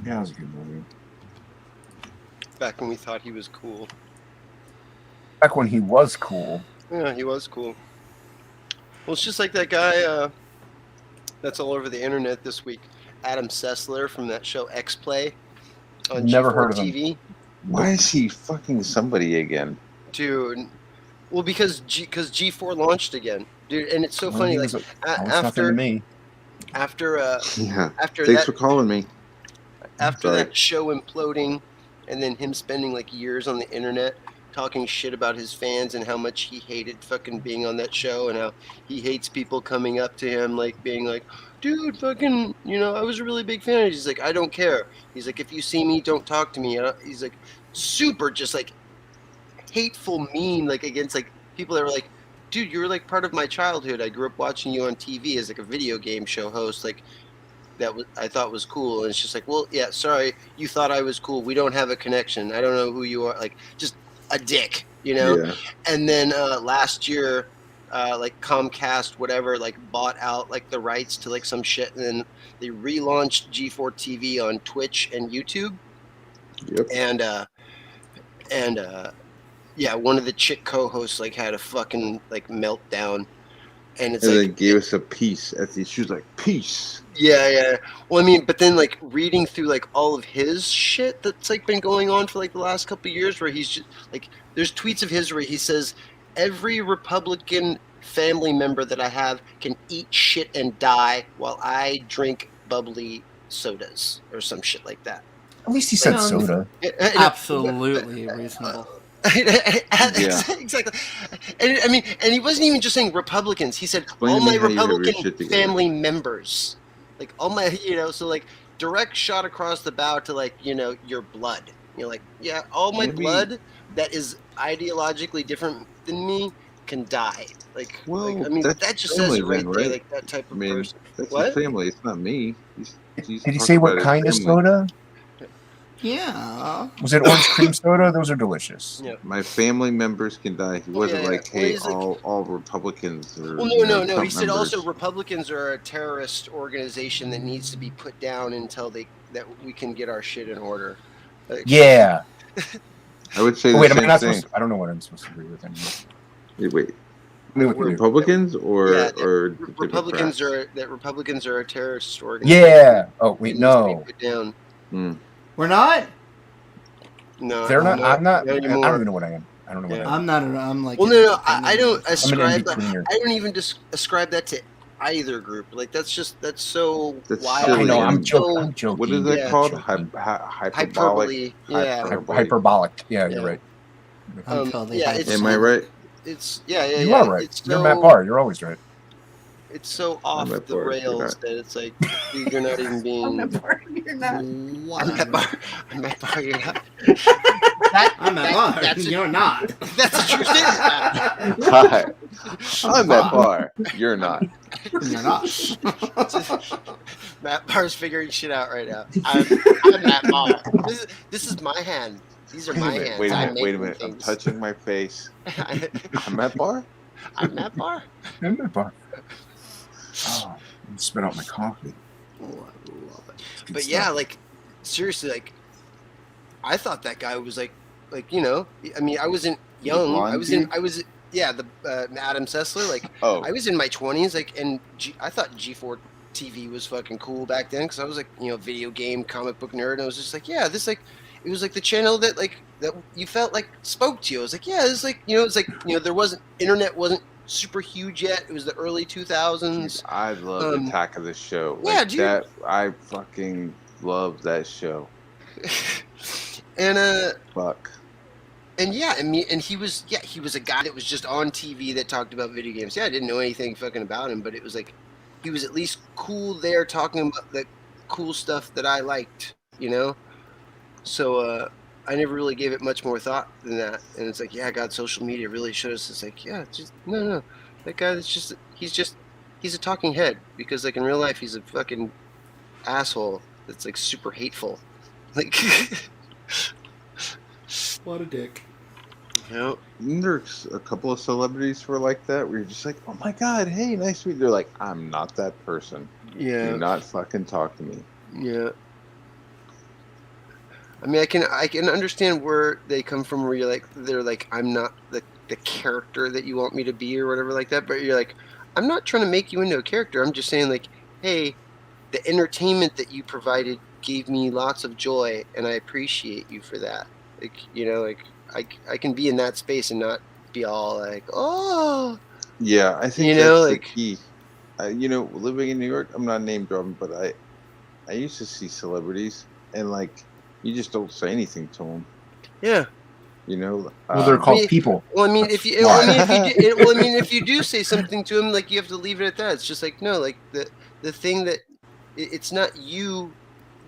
Yeah, that was a good movie. Back when we thought he was cool. Back when he was cool. Yeah, he was cool. Well, it's just like that guy that's all over the internet this week, Adam Sessler from that show X-Play on Never G4 heard of TV. him. Why is he fucking somebody again? Dude, well, because G4 launched again, dude, and it's so funny. Like after thanks for calling me. After that show imploding, and then him spending like years on the internet talking shit about his fans and how much he hated fucking being on that show and how he hates people coming up to him like being like, dude, fucking, you know, I was a really big fan. He's like, I don't care. He's like, if you see me, don't talk to me. He's like, super just like hateful, mean, like against like people that were like, dude, you were like part of my childhood. I grew up watching you on TV as like a video game show host. Like, that I thought was cool. And it's just like, well, yeah, sorry, you thought I was cool. We don't have a connection. I don't know who you are. Like, just a dick, you know? Yeah. And then last year, like Comcast, whatever, like bought out like the rights to like some shit. And then they relaunched G4 TV on Twitch and YouTube. Yep. And yeah, one of the chick co-hosts like had a fucking like meltdown. And it's they gave us a piece at the. She was like, "Peace." Yeah. Well, I mean, but then like reading through like all of his shit that's like been going on for like the last couple of years, where he's just like, there's tweets of his where he says every Republican family member that I have can eat shit and die while I drink bubbly sodas or some shit like that. At least he said soda. Absolutely reasonable. Exactly. And I mean, and he wasn't even just saying Republicans. He said all my Republican family members, like all my, you know, so like direct shot across the bow to like, you know, your blood. You're like, yeah, all my blood that is ideologically different than me can die. Like, well, like I mean, that just says it right there, like that type of person. That's his family. It's not me. Did he say what kind of soda? Yeah. Was it orange cream soda? Those are delicious. Yeah. My family members can die. He wasn't hey, all Republicans are. Well, no. He said also Republicans are a terrorist organization that needs to be put down until that we can get our shit in order. Like, yeah. I would say the wait, same am I not thing. supposed to, I don't know what I'm supposed to agree with anymore. Wait. Republicans or Republicans Democrats? are a terrorist organization. Yeah. Oh wait, no. Put down. We're not. No, They're not. I'm not. not I anymore. don't even know what I am. I don't know what I am. I'm not. I'm like. Well, no. I don't I'm an ascribe. in-betweener. I don't even ascribe that to either group. Like that's so That's wild. silly. I know. I'm and- joking. I'm joking. What is that Yeah, called? joking. Hyperbolic. Yeah. Hyperbolic. Yeah, you're right. I'm totally yeah, it's- Am I right? It's yeah. You are right. It's You're Matt Barr. You're always right. It's so off Matt the Barr, you're rails not. that it's like dude, you're not even being. You're not. I'm Matt Barr. I'm Matt Barr. You're not. I'm Matt Barr. You're not. That's a true statement. Hi. I'm Matt Barr. You're not. You're not. Matt Barr's figuring shit out right now. I'm Matt Barr. This is my hand. These are my hands. Wait a I'm minute. making I'm things. touching my face. I'm Matt Barr? I'm Matt Barr. I'm Matt Barr. Oh, I spit out my coffee. But yeah, like seriously, like I thought that guy was like you know, I mean, I wasn't young. I was the Adam Sessler. Like I was in my 20s. Like, and I thought G4 TV was fucking cool back then because I was like, you know, video game comic book nerd. And I was just like, yeah, this like it was like the channel that you felt like spoke to you. I was like, yeah, it's like you know, it's like you know, there wasn't internet wasn't super huge yet. It was the early 2000s. I love Attack of the Show. Yeah, dude. That I fucking love that show. And Fuck. And yeah, I mean, and he was a guy that was just on TV that talked about video games. Yeah, I didn't know anything fucking about him, but it was like he was at least cool there talking about the cool stuff that I liked, you know? So I never really gave it much more thought than that. And it's like, yeah, God, social media really showed us. It's like, yeah, just no. That guy he's a talking head because like in real life he's a fucking asshole that's like super hateful. Like What a dick. Yeah. There's a couple of celebrities who are like that where you're just like, oh my god, hey, nice to meet you. They're like, I'm not that person. Yeah. Do not fucking talk to me. Yeah. I mean, I can understand where they come from where you're like, they're like, I'm not the character that you want me to be or whatever like that. But you're like, I'm not trying to make you into a character. I'm just saying like, hey, the entertainment that you provided gave me lots of joy and I appreciate you for that. Like, you know, like I can be in that space and not be all like, oh. Yeah, I think you know, that's like, the key. You know, living in New York, I'm not name dropping, but I used to see celebrities and like you just don't say anything to them. Yeah. You know, well, they're called people. Well, I mean, if you do say something to them, like you have to leave it at that. It's just like no, like the thing that it's not you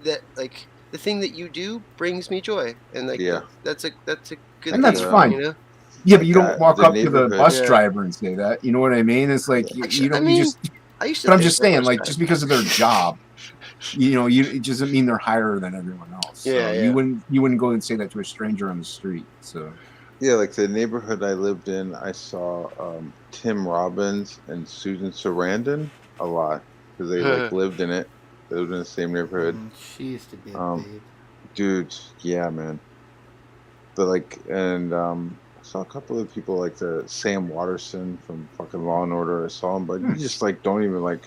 that like the thing that you do brings me joy, and like that's a good and thing, that's fine. You know? Yeah, but you don't walk the up to the bus yeah. driver and say that. You know what I mean? It's like you don't. I mean, you just. I used to But I'm think just saying, bus like, driver. just because of their job, you know, it doesn't mean they're higher than everyone else. So Yeah, yeah. You wouldn't go and say that to a stranger on the street. So yeah, like the neighborhood I lived in, I saw Tim Robbins and Susan Sarandon a lot because they like lived in it. They lived in the same neighborhood. She used to be a babe. Dude, yeah, man. But like, and I saw a couple of people like the Sam Waterston from fucking Law and Order. I saw him, but you just like don't even like,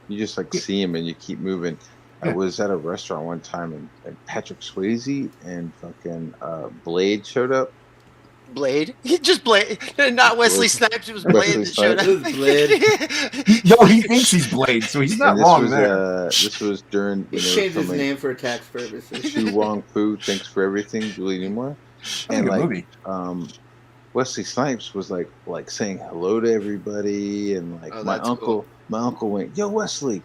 you just like see him and you keep moving. I was at a restaurant one time and Patrick Swayze and fucking Blade showed up. Blade, just Blade, not Wesley Snipes. It was Blade that showed up. It was Blade. no, he thinks he's Blade, so he's not wrong there. This was during He changed his name for tax purposes. Shu Wong Fu, Thanks for Everything, Julie Newmar. And like, movie. Wesley Snipes was like saying hello to everybody, and like my uncle went, "Yo, Wesley,"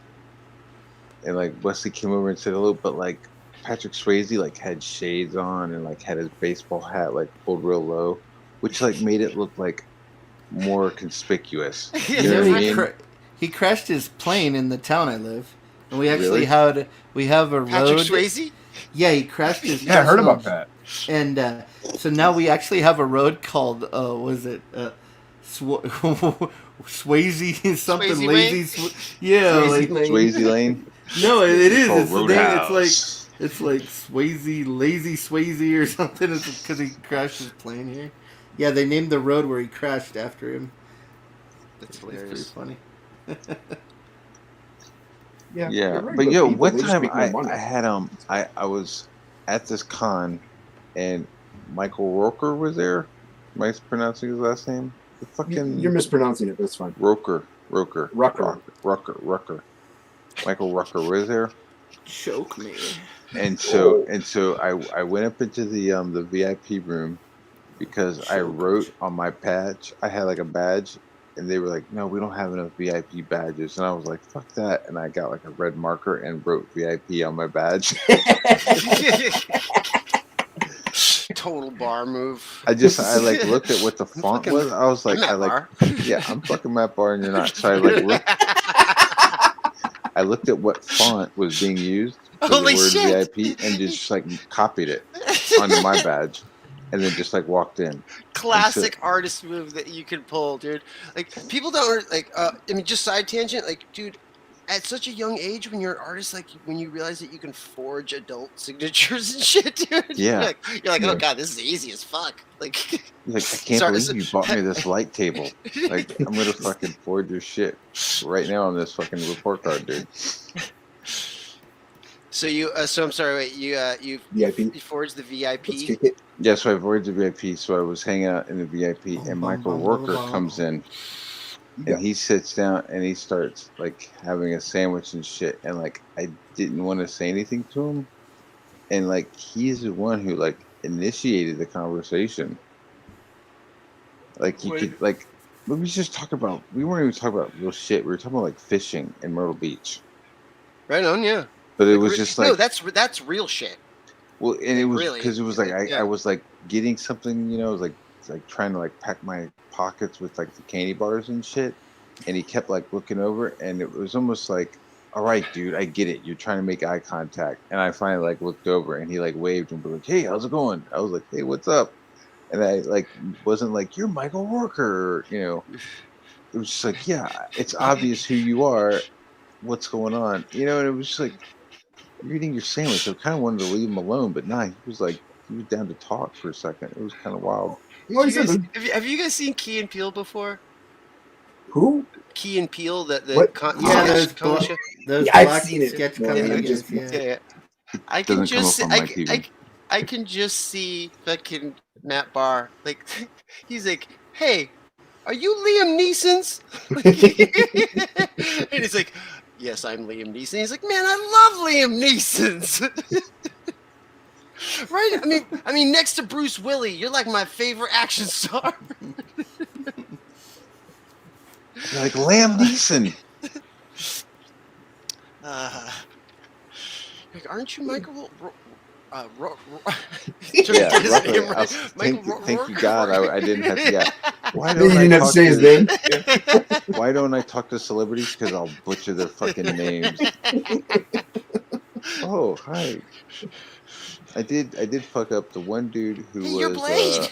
and like Wesley came over and said hello, but like Patrick Swayze like had shades on and like had his baseball hat like pulled real low, which like made it look like more conspicuous. You know what I mean? He crashed his plane in the town I live, and we actually have a road. Patrick Swayze? Yeah, he crashed his. Yeah, I heard about that. And so now we actually have a road called Swayze something Swayze lazy. Swayze Lane. No, it is. Oh, It's the name. It's like Swayze, Lazy Swayze or something. It's because he crashed his plane here. Yeah, they named the road where he crashed after him. That's It's pretty hilarious. funny. Yeah, right, but yo, people, one they just time make more money. I had I was at this con, and Michael Roker was there. Am I pronouncing his last name? The fucking You're mispronouncing it, but it's fine. Rucker. Michael Rucker was there. Choke me. And so I went up into the VIP room because I wrote on my badge. I had like a badge, and they were like, "No, we don't have enough VIP badges." And I was like, "Fuck that!" And I got like a red marker and wrote VIP on my badge. Total bar move. I like looked at what the font was. I was like, I'm fucking Matt Barr, and you're not. So I looked at what font was being used for Holy the word shit. VIP and just like copied it onto my badge, and then just like walked in. Classic artist move that you can pull, dude. Like people don't like. I mean, just side tangent. Like, dude, at such a young age, when you're an artist, like when you realize that you can forge adult signatures and shit, dude. Yeah. You're like, oh god, this is easy as fuck. Like, I can't believe you bought me this light table. Like, I'm gonna fucking forge your shit right now on this fucking report card, dude. So you, so I'm sorry, wait, you VIP. you forged the VIP. Let's kick it. Yeah, so I forged the VIP. So I was hanging out in the VIP, and Michael Worker comes in, and he sits down and he starts like having a sandwich and shit, and like I didn't want to say anything to him, and like he's the one who like initiated the conversation. Like you could like we was just talking about, we weren't even talking about real shit. We were talking about like fishing in Myrtle Beach. Right on, yeah. But it was just like, no, that's real shit. Well, and it was Really? because it was like I was like getting something, you know, it was like trying to like pack my pockets with like the candy bars and shit, and he kept like looking over, and it was almost like, all right, dude, I get it. You're trying to make eye contact, and I finally like looked over, and he like waved and was like, hey, how's it going? I was like, hey, what's up? And I like wasn't like, you're Michael Worker, you know. It was just like, yeah, it's obvious who you are. What's going on, you know? And it was just like, you're eating your sandwich. I kind of wanted to leave him alone, but nah, he was down to talk for a second. It was kind of wild. Have you guys seen Key and Peele before? Who? Key and Peele, those I've seen it. sketch comedians. Yeah. I can just see fucking Matt Barr. Like, he's like, hey, are you Liam Neeson's? And he's like, yes, I'm Liam Neeson. He's like, man, I love Liam Neeson's. Right? I mean, next to Bruce Willis, you're like my favorite action star. You're like Liam Neeson. Like, aren't you Michael? Thank you, God. I didn't have to. Yeah. Why don't I talk say his name? Why don't I talk to celebrities? Because I'll butcher their fucking names. Oh, hi. I did fuck up the one dude who was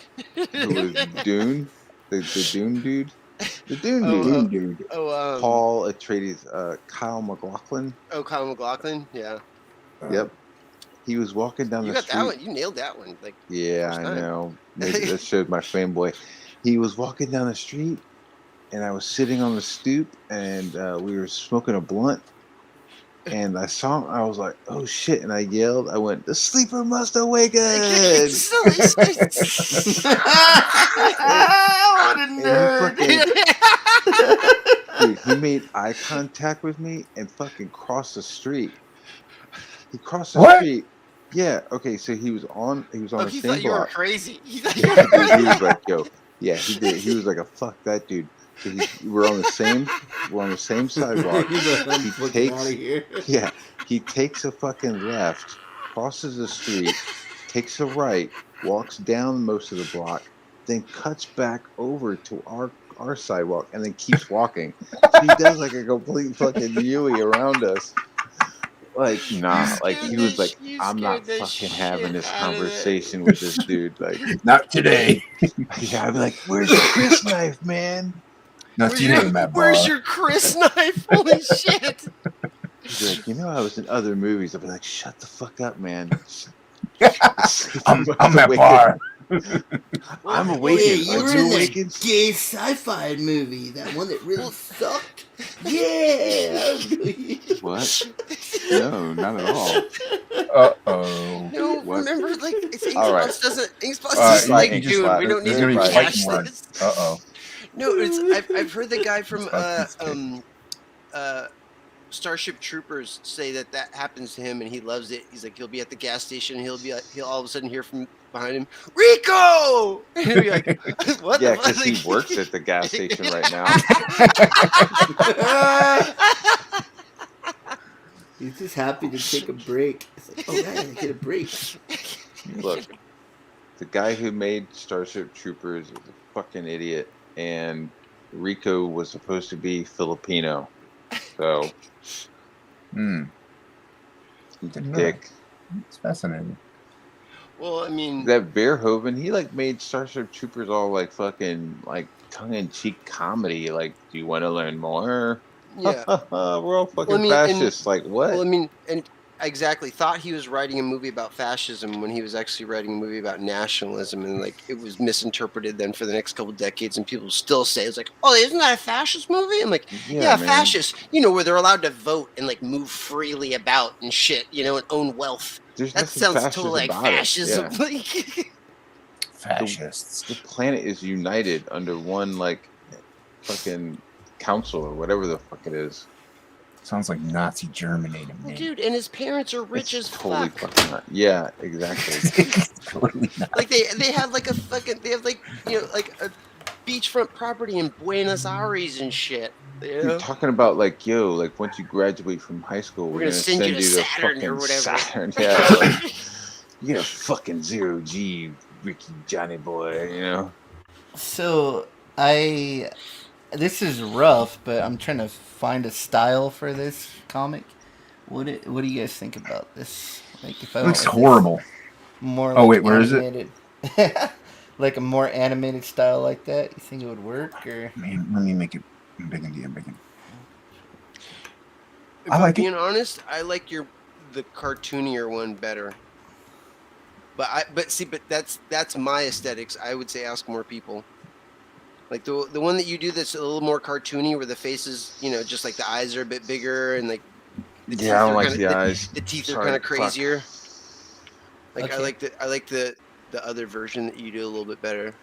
Dune, the Dune dude. The Dune dude. Paul Atreides, Kyle MacLachlan. Oh, Kyle MacLachlan, yeah. Yep. He was walking down the street. That one. You nailed that one. Like, yeah, I know. Maybe that showed my fanboy. He was walking down the street, and I was sitting on the stoop, and we were smoking a blunt. And I saw him. I was like, "Oh shit!" And I yelled. I went, "The sleeper must awaken!" What a nerd! Dude, he made eye contact with me and fucking crossed the street. He crossed the street. Yeah. Okay. So he was on the same block. He thought you were crazy. He was like, "Yo, yeah." He did. He was like, "A fuck that dude." So we're on the same sidewalk. He takes a fucking left, crosses the street, takes a right, walks down most of the block, then cuts back over to our sidewalk, and then keeps walking. So he does like a complete fucking Yui around us. Like, nah, like he was like, I'm not fucking having this conversation with this dude. Like, not today. Yeah, I'd be like, where's your Chris knife, man? Not today, Matt Barr. Where's your Chris knife? Holy shit. He's like, I was in other movies. I'd be like, shut the fuck up, man. I'm Matt Barr. I'm Oh, awakened. yeah, you were in that Awakens. gay sci-fi movie, that one that really sucked. Yeah. What? No, not at all. Uh-oh. No, What? remember, like, it's All right. Inkspots He's doesn't like, fighting. dude, we don't There's need gonna to be fighting. rehash fighting this. words. Uh-oh. No, I've heard the guy from Starship Troopers say that happens to him and he loves it. He's like, he'll be at the gas station and he'll all of a sudden hear from behind him, Rico! And he'll be like, what Yeah, the fuck? because he works at the gas station right now. He's just happy to take a break. It's like, oh, right, I get a break. Look, the guy who made Starship Troopers is a fucking idiot, and Rico was supposed to be Filipino. So, he's a dick. It's fascinating. Well, I mean, That Verhoeven, he like made Starship Troopers all like fucking like tongue-in-cheek comedy. Like, do you want to learn more? yeah. We're all fucking Well, I mean, fascists. Like, what? Well, I mean, and exactly thought he was writing a movie about fascism when he was actually writing a movie about nationalism, and like it was misinterpreted then for the next couple decades, and people still say it's like, oh, isn't that a fascist movie? I'm like, yeah, man. fascist, where they're allowed to vote and like move freely about and shit, and own wealth. There's That nothing sounds fascist totally like about it. fascism. Yeah. Like, Fascists. The planet is united under one like fucking council or whatever the fuck it is. Sounds like Nazi Germany to me. dude, and his parents are rich It's as totally fuck. fucking not. Yeah, exactly. Totally not. Like they have like like a beachfront property in Buenos Aires and shit. You're talking about like, yo, like once you graduate from high school, we're gonna send you to Saturn fucking or whatever. Saturn. Yeah, like, you get a fucking 0G, Ricky Johnny boy. So this is rough, but I'm trying to find a style for this comic. What do you guys think about this? Like, if I It looks went with horrible. this more Oh, like wait, where is it? animated, like a more animated style like that, you think it would work? Or Man, let me make it big and big. If I I'm like it. being honest, I like the cartoonier one better. But that's my aesthetics. I would say ask more people. Like the one that you do that's a little more cartoony, where the faces, just like the eyes are a bit bigger and like I don't like the eyes. The teeth are Sorry, kind of fuck. crazier. Like Okay. I like the other version that you do a little bit better.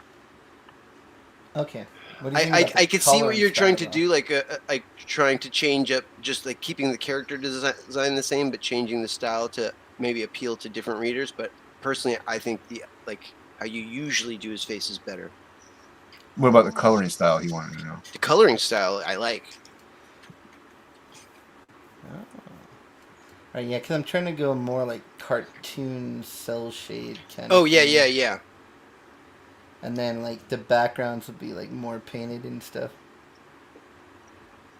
okay, what do you think about I the could see what coloring you're trying to style, do, like trying to change up, just like keeping the character design the same, but changing the style to maybe appeal to different readers. But personally, I think how you usually do his face is better. What about the coloring style he wanted to know? The coloring style I like. Right, yeah, because I'm trying to go more like cartoon cell shade kind Oh of yeah, thing. yeah, yeah. And then like the backgrounds would be like more painted and stuff.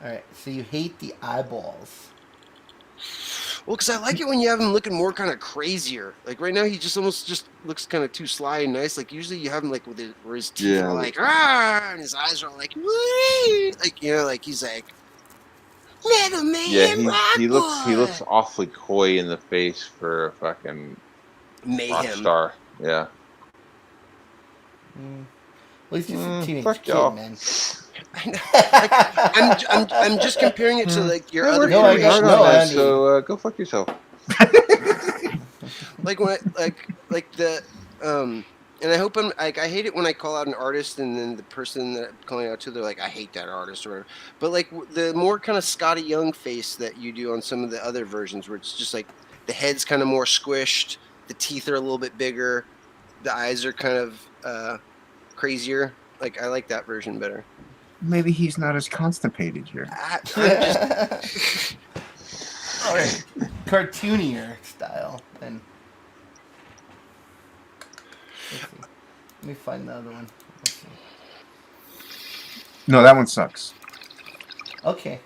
Alright, so you hate the eyeballs. Well, because I like it when you have him looking more kind of crazier. Like right now, he just almost looks kind of too sly and nice. Like usually you have him like where his teeth are like, "Arr!" and his eyes are like, "Wee!" Like like he's like, Metal Man. Yeah, he looks awfully coy in the face for a fucking rock mayhem. star. Yeah. Well, he's just a teenage fuck kid, y'all. man. I'm just comparing it to like your other. No, I got no. It, so go fuck yourself. Like when like the and I hope I'm like, I hate it when I call out an artist and then the person that I'm calling out to, they're like, I hate that artist or whatever. But like the more kind of Scotty Young face that you do on some of the other versions, where it's just like the head's kind of more squished, the teeth are a little bit bigger, the eyes are kind of crazier. Like I like that version better. Maybe he's not as constipated here. I'm just All right, cartoonier style. Then let me find the other one. Let's see. No, that one sucks. Okay.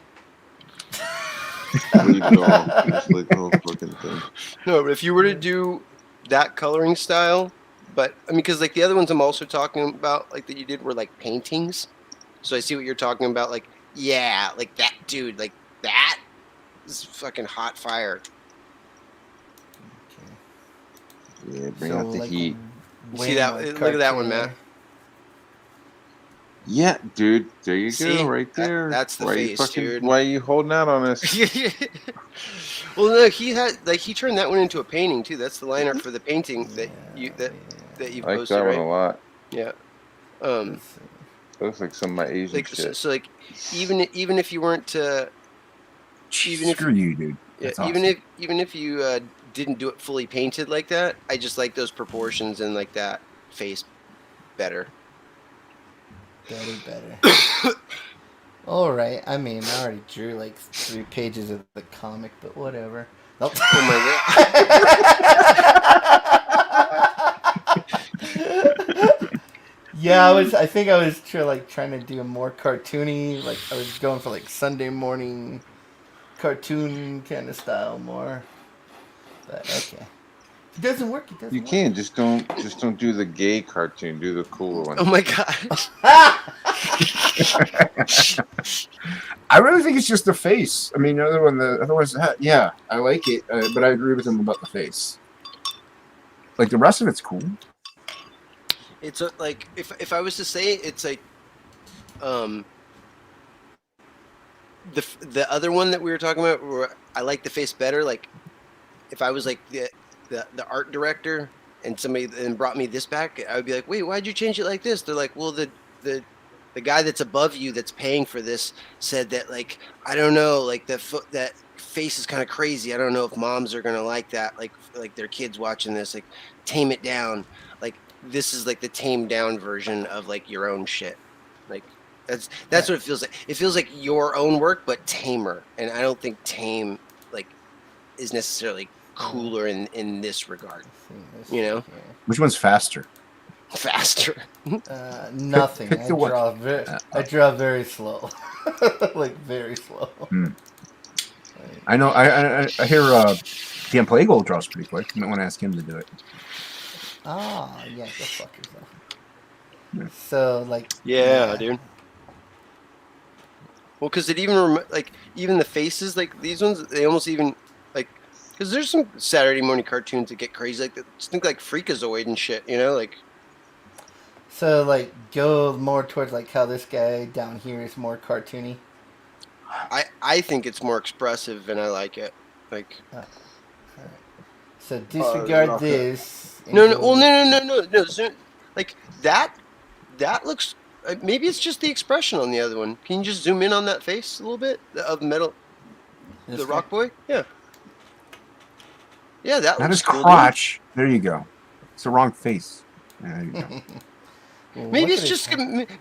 Leave it all. Just like the whole fucking thing. No, but if you were to do that coloring style, but I mean, because like the other ones I'm also talking about, like that you did, were like paintings. So I see what you're talking about. Like, yeah, like that dude, like that is fucking hot fire. Okay. Yeah, bring So, out the like, heat. way See that? more Look at that one, cartoony. Matt. Yeah, dude. There you See? go, right there. That's the why face, dude. Why are you holding out on us? Well, no, he turned that one into a painting too. That's the line art for the painting that you I like posted, that one right? a lot. Yeah. That looks like some of my Asian like shit. so like even if you weren't even if Screw you, dude. That's awesome. even if you didn't do it fully painted like that, I just like those proportions and like that face better. Better. All right. I mean, I already drew like 3 pages of the comic, but whatever. Nope. Oh my god. Yeah, I think I was trying to do a more cartoony. Like I was going for like Sunday morning cartoon kind of style more. But okay. It doesn't work. It doesn't You work. can just don't do the gay cartoon. Do the cooler one. Oh my gosh. I really think it's just the face. I mean, the other one's yeah, I like it, but I agree with him about the face. Like the rest of it's cool. It's like if I was to say it, it's like the other one that we were talking about where I like the face better. Like if I was like the art director and somebody then brought me this back, I would be like, wait, why'd you change it like this? They're like, well, the guy that's above you that's paying for this said that, like, I don't know, like that face is kind of crazy. I don't know if moms are gonna like that, like their kids watching this, like tame it down. Like this is like the tamed down version of like your own shit. Like that's what it feels like. It feels like your own work but tamer, and I don't think tame like is necessarily cooler in this regard. You know, which one's faster? Faster. Nothing. Pick I draw very slow, like very slow. I know. I hear Dan Plague draws pretty quick. You might want to ask him to do it. Ah, yeah, go fuck yourself. Yeah. So like, yeah, dude. Well, because it even even the faces, like these ones, they almost even like, because there's some Saturday morning cartoons that get crazy, like just think like Freakazoid and shit, you know, like. So like, go more towards like how this guy down here is more cartoony. I think it's more expressive, and I like it. Like. All right. So disregard this. No. So, like that looks. Maybe it's just the expression on the other one. Can you just zoom in on that face a little bit of metal? The Rock Boy? Yeah. Yeah, that not looks his cool, crotch. Dude. There you go. It's the wrong face. There you go. Well, maybe it's just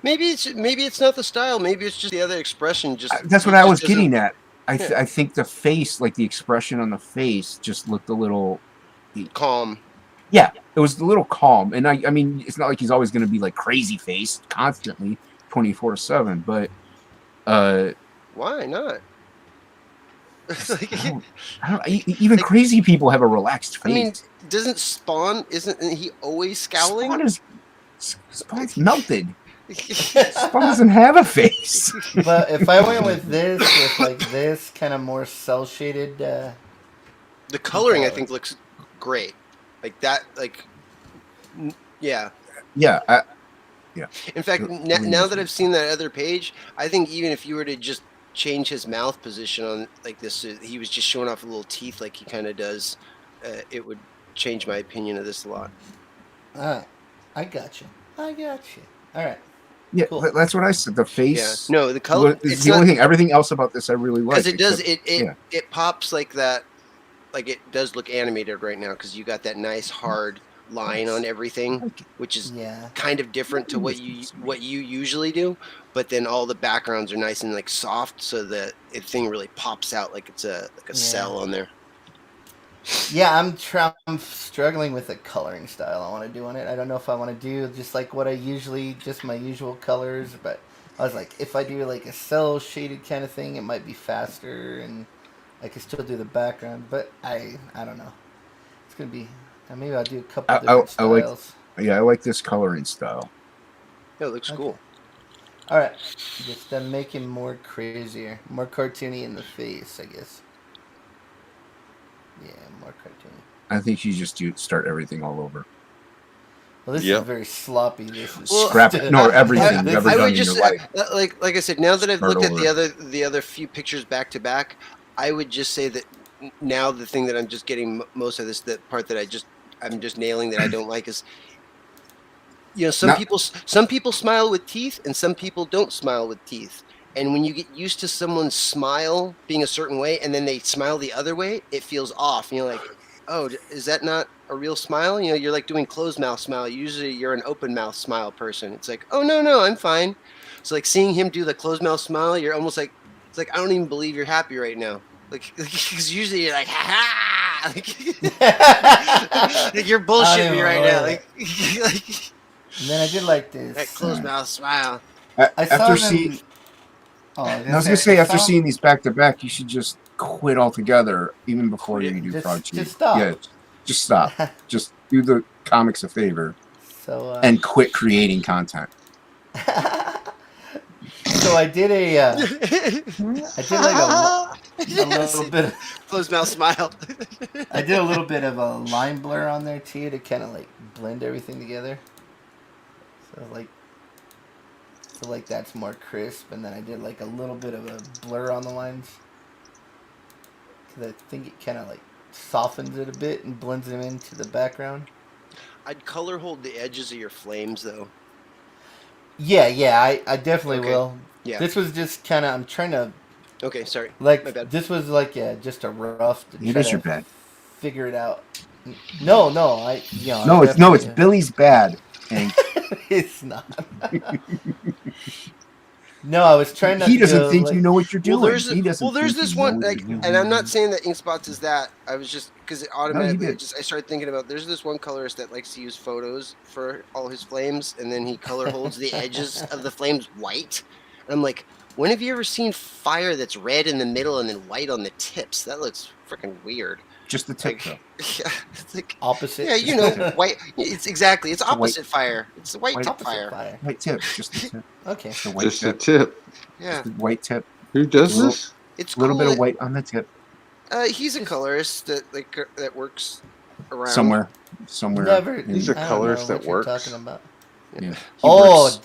maybe it's not the style. Maybe it's just the other expression. Just that's what I was getting at. I think the face, like the expression on the face, just looked a little calm. Yeah, it was a little calm, and I mean, it's not like he's always going to be like crazy faced constantly, 24/7. But why not? I don't, even like, crazy people have a relaxed face. I mean, doesn't Spawn? Isn't he always scowling? Spawn's melted. Spawn doesn't have a face. But if I went with like this kind of more cell shaded, the coloring I think looks great. Like that, like, yeah. Yeah. In fact, now that I've seen that other page, I think even if you were to just change his mouth position on like this, he was just showing off a little teeth like he kind of does, it would change my opinion of this a lot. I got you. All right. Yeah, cool. That's what I said. The face. Yeah. No, the color is the only thing. Everything else about this I really like. Because it does. It pops like that. Like it does look animated right now because you got that nice hard line on everything, which is kind of different to what you usually do. But then all the backgrounds are nice and like soft, so the thing really pops out like it's a cell on there. Yeah, I'm struggling with the coloring style I want to do on it. I don't know if I want to do just like what I usually, just my usual colors, but I was like, if I do like a cell shaded kind of thing, it might be faster and I can still do the background, but I don't know. It's gonna be maybe I'll do a couple different styles. I like this coloring style. Yeah, it looks cool. All right, just make him more crazier, more cartoony in the face, I guess. Yeah, more cartoony. I think you just start everything all over. Well, this Yep. is very sloppy. This is Scrap everything you've ever I done would in just your life. like I said. Now that I've Start looked at over. the other few pictures back to back, I would just say that now the thing that I'm just getting most of this, the part that I'm just nailing that I don't like is, some people smile with teeth and some people don't smile with teeth. And when you get used to someone's smile being a certain way and then they smile the other way, it feels off. Like, oh, is that not a real smile? You're like doing closed mouth smile. Usually you're an open mouth smile person. It's like, oh, no, I'm fine. So like seeing him do the closed mouth smile, you're almost like, it's like, I don't even believe you're happy right now. Like, because usually you're like, ha ha. Like, you're bullshitting me right now. Like, and then I did like this. That closed mouth smile. I saw After them. seeing, I was gonna say after seeing these back to back, you should just quit altogether, even before you do Prodigy. Just stop. Yeah, just stop. Just do the comics a favor So and quit creating content. So I did I did like a little bit of closed mouth smile. I did a little bit of a line blur on there too to kind of like blend everything together. So like that's more crisp, and then I did like a little bit of a blur on the lines because I think it kind of like softens it a bit and blends them into the background. I'd color hold the edges of your flames though. Yeah, I definitely will. Yeah. This was just kind of, I'm trying to. Okay, sorry. Like, my bad. This was like, just a rough. It is your bad. Figure it out. No, it's Billy's bad. It's not. No, I was trying not to. He doesn't think you know what you're doing. There's this one, like, and I'm not saying that Inkspots is that. I was just, because it automatically, I started thinking about, there's this one colorist that likes to use photos for all his flames, and then he color holds the edges of the flames white. And I'm like, when have you ever seen fire that's red in the middle and then white on the tips? That looks freaking weird. Just the tip, though. Yeah, it's like opposite. Yeah, white. It's opposite fire. It's the white tip fire. White tip, just the tip. Okay. Just the tip. Yeah. Just the white tip. Who does this? It's a little cool bit of white on the tip. He's a colorist that works around somewhere. Never. He's a colorist that works. Talking about. Yeah.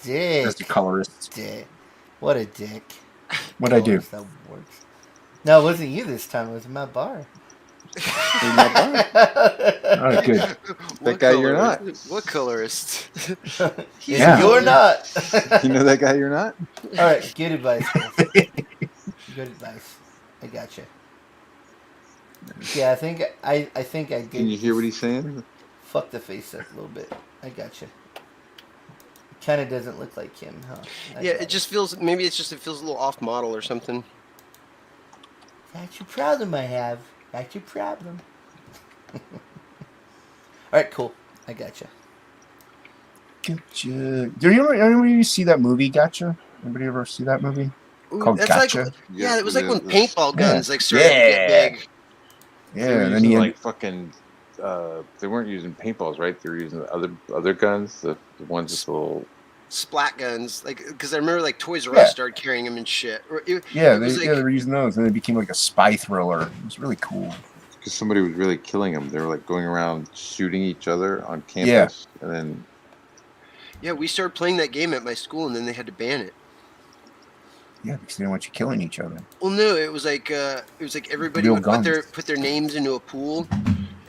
Dick. That's the colorist. Dick. What a dick. What'd I do? That works. No, it wasn't you this time. It was Matt Barr. Oh, good. That guy you're not. What colorist? You're not. You know that guy you're not? All right, good advice. Good advice. I got you. Yeah, I think I did. Can you hear what he's saying? Fuck the face up a little bit. I got you. Kind of doesn't look like him, huh? It just feels, maybe it feels a little off model or something. That's your problem I have. That's your problem. All right, cool. I gotcha. Gotcha. Did anybody see that movie, Gotcha? Anybody ever see that movie? Called Gotcha? Like, it was like when paintball guns started to get big. Yeah, and then he like fucking. They weren't using paintballs, right? They were using the other guns, the ones with little splat guns, like, because I remember like Toys R Us started carrying them and shit. They were using those, and they became like a spy thriller. It was really cool. Because somebody was really killing them. They were like going around shooting each other on campus, and then. Yeah, we started playing that game at my school, and then they had to ban it. Yeah, because they didn't want you killing each other. Well, no, it was like everybody would put their names into a pool,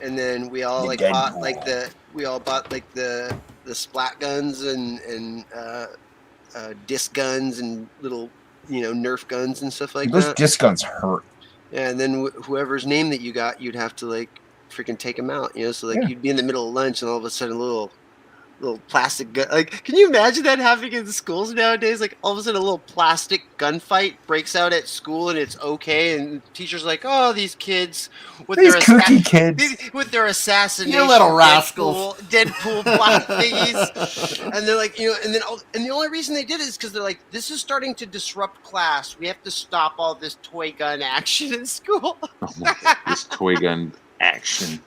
and then we all bought the splat guns and disc guns and little Nerf guns and stuff like that. Those disc guns hurt. Yeah, and then whoever's name that you got, you'd have to like freaking take them out, So like you'd be in the middle of lunch, and all of a sudden a little plastic gun. Like, can you imagine that happening in schools nowadays? Like, all of a sudden a little plastic gunfight breaks out at school, and it's okay, and the teacher's like, "Oh, these kids with these kooky kids with their assassination, you little rascals, Deadpool plot thingies," and they're like, and the only reason they did it is because they're like, "This is starting to disrupt class. We have to stop all this toy gun action in school." This toy gun action.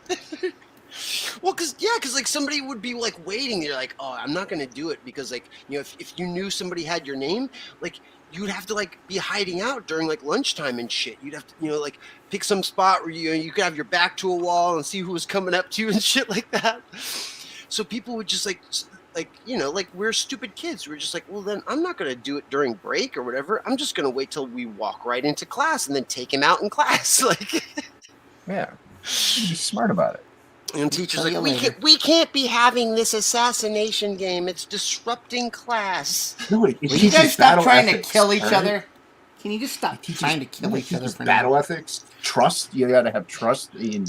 Well, because like somebody would be like waiting. You're like, oh, I'm not gonna do it because like if you knew somebody had your name, like you'd have to like be hiding out during like lunchtime and shit. You'd have to like pick some spot where you could have your back to a wall and see who was coming up to you and shit like that. So people would just like we're stupid kids. We're just like, well, then I'm not going to do it during break or whatever. I'm just going to wait till we walk right into class and then take him out in class. Like, yeah, be smart about it. And teacher's like, we can't be having this assassination game. It's disrupting class. No, will you guys stop trying to kill each other? Can you just stop trying to kill each other? For battle ethics, trust. You got to have trust in,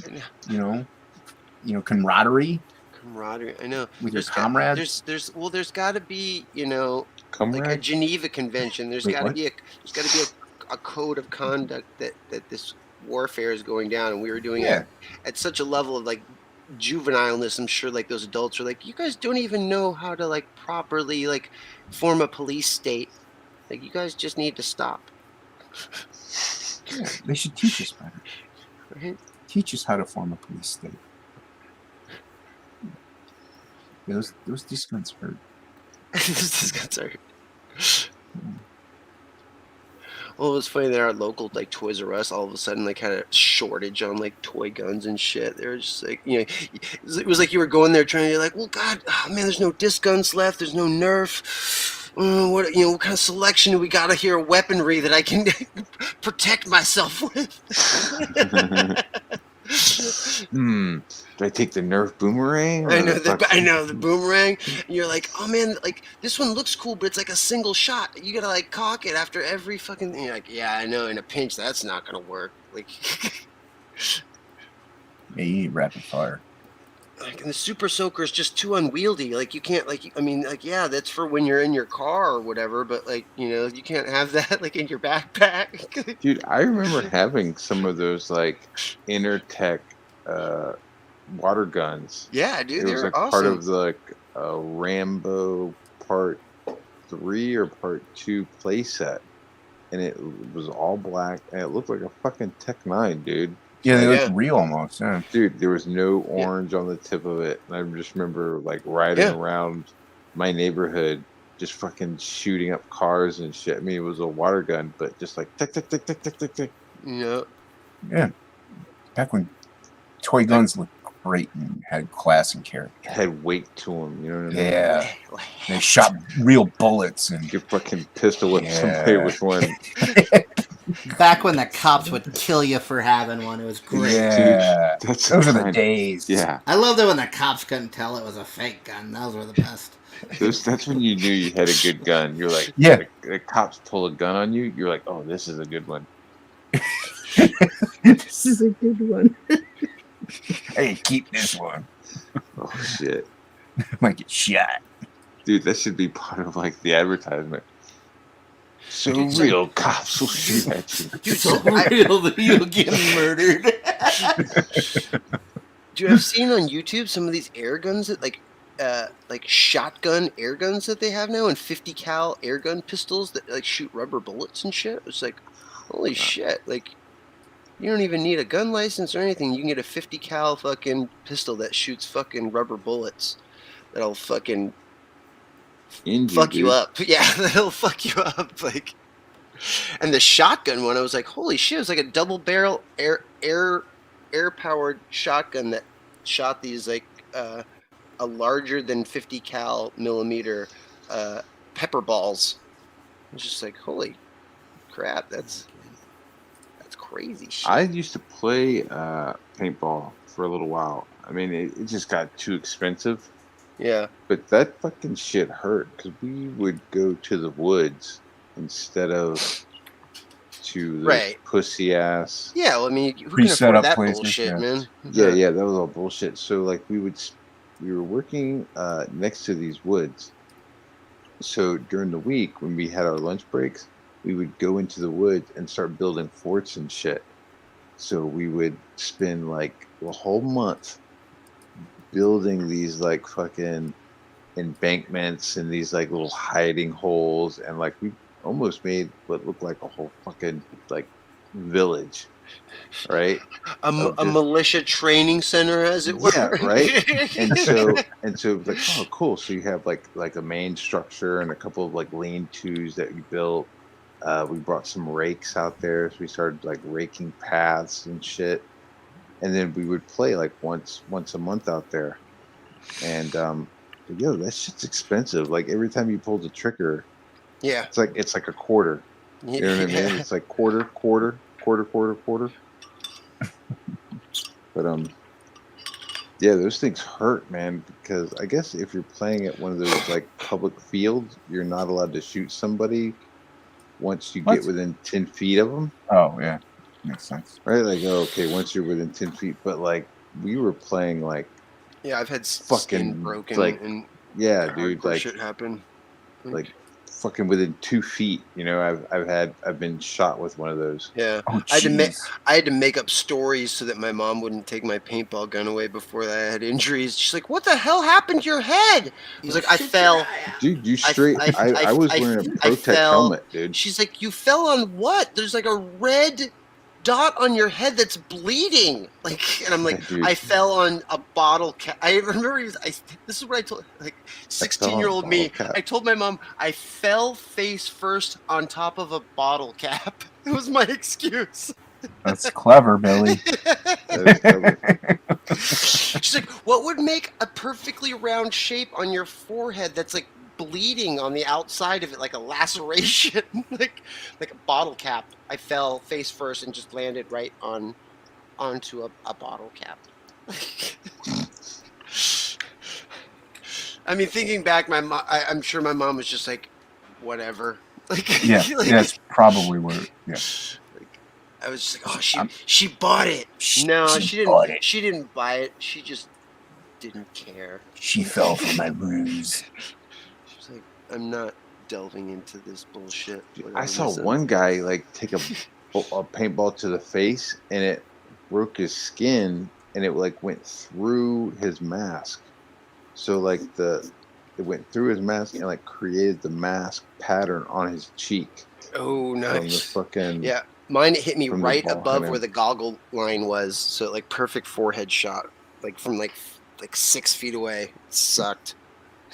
camaraderie. Camaraderie, I know. With your comrades. There's got to be, Comrade? like a Geneva Convention. There's got to be a code of conduct that this warfare is going down, and we were doing it at such a level of like juvenileness. I'm sure like those adults are like, you guys don't even know how to like properly like form a police state. Like, you guys just need to stop. Yeah, they should teach us better. Right? Teach us how to form a police state. Yeah, those discounts hurt. Those discounts hurt. Well, it was funny that our local like Toys R Us all of a sudden like had a shortage on like toy guns and shit. They were just like, it was like you were going there trying to like, well, God, man, there's no disc guns left. There's no Nerf. What kind of selection do we got here? Weaponry that I can protect myself with. Do I take the Nerf boomerang? I know the boomerang. And you're like, oh man, like this one looks cool, but it's like a single shot. You gotta like cock it after every fucking. And you're like, yeah, I know. In a pinch, that's not gonna work. Like, yeah, you need rapid fire. Like, and the Super Soaker is just too unwieldy. Like, you can't, like, I mean, like, yeah, that's for when you're in your car or whatever, but, like, you can't have that, like, in your backpack. Dude, I remember having some of those, like, Intertech water guns. Yeah, dude, it was, like, awesome. Part of the, like, Rambo Part 3 or Part 2 playset. And it was all black, and it looked like a fucking Tech 9, dude. Yeah, they look real almost. Yeah. Dude, there was no orange on the tip of it. And I just remember like riding around my neighborhood, just fucking shooting up cars and shit. I mean, it was a water gun, but just like tick, tick, tick, tick, tick, tick, tick. Yeah. Yeah. Back when toy guns looked great and had class and character. Had weight to them, you know what I mean? Yeah. They shot real bullets and you fucking pistol whip somebody with one. Back when the cops would kill you for having one, it was great. Yeah, dude, those are the days. Yeah, I loved it when the cops couldn't tell it was a fake gun. Those were the best. That's when you knew you had a good gun. You're like, the cops pull a gun on you. You're like, oh, this is a good one. This is a good one. Hey, keep this one. Oh shit! Might get shot. Dude, that should be part of like the advertisement. So real cops will shoot at you. Dude, so real that you'll get murdered. Dude, I've seen on YouTube some of these air guns that like shotgun air guns that they have now, and 50 cal air gun pistols that like shoot rubber bullets and shit. It's like, holy shit! Like, you don't even need a gun license or anything. You can get a 50 cal fucking pistol that shoots fucking rubber bullets that'll fucking fuck you up. Yeah, that'll fuck you up. Like, and the shotgun one, I was like, holy shit! It was like a double barrel air powered shotgun that shot these like a larger than 50 cal millimeter pepper balls. I was just like, holy crap! That's crazy shit. I used to play paintball for a little while. I mean, it just got too expensive. Yeah. But that fucking shit hurt because we would go to the woods instead of to the pussy ass. Yeah, well, I mean, who can afford that bullshit, man? Yeah, that was all bullshit. So, like, we were working next to these woods. So during the week when we had our lunch breaks, we would go into the woods and start building forts and shit. So we would spend like a whole month building these like fucking embankments and these like little hiding holes, and like we almost made what looked like a whole fucking like village, right? A militia training center, as it were. Yeah, right. and so like, oh, cool. So you have like a main structure and a couple of like lean-tos that we built. We brought some rakes out there, so we started like raking paths and shit. And then we would play like once a month out there. And yo, that shit's expensive. Like every time you pull the trigger, Yeah. it's like a quarter. You know what I mean? It's like quarter. But yeah, those things hurt, man, because I guess if you're playing at one of those like public fields, you're not allowed to shoot somebody once you get within 10 feet of them. Oh, yeah. Makes sense. Right? Like, oh, okay, once you're within 10 feet. But like, we were playing like. Yeah, I've had fucking skin broken like, and yeah, dude, like shit happen. Like fucking within 2 feet. You know, I've been shot with one of those. Yeah, Oh, I had to make up stories so that my mom wouldn't take my paintball gun away before I had injuries. She's like, "What the hell happened to your head?" I was like, "I fell." Dude, you straight. I was wearing a Protect helmet, dude. She's like, "You fell on what? There's like a red dot on your head that's bleeding." Like, and I'm like, Dude. I fell on a bottle cap. I remember this is what I told, like, 16-year-old me. I told my mom I fell face first on top of a bottle cap. It was my excuse. That's clever, Billy. That's clever. She's like, "What would make a perfectly round shape on your forehead that's like bleeding on the outside of it, like a laceration, like a bottle cap?" I fell face first and just landed right onto a bottle cap. I mean, thinking back, I'm sure my mom was just like, whatever. Like, yeah, that's probably what. Yeah. I was just like, oh, she bought it. No, she didn't. Bought it. She didn't buy it. She just didn't care. She fell for my ruse. She's like, I'm not delving into this bullshit. I saw one guy like take a paintball to the face, and it broke his skin, and it like went through his mask. So like it went through his mask and like created the mask pattern on his cheek. Oh, nice. From the fucking, yeah, mine hit me right above where the goggle line was, so like perfect forehead shot, like from like 6 feet away. It sucked.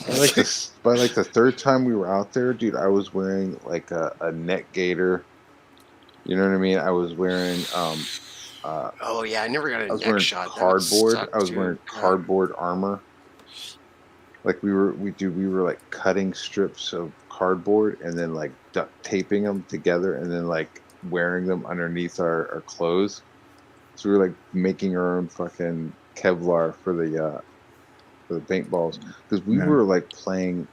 By the third time we were out there, dude, I was wearing like a neck gaiter. You know what I mean? I was wearing oh yeah, I never got a neck shot. Cardboard. I was wearing cardboard armor. Like we were like cutting strips of cardboard and then like duct taping them together and then like wearing them underneath our clothes. So we were like making our own fucking Kevlar for the paintballs because we were like playing.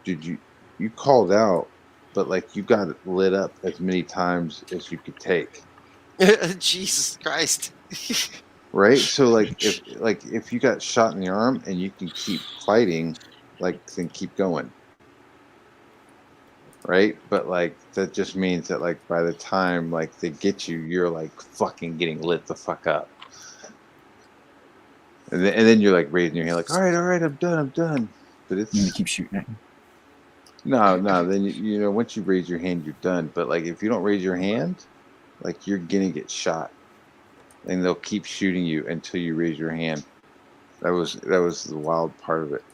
Dude, you called out, but like you got it lit up as many times as you could take. Jesus Christ. Right, so like if you got shot in the arm and you can keep fighting, like then keep going. Right, but like that just means that like by the time like they get you, you're like fucking getting lit the fuck up. And then you're like raising your hand, like, all right, I'm done. But it's you keep shooting it. No. Then you know once you raise your hand, you're done. But like if you don't raise your hand, like you're gonna get shot. And they'll keep shooting you until you raise your hand. That was the wild part of it.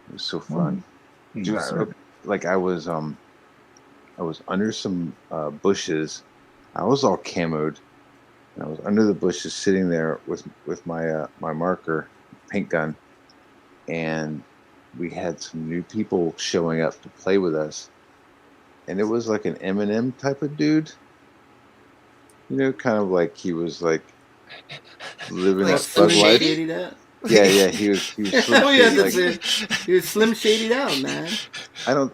It was so fun. Dude, I was under some bushes. I was all camoed. And I was under the bushes, sitting there with my my marker, paint gun, and we had some new people showing up to play with us. And it was like an Eminem type of dude. You know, kind of like he was like living like a thug life. Yeah, he was he was Slim Shady out, man.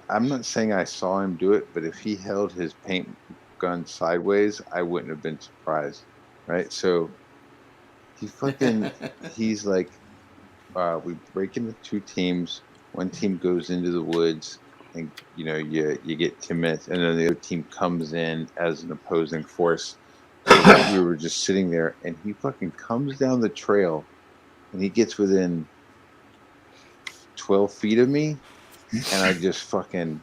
I'm not saying I saw him do it, but if he held his paint gun sideways, I wouldn't have been surprised, right? So he's like, we break into 2 teams. One team goes into the woods, and you know you get 10 minutes, and then the other team comes in as an opposing force. We were just sitting there, and he fucking comes down the trail, and he gets within 12 feet of me, and I just fucking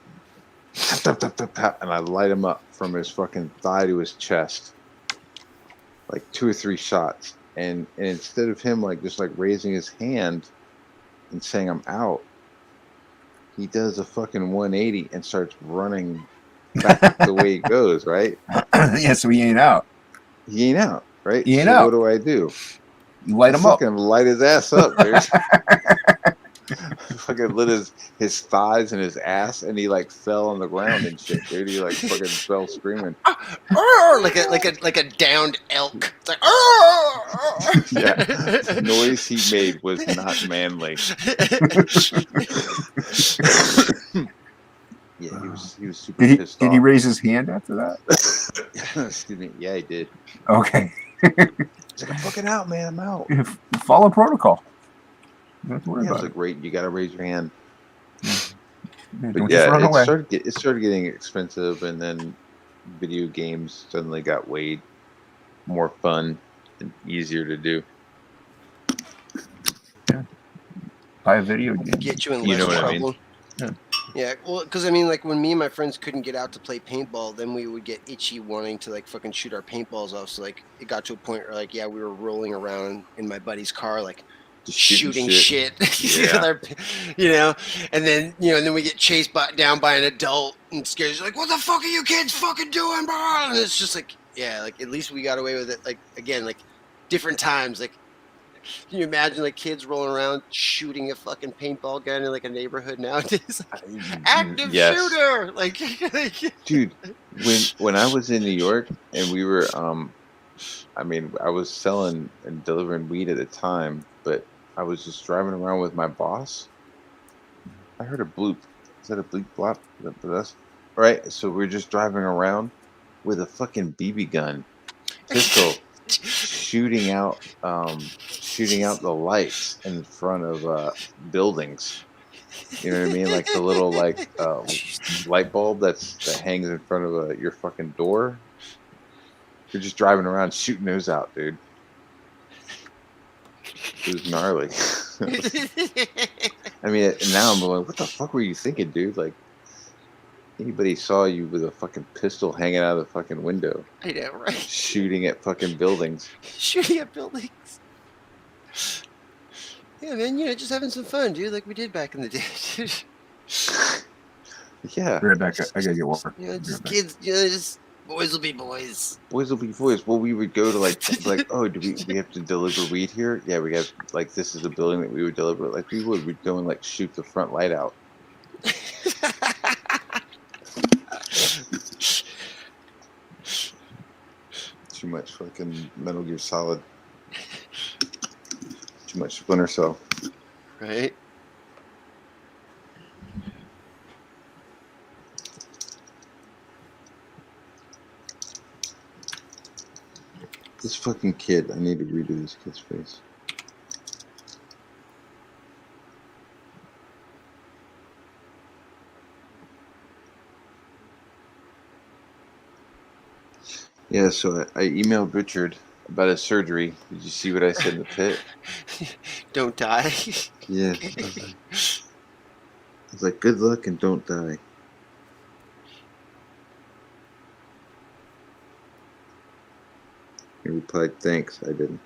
tap, and I light him up from his fucking thigh to his chest, like 2 or 3 shots, and instead of him like just like raising his hand and saying I'm out, he does a fucking 180 and starts running back the way he goes, right? Yeah, so he ain't out. He ain't out, right? He ain't out. What do I do? You light him up. Fucking light his ass up, dude. Fucking lit his thighs and his ass, and he like fell on the ground and shit, dude. He like fucking fell screaming. Like a downed elk. It's like, yeah, the noise he made was not manly. Yeah, he was super pissed off. Did he raise his hand after that? Excuse me. Yeah, he did. Okay. He's like, I'm fucking out, man. I'm out. Follow protocol. You don't have to worry about it. Like, right, you got to raise your hand. But yeah, it started getting expensive, and then video games suddenly got way more fun and easier to do. Yeah. Buy a video game. Get you in less trouble. I mean? Yeah. Yeah, well, because I mean, like when me and my friends couldn't get out to play paintball, then we would get itchy wanting to like fucking shoot our paintballs off. So like it got to a point where like, yeah, we were rolling around in my buddy's car, like just shooting shit. Yeah. You know, and then and then we get chased down by an adult and scared. Like, what the fuck are you kids fucking doing, bro? And it's just like, yeah, like at least we got away with it. Like again, like different times, like. Can you imagine like kids rolling around shooting a fucking paintball gun in like a neighborhood nowadays? Active shooter, like dude. When I was in New York and we were, I mean, I was selling and delivering weed at the time, but I was just driving around with my boss. I heard a bloop. Is that a bleep blop? That's right. So we're just driving around with a fucking BB gun, pistol. shooting out the lights in front of buildings. You know what I mean? Like the little light bulb that hangs in front of your fucking door. You're just driving around shooting those out, dude. It was gnarly. I mean, now I'm like, what the fuck were you thinking, dude? Like, anybody saw you with a fucking pistol hanging out of the fucking window. I know, right? Shooting at fucking buildings. Shooting at buildings. Yeah, man, just having some fun, dude, like we did back in the day, dude. Yeah. Right back. I gotta get water. Just kids, just boys will be boys. Boys will be boys. Well, we would go to like, oh, do we have to deliver weed here? Yeah, we got, like, this is a building that we would deliver. Like, we'd go and, like, shoot the front light out. Too much fucking Metal Gear Solid. Too much Splinter Cell. Right? This fucking kid. I need to redo this kid's face. Yeah, so I emailed Richard about his surgery. Did you see what I said in the pit? Don't die. Yeah. I was like, good luck and don't die. He replied, thanks, I didn't.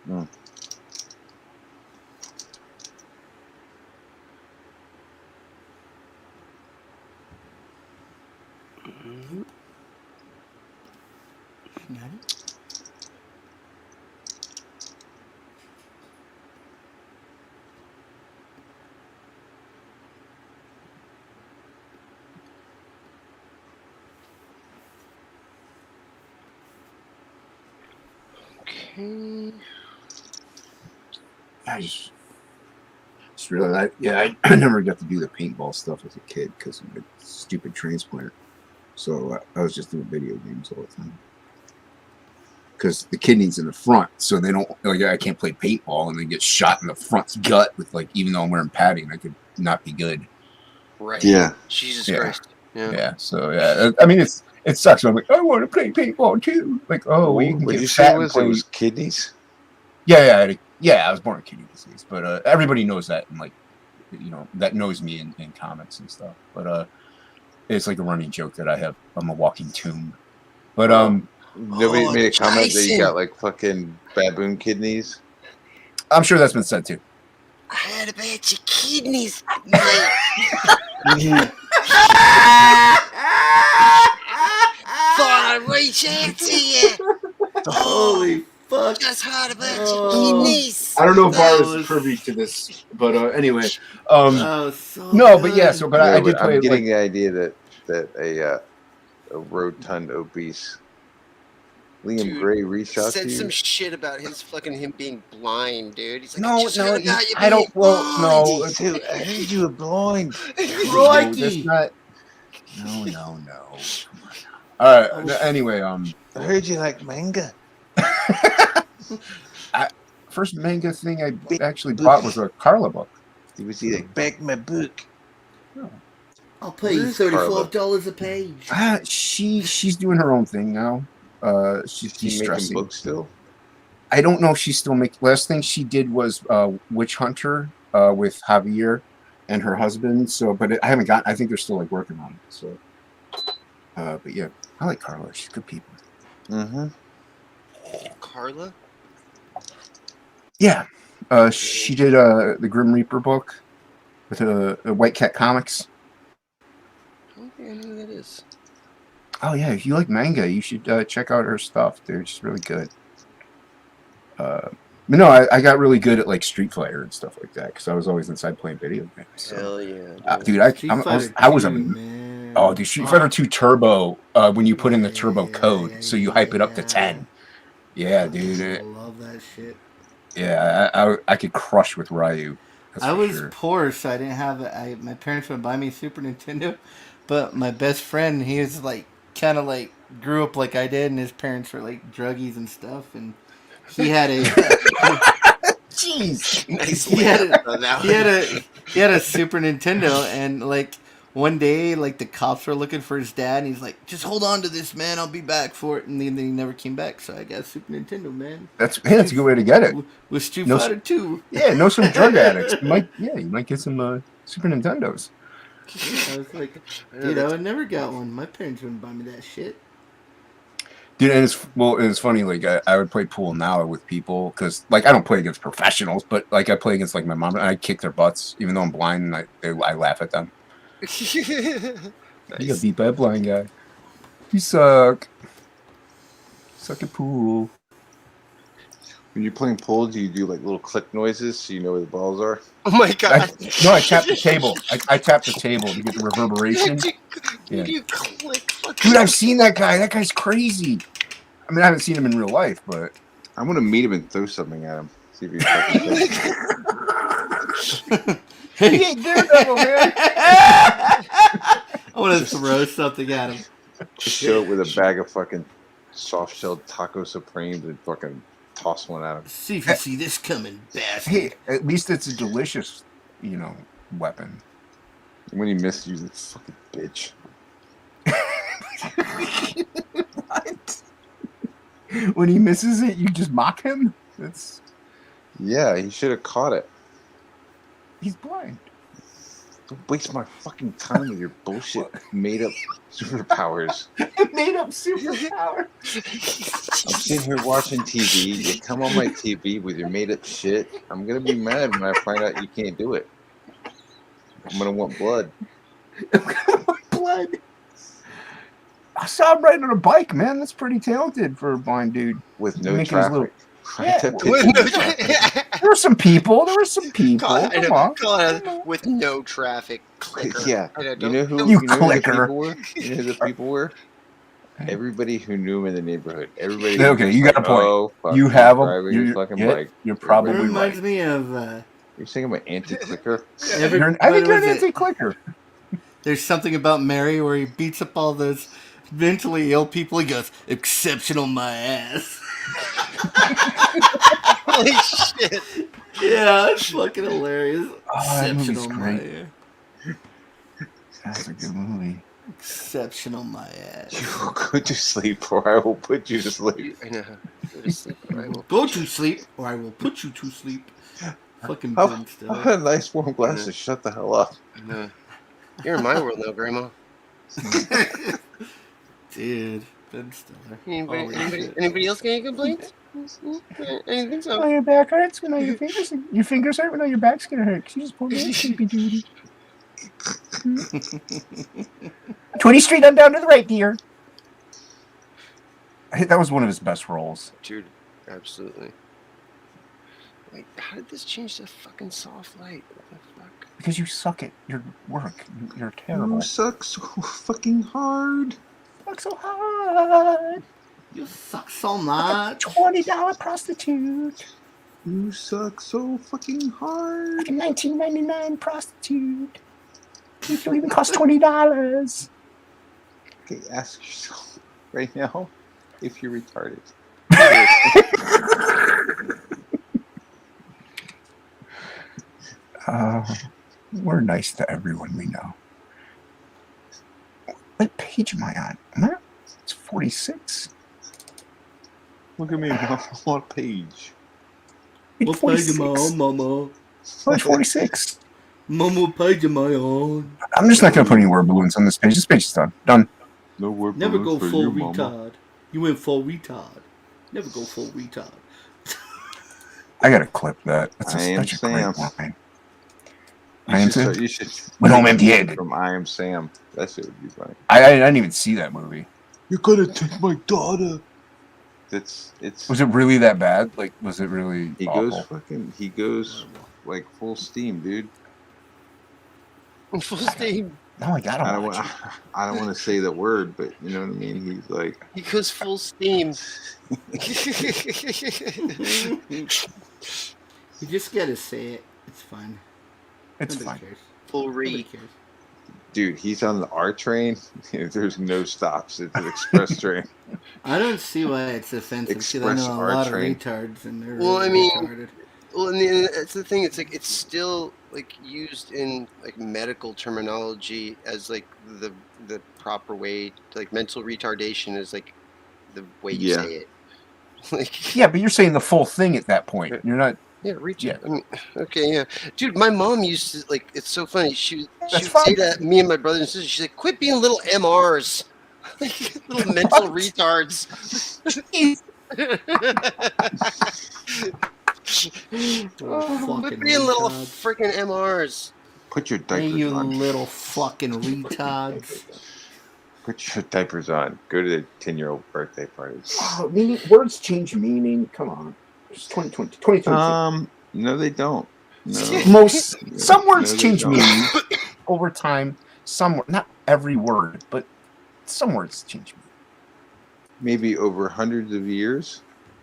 No. Mm-hmm. Okay. I just realized, I never got to do the paintball stuff as a kid because of the stupid transplant. So I was just doing video games all the time. Because the kidney's in the front, so they don't, like, I can't play paintball and then get shot in the front gut with, like, even though I'm wearing padding, I could not be good. Right. Yeah. Jesus Christ. Yeah. So yeah, I mean it sucks. I'm like, I want to play paintball too. Like, oh, well, you can what get you say fat it and was? play. It was kidneys. Yeah. I was born with kidney disease, but everybody knows that, and like, that knows me in comments and stuff. But it's like a running joke that I'm a walking tomb. But Nobody made a comment that you Jason. got like fucking baboon kidneys. I'm sure that's been said too. I had a bunch of kidneys, mate. Thought I'd reach out to you. Holy fuck. Just had a bunch of kidneys. I don't know if That Bar is was- privy to this, but anyway. That was so No, good. but yeah. So, but I did play. I'm getting Like, the idea that a rotund obese Liam Dude, Gray reached out to said some you. shit about him being blind, dude. He's like, no, just heard about you I don't. being Well, blind. no, Dude, I heard you were blind. no, that's not. No. Come on. All right. Anyway, I heard you like manga. first manga thing I actually bought was a Carla book. He was like, back my book. I'll pay you Where's Carla? $35 a page. She's doing her own thing now. She's Is he making de-stressing. books still? I don't know if she's still making. Last thing she did was Witch Hunter with Javier and her husband. So, but I haven't got. I think they're still like working on it. So, but yeah, I like Carla. She's good people. Mm-hmm. Carla? Yeah, she did the Grim Reaper book with White Cat Comics. I don't think I know who that is. Oh yeah, if you like manga, you should check out her stuff, dude. She's really good. But no, I got really good at like Street Fighter and stuff like that because I was always inside playing video games. So. Hell yeah. Dude, man. Oh, dude, Street Fighter 2 Turbo. When you put in the turbo code, so you hype it up to 10. Yeah, dude. I love that shit. Yeah, I could crush with Ryu. I was poor, so I didn't have my parents would buy me a Super Nintendo, but my best friend, he was like kind of like grew up like I did, and his parents were like druggies and stuff, and he had a jeez, Nice he had layup. he had a Super Nintendo, and like one day, like the cops were looking for his dad, and he's like, "Just hold on to this, man. I'll be back for it." And then he never came back, so I got a Super Nintendo, man. That's a good way to get it. With Street Fighter 2. Yeah, know some drug addicts. You might get some Super Nintendos. I was like, dude, I never got one. My parents wouldn't buy me that shit. Dude, and it's funny. Like I would play pool now with people because like I don't play against professionals, but like I play against like my mom and I kick their butts even though I'm blind and I laugh at them. Nice. You got beat by a blind guy. You suck. Suck at pool. When you're playing pool, do you do like little click noises so you know where the balls are? Oh my god. I tap the table. I tap the table to get the reverberation. Yeah. You click. Dude, I've seen that guy. That guy's crazy. I mean, I haven't seen him in real life, but I'm gonna meet him and throw something at him. See if he fucking he ain't Daredevil, man. I want to throw something at him. just show up with a bag of fucking soft-shelled taco supremes and fucking toss one at him. See if you see this coming, bastard. Hey, at least it's a delicious, weapon. When he missed you, that fucking bitch. What? When he misses it, you just mock him? Yeah, he should have caught it. He's blind. Don't waste my fucking time with your bullshit made-up superpowers. Made up superpower. I'm sitting here watching TV. You come on my TV with your made-up shit. I'm gonna be mad when I find out you can't do it. I'm gonna want blood. Blood. I saw him riding on a bike, man. That's pretty talented for a blind dude. With no Making his traffic. Yeah, With There were some people. with no traffic. Clicker. Yeah. You know who You the clicker. people were? You know who the people were? Everybody who knew him in the neighborhood. Everybody. Okay, you got a point. Oh, fuck, You have driving your a fucking yeah, bike. you're It probably reminds right. me of You're saying I'm an anti-clicker? I think you're an anti-clicker. There's something about Mary where he beats up all those mentally ill people. He goes, exceptional my ass. Holy shit. Yeah, it's fucking hilarious. Oh, that movie's Exceptional my great. ass. That's a good movie. Exceptional, my ass. You will go to sleep, or I will put you to sleep. I know. Go to sleep, or I will Go to sleep, or I will put you to sleep. Fucking How Ben Stiller. about a nice warm glass to shut the hell up? I know. You're in my world now, Grandma. Dude, Ben Stiller. Holy shit. Anybody else got any complaints? Anything so? Oh, your back hurts. When all your fingers hurt. When all your back's gonna hurt. 'Cause you just pulled in sleepy duty. 20th Street on down to the right, dear. That was one of his best roles. Dude, absolutely. Wait, how did this change to fucking soft light? What the fuck? Because you suck at your work. You're terrible. You suck so fucking hard. Suck so hard. You suck so much. $20 prostitute. You suck so fucking hard. Like a $19.99 prostitute. You don't even cost $20. Okay, ask yourself right now if you're retarded. We're nice to everyone we know. What page am I on? It's 46. Look at me, Mom. What page? What page am I on, Mama? Page 46. Mama, page am I on? I'm just not going to put any word balloons on this page. This page is done. Done. No word Never go balloons for full you, Mama. retard. You went full retard. Never go full retard. I got to clip that. That's I am such a Sam. great line. You should When home empty-handed. from I Am Sam. That shit would be funny. I didn't even see that movie. You're gonna take my daughter. It's. Was it really that bad? Like, was it really He awful? goes like full steam, dude. Full steam. No, I got I to don't watch want. I don't want to say the word, but you know what I mean. He's like. He goes full steam. You just gotta say it. It's fine. It's Nobody fine. cares. Full Nobody re. cares. Dude, he's on the R train. There's no stops. It's an express train. I don't see why it's offensive because I Express know a R lot train. of retards and they're Well, really I mean- retarded. Well, and that's the thing. It's like it's still like used in like medical terminology as like the proper way. Like mental retardation is like the way you Yeah. say it. Like Yeah, but you're saying the full thing at that point. You're not. yeah, retard. Yeah. I mean, okay, yeah, dude. My mom used to like. It's so funny. She That's would say fine. that me and my brother and sister. She's like, "Quit being little MRs, like little mental retards." Fucking Quit being little retards. freaking MRs. Put your Hey, diapers you on. little fucking retards. Put your diapers on. Go to the 10-year-old birthday parties. Oh, words change meaning. Come on. It's 2020. 2020. No, they don't. No. Some words they change don't. meaning over time. Some, not every word, but some words change meaning. Maybe over hundreds of years,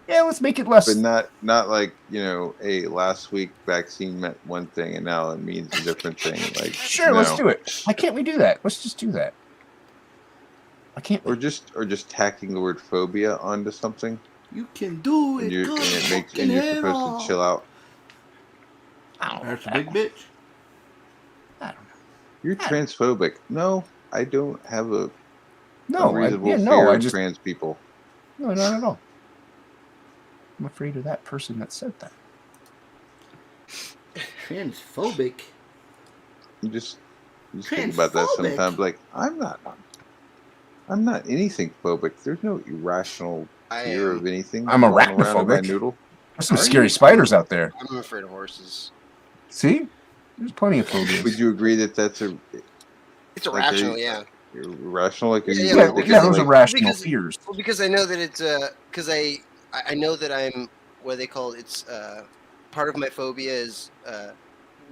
Yeah, let's make it less. but not like last week vaccine meant one thing and now it means a different thing. Like Sure, let's do it. Why can't we do that? Let's just do that. I can't. Or just tacking the word phobia onto something, You can do and it. you're supposed to chill out. That's a big bitch. I don't know. You're transphobic. No, I don't have a No, unreasonable fear no, of trans people. No, not at all. I'm afraid of that person that said that. Transphobic. You just think about that Transphobic? sometimes. Like I'm not anything phobic. There's no irrational fear of anything. I'm going around in my arachnophobic. noodle. There's some Are scary you? spiders out there. I'm afraid of horses. See? There's plenty of phobias. Would you agree that that's It's irrational, yeah. irrational? Like, are you Yeah, like, Yeah, those are rational because- fears. Well, because I know that it's because I know that I'm what they call it's part of my phobia is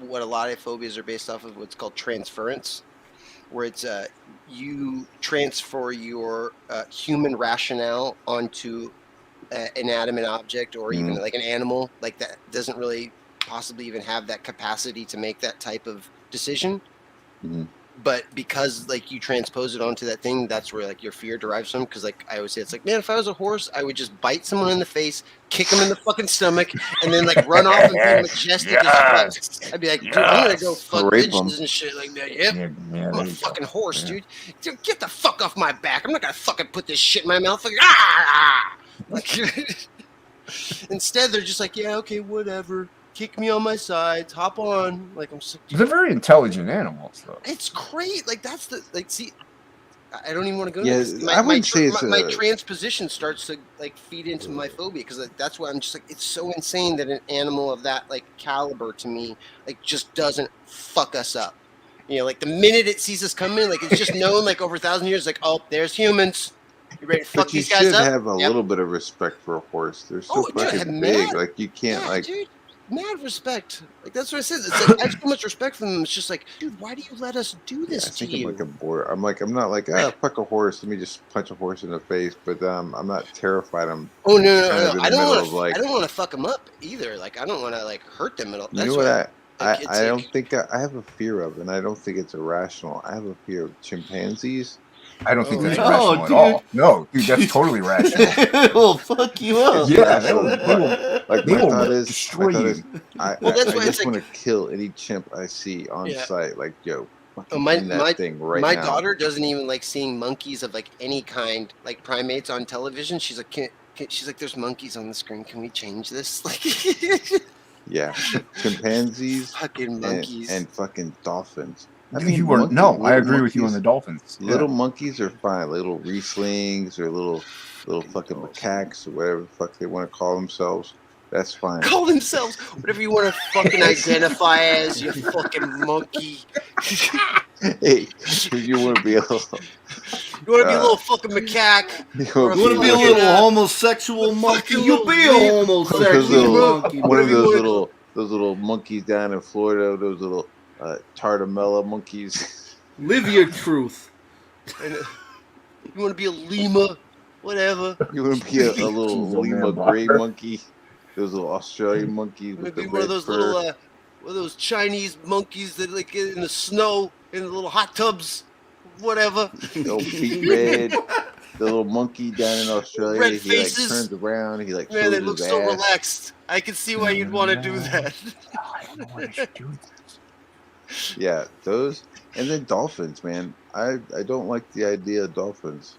what a lot of phobias are based off of what's called transference, where it's you transfer your human rationale onto an inanimate object or even like an animal like that doesn't really possibly even have that capacity to make that type of decision. but because like you transpose it onto that thing, that's where like your fear derives from. Because like I always say, it's like, man, if I was a horse, I would just bite someone in the face, kick them in the fucking stomach, and then like run off and be majestic as fuck. I'd be like, dude, I'm gonna go fuck Rape bitches 'em. and shit like that. Yep. Yeah, I'm a there you fucking go. horse, Yeah. dude. Get the fuck off my back. I'm not gonna fucking put this shit in my mouth. Like, ah! Like, instead, they're just like, yeah, okay, whatever. Kick me on my sides, hop on. Like, I'm so. They're very intelligent animals, though. It's great. Like, that's the like. See, I don't even want to go. Yeah, Into I wouldn't say it's my a- transposition starts to like feed into my phobia because like, that's why I'm just like, it's so insane that an animal of that like caliber to me like just doesn't fuck us up. You know, like the minute it sees us coming, like it's just known like over 1,000 years, like, oh, there's humans. You ready to fuck But you these guys should up? have a Yep. little bit of respect for a horse. They're so Oh, dude, I have fucking big. mad- Like you can't Yeah, like. dude, mad respect. Like that's what I said. It's like I have so much respect for them. It's just like, dude, why do you let us do Yeah, this I to think you? I'm like a boar. I'm not like fuck a horse. Let me just punch a horse in the face. But I'm not terrified. I'm Oh no, kind of in I the don't middle want of to. like. I don't want to fuck them up either. Like I don't want to like hurt them at all. You That's know what like, it's I don't like- think I have a fear of, and I don't think it's irrational. I have a fear of chimpanzees. I don't think Oh, that's no, rational at dude. all. No, dude, that's totally rational. It will fuck you up. Yeah, they will. They will. Like They my will thought is, destroy you. I Well, that's why just it's like- want to kill any chimp I see on Yeah. site. Like yo, fucking my end that thing right my now. daughter doesn't even like seeing monkeys of like any kind, like primates on television. She's like, she's like, there's monkeys on the screen. Can we change this? Like, Yeah, chimpanzees fucking monkeys. and fucking dolphins. I You are no. I little agree with you on monkeys- the dolphins. Yeah. Little monkeys are fine. Little Rieslings or little fucking macaques or whatever the fuck they want to call themselves. That's fine. Call themselves whatever you want to fucking identify as, you fucking monkey. Hey, if you want to be a little, You want to be a little fucking macaque? You want to be a Fucking, little homosexual monkey? fucking You be a little homosexual monkey. one of Whatever you those little monkeys down in Florida, those little Tartamella monkeys. Live your truth. And, you want to be a llama? Whatever. You want to be a little Jeez, oh, Lima man, gray Blocker. monkey, those little Australian monkeys You want with to the be one of red those fur. little, one of those Chinese monkeys that like get in the snow in the little hot tubs, whatever. Little feet red. The little monkey down in Australia, Red he faces. like turns around, he like Man, shows they his look ass. so relaxed. I can see why you'd want to do that. I don't know what I should do. Yeah, those and then dolphins, man. I don't like the idea of dolphins.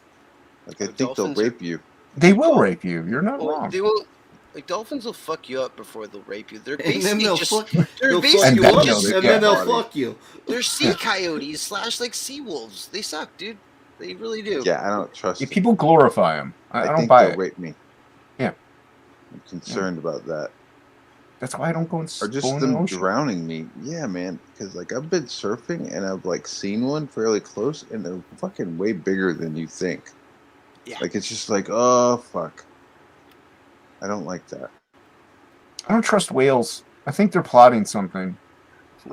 Like I think they'll Dolphins are- rape you. They will rape you. You're not Well, wrong. they won't. Like dolphins will fuck you up before they'll rape you. They're And then basically they'll just fuck, they're they'll fuck basically you then up, just they'll- and then they'll body. fuck you. they're sea coyotes / like sea wolves. They suck, dude. They really do. Yeah, I don't trust If them. people glorify them, I don't think buy they'll it. rape me. Yeah. I'm concerned about that. That's why I don't go in, Or just go in the them ocean. drowning me. Yeah, man. Because like I've been surfing and I've like seen one fairly close, and they're fucking way bigger than you think. Yeah. Like it's just like, oh fuck. I don't like that. I don't trust whales. I think they're plotting something.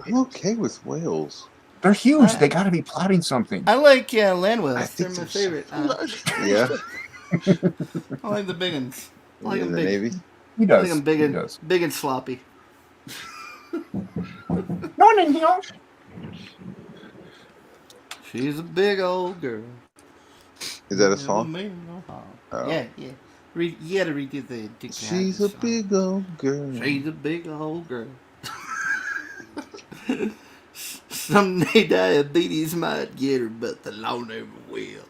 I'm okay with whales. They're huge. They got to be plotting something. I like land whales. I They're think my they're so- favorite. Yeah, I like the big ones. I like in them the big. Navy. He I does. like them big He and does. big and sloppy. No one in here. She's a big old girl. Is that a Never song? made no harm. Oh. Yeah. You had to redo the Dick She's Jackson a song. big old girl. She's a big old girl. Someday diabetes might get her, but the law never will.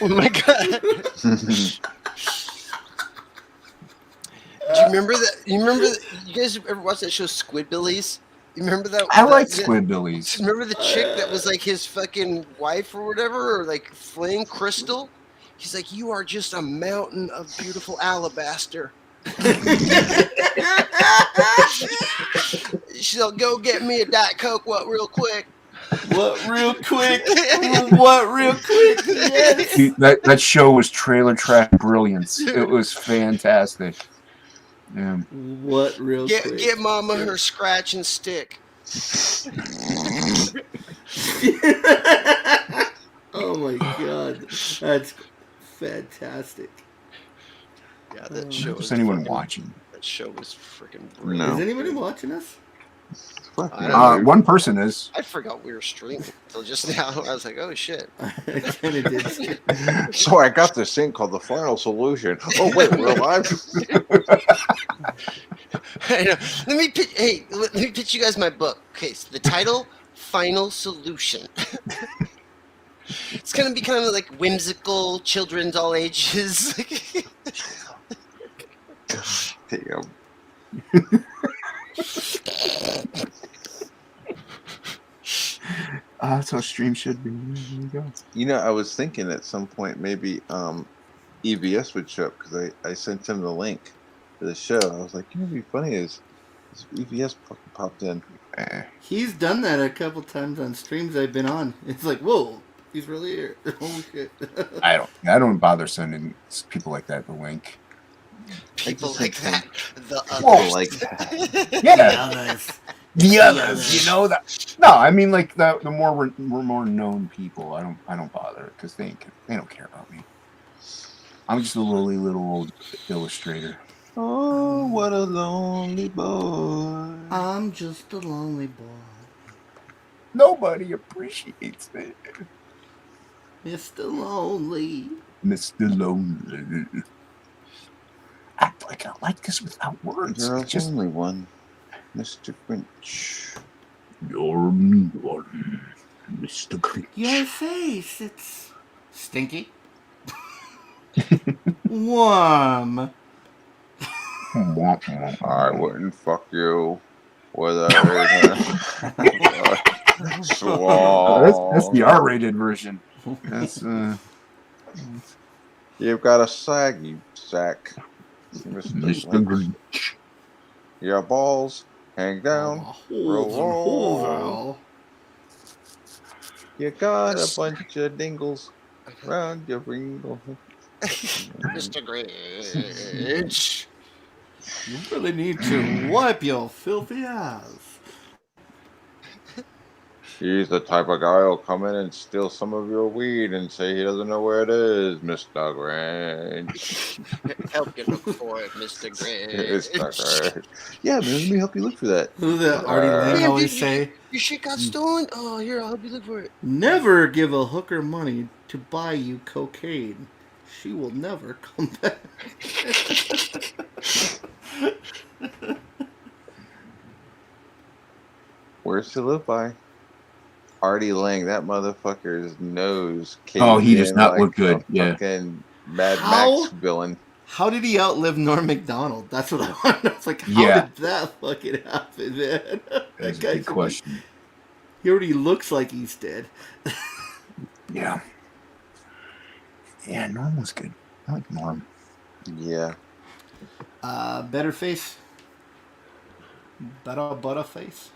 Oh my god. Do you remember that? You guys ever watched that show Squidbillies? You remember that? I like that- Squidbillies. Remember the chick that was like his fucking wife or whatever, or like fling Crystal? He's like, you are just a mountain of beautiful alabaster. She'll go get me a Diet Coke, what, real quick? What real quick? What real quick? Yes. Dude, that show was trailer trash brilliance. It was fantastic. Yeah. What real quick? Get mama her scratch and stick. Oh my god, that's fantastic. Yeah, that show Is was anyone fucking- watching? That show was freaking No. brilliant. Is anybody watching us? One person is. I forgot we were streaming until just now. I was like, oh shit. I kind of did. So I got this thing called the Final Solution. Oh wait, we're live. Let me pitch you guys my book. Okay, so the title, Final Solution. It's gonna be kind of like whimsical, children's all ages. Damn. That's how stream should be. There you go. You know, I was thinking at some point maybe EBS would show up because I sent him the link to the show. I was like, you know, what'd be funny is EBS fucking popped in. He's done that a couple times on streams I've been on. It's like, whoa, he's really here. Holy shit. I don't bother sending people like that the link. People like that. The others. Like that. Yeah. The others, you know that. No, I mean like the more we're more known people. I don't bother because they don't care about me. I'm just a lowly little old illustrator. Oh, what a lonely boy. I'm just a lonely boy. Nobody appreciates me. Mr. Lonely. Mr. Lonely. Act like I like this without words. You're the only one. Mr. Grinch. You're a mean one, Mr. Grinch. Your face, it's stinky. Warm. I wouldn't fuck you with a That's the R-rated version. That's You've got a sag, you sack, Mr. Grinch. Your balls hang down, roll. You got a bunch of dingles around your ringle. Mr. Grinch. You really need to wipe your filthy ass. He's the type of guy who'll come in and steal some of your weed and say he doesn't know where it is, Mr. Grinch. Help you look for it, Mr. Grinch. Mr. Grinch. Yeah, man, let me help you look for that. Who the Artie Lang always say? Your shit got stolen? Oh, here, I'll help you look for it. Never give a hooker money to buy you cocaine. She will never come back. Where's to live by? Artie Lang, that motherfucker's nose. Oh, he does not look good. Yeah. Fucking Mad Max villain. How did he outlive Norm Macdonald? That's what I want to know. It's like, how did that fucking happen, man? That's a good question. He already looks like he's dead. Yeah. Yeah, Norm was good. I like Norm. Yeah. Better face. Better face.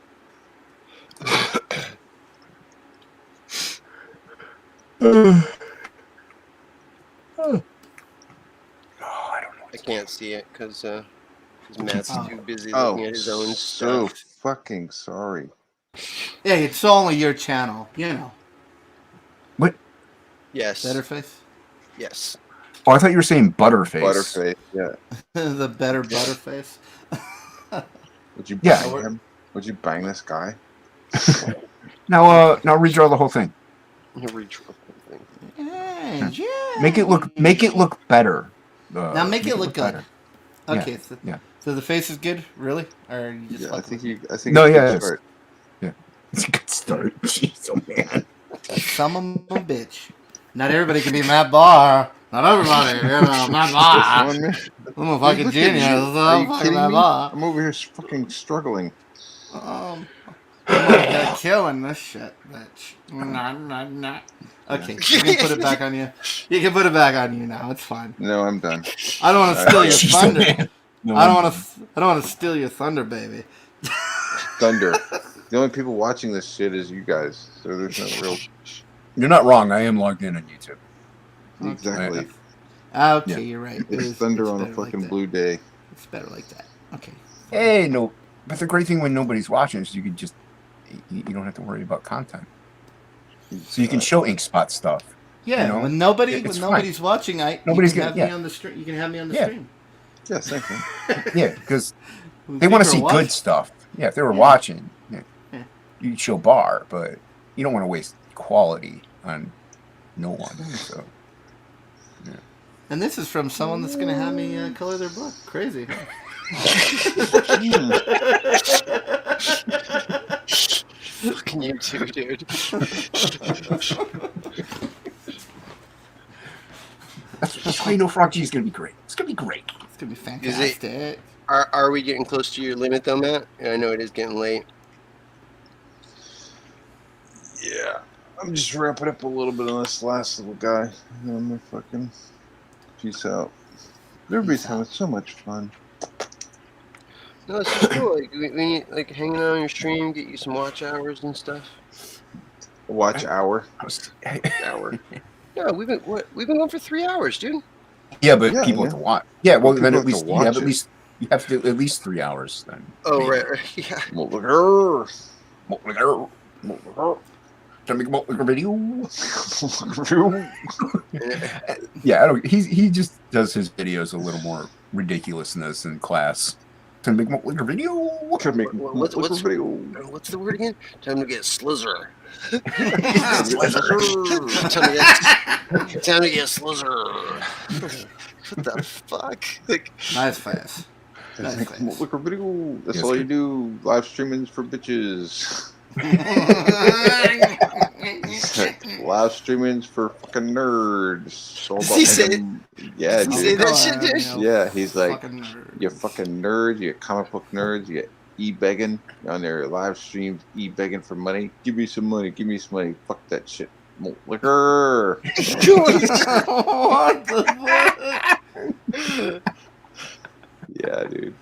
I can't see it because Matt's too busy looking at his own stuff. So fucking sorry. Hey, it's only your channel, you know. What? Yes. Better face? Yes. Oh, I thought you were saying Butterface. Butterface, yeah. The better Butterface. Would you bang him? Would you bang this guy? Now redraw the whole thing. Redraw the whole thing. Yeah. Make it look better. Now make it look good. Better. Okay. Yeah. So the face is good, really? Or you just I think it's no, a yeah, good start. Yeah. It's a good start. Jeez, oh man. Some of them a bitch. Not everybody can be Matt Barr. Not everybody, you know, Matt Barr. I'm a fucking genius. Are you kidding me? I'm over here fucking struggling. I'm over here killing this shit, bitch. Nah. Okay, you can put it back on you. You can put it back on you now. It's fine. No, I'm done. I don't want to steal your thunder. No, I don't want to steal your thunder, baby. Thunder. The only people watching this shit is you guys. So there's no real. You're not wrong. I am logged in on YouTube. Exactly. Okay, you're right. It's thunder on a fucking blue day. It's better like that. Okay. Hey, no. But the great thing when nobody's watching is you can just you don't have to worry about content. So you can show ink spot stuff. Yeah, you know? when nobody's watching, nobody's you can have me on the stream. You can have me on the stream. Yeah, thank you. Yeah, because they want to see good stuff. Yeah, if they were watching, you'd show bar, but you don't want to waste quality on no one. So, yeah. And this is from someone that's going to have me color their book. Crazy. Fucking you too, dude. That's why you know Frog G is going to be great. It's going to be great. It's going to be fantastic. Are we getting close to your limit though, Matt? I know it is getting late. Yeah. I'm just wrapping up a little bit on this last little guy. And then I'm gonna fucking peace out. Everybody's having so much fun. No, it's just cool. Like, we need, like, hanging out on your stream, get you some watch hours and stuff. Watch hour. Hour. Yeah, we've been going for 3 hours, dude. Yeah, but people have to watch. Yeah, well, then at least you have to do at least 3 hours then. Oh, right, yeah. Trying to make a video. Yeah, I don't. He just does his videos a little more ridiculousness in class. Time to make a video. What's the word again? Time to get slizzer. Time to get slizzer. What the fuck? Like, Nice fast. Video. That's all you do. Live streamings for bitches. Live streamings for fucking nerds. Does he say yeah, dude. say that shit, dude? Yeah, he's like, you fucking nerds, you comic book nerds, you get e-begging on their live streams, e-begging for money. Give me some money, give me some money. Fuck that shit. Malt liquor. What the fuck? Yeah, dude.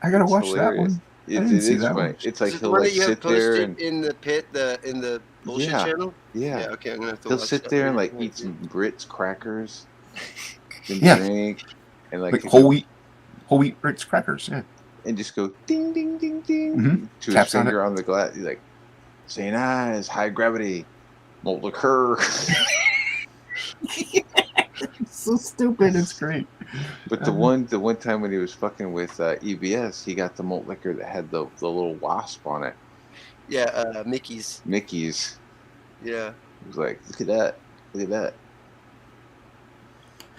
I gotta watch hilarious. that one. It is funny. It's like he'll like sit there and in the pit, in the bullshit channel. Yeah. Okay, I'm gonna have to. He'll sit there and like eat some Ritz crackers, and drink, and like whole wheat Ritz crackers. Yeah, and just go ding ding ding ding to Taps his finger on the glass. He's like, "St. Ives, high gravity, malt liqueur." It's so stupid. It's great. But the one time when he was fucking with EBS, he got the malt liquor that had the little wasp on it. Yeah, Mickey's. Yeah. He was like, look at that. Look at that.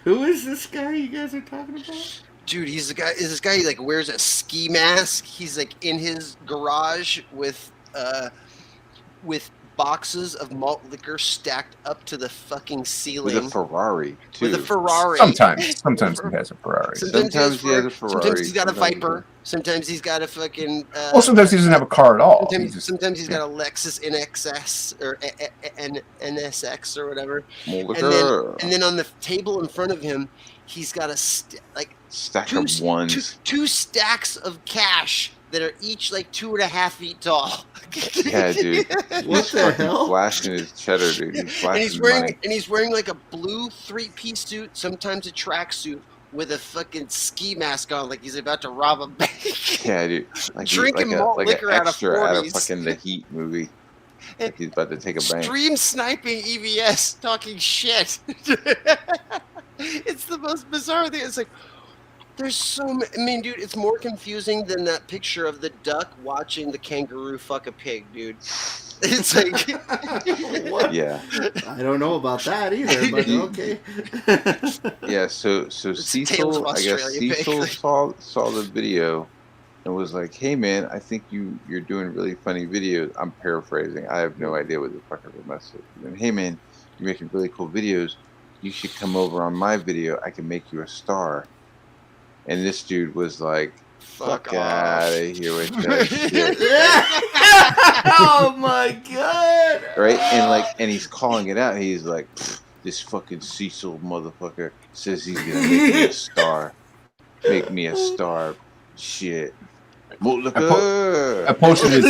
Who is this guy you guys are talking about? Dude, he's the guy. Is this guy like wears a ski mask? He's like in his garage with boxes of malt liquor stacked up to the fucking ceiling. With a Ferrari, too. With a Ferrari. Sometimes he has a Ferrari. Sometimes he has a Ferrari. Sometimes he's got a Viper. Sometimes he's got a fucking... well, sometimes he doesn't have a car at all. Sometimes he's got a Lexus NXS or NSX or whatever. And then on the table in front of him, he's got a stack of ones. Two stacks of cash that are each like 2.5 feet tall. Yeah, dude. What the hell? Flashing his cheddar, dude. He's he's wearing like a blue 3-piece suit, sometimes a tracksuit, with a fucking ski mask on, like he's about to rob a bank. Yeah, dude. Like drinking malt liquor out of 40s. Out of fucking the Heat movie. Like he's about to take a bank. Stream sniping EVS, talking shit. It's the most bizarre thing. It's like, there's so many. I mean, dude, it's more confusing than that picture of the duck watching the kangaroo fuck a pig, dude. It's like, what? Yeah. I don't know about that either, but okay. Yeah, so Cecil, I guess Cecil saw the video and was like, "Hey, man, I think you're doing really funny videos." I'm paraphrasing. I have no idea what the fuck I message. And hey, man, you're making really cool videos. You should come over on my video. I can make you a star. And this dude was like, fuck out of here with that shit. Oh my god. Right? And he's calling it out. He's like, this fucking Cecil motherfucker says he's gonna make me a star. Make me a star. Shit. I posted his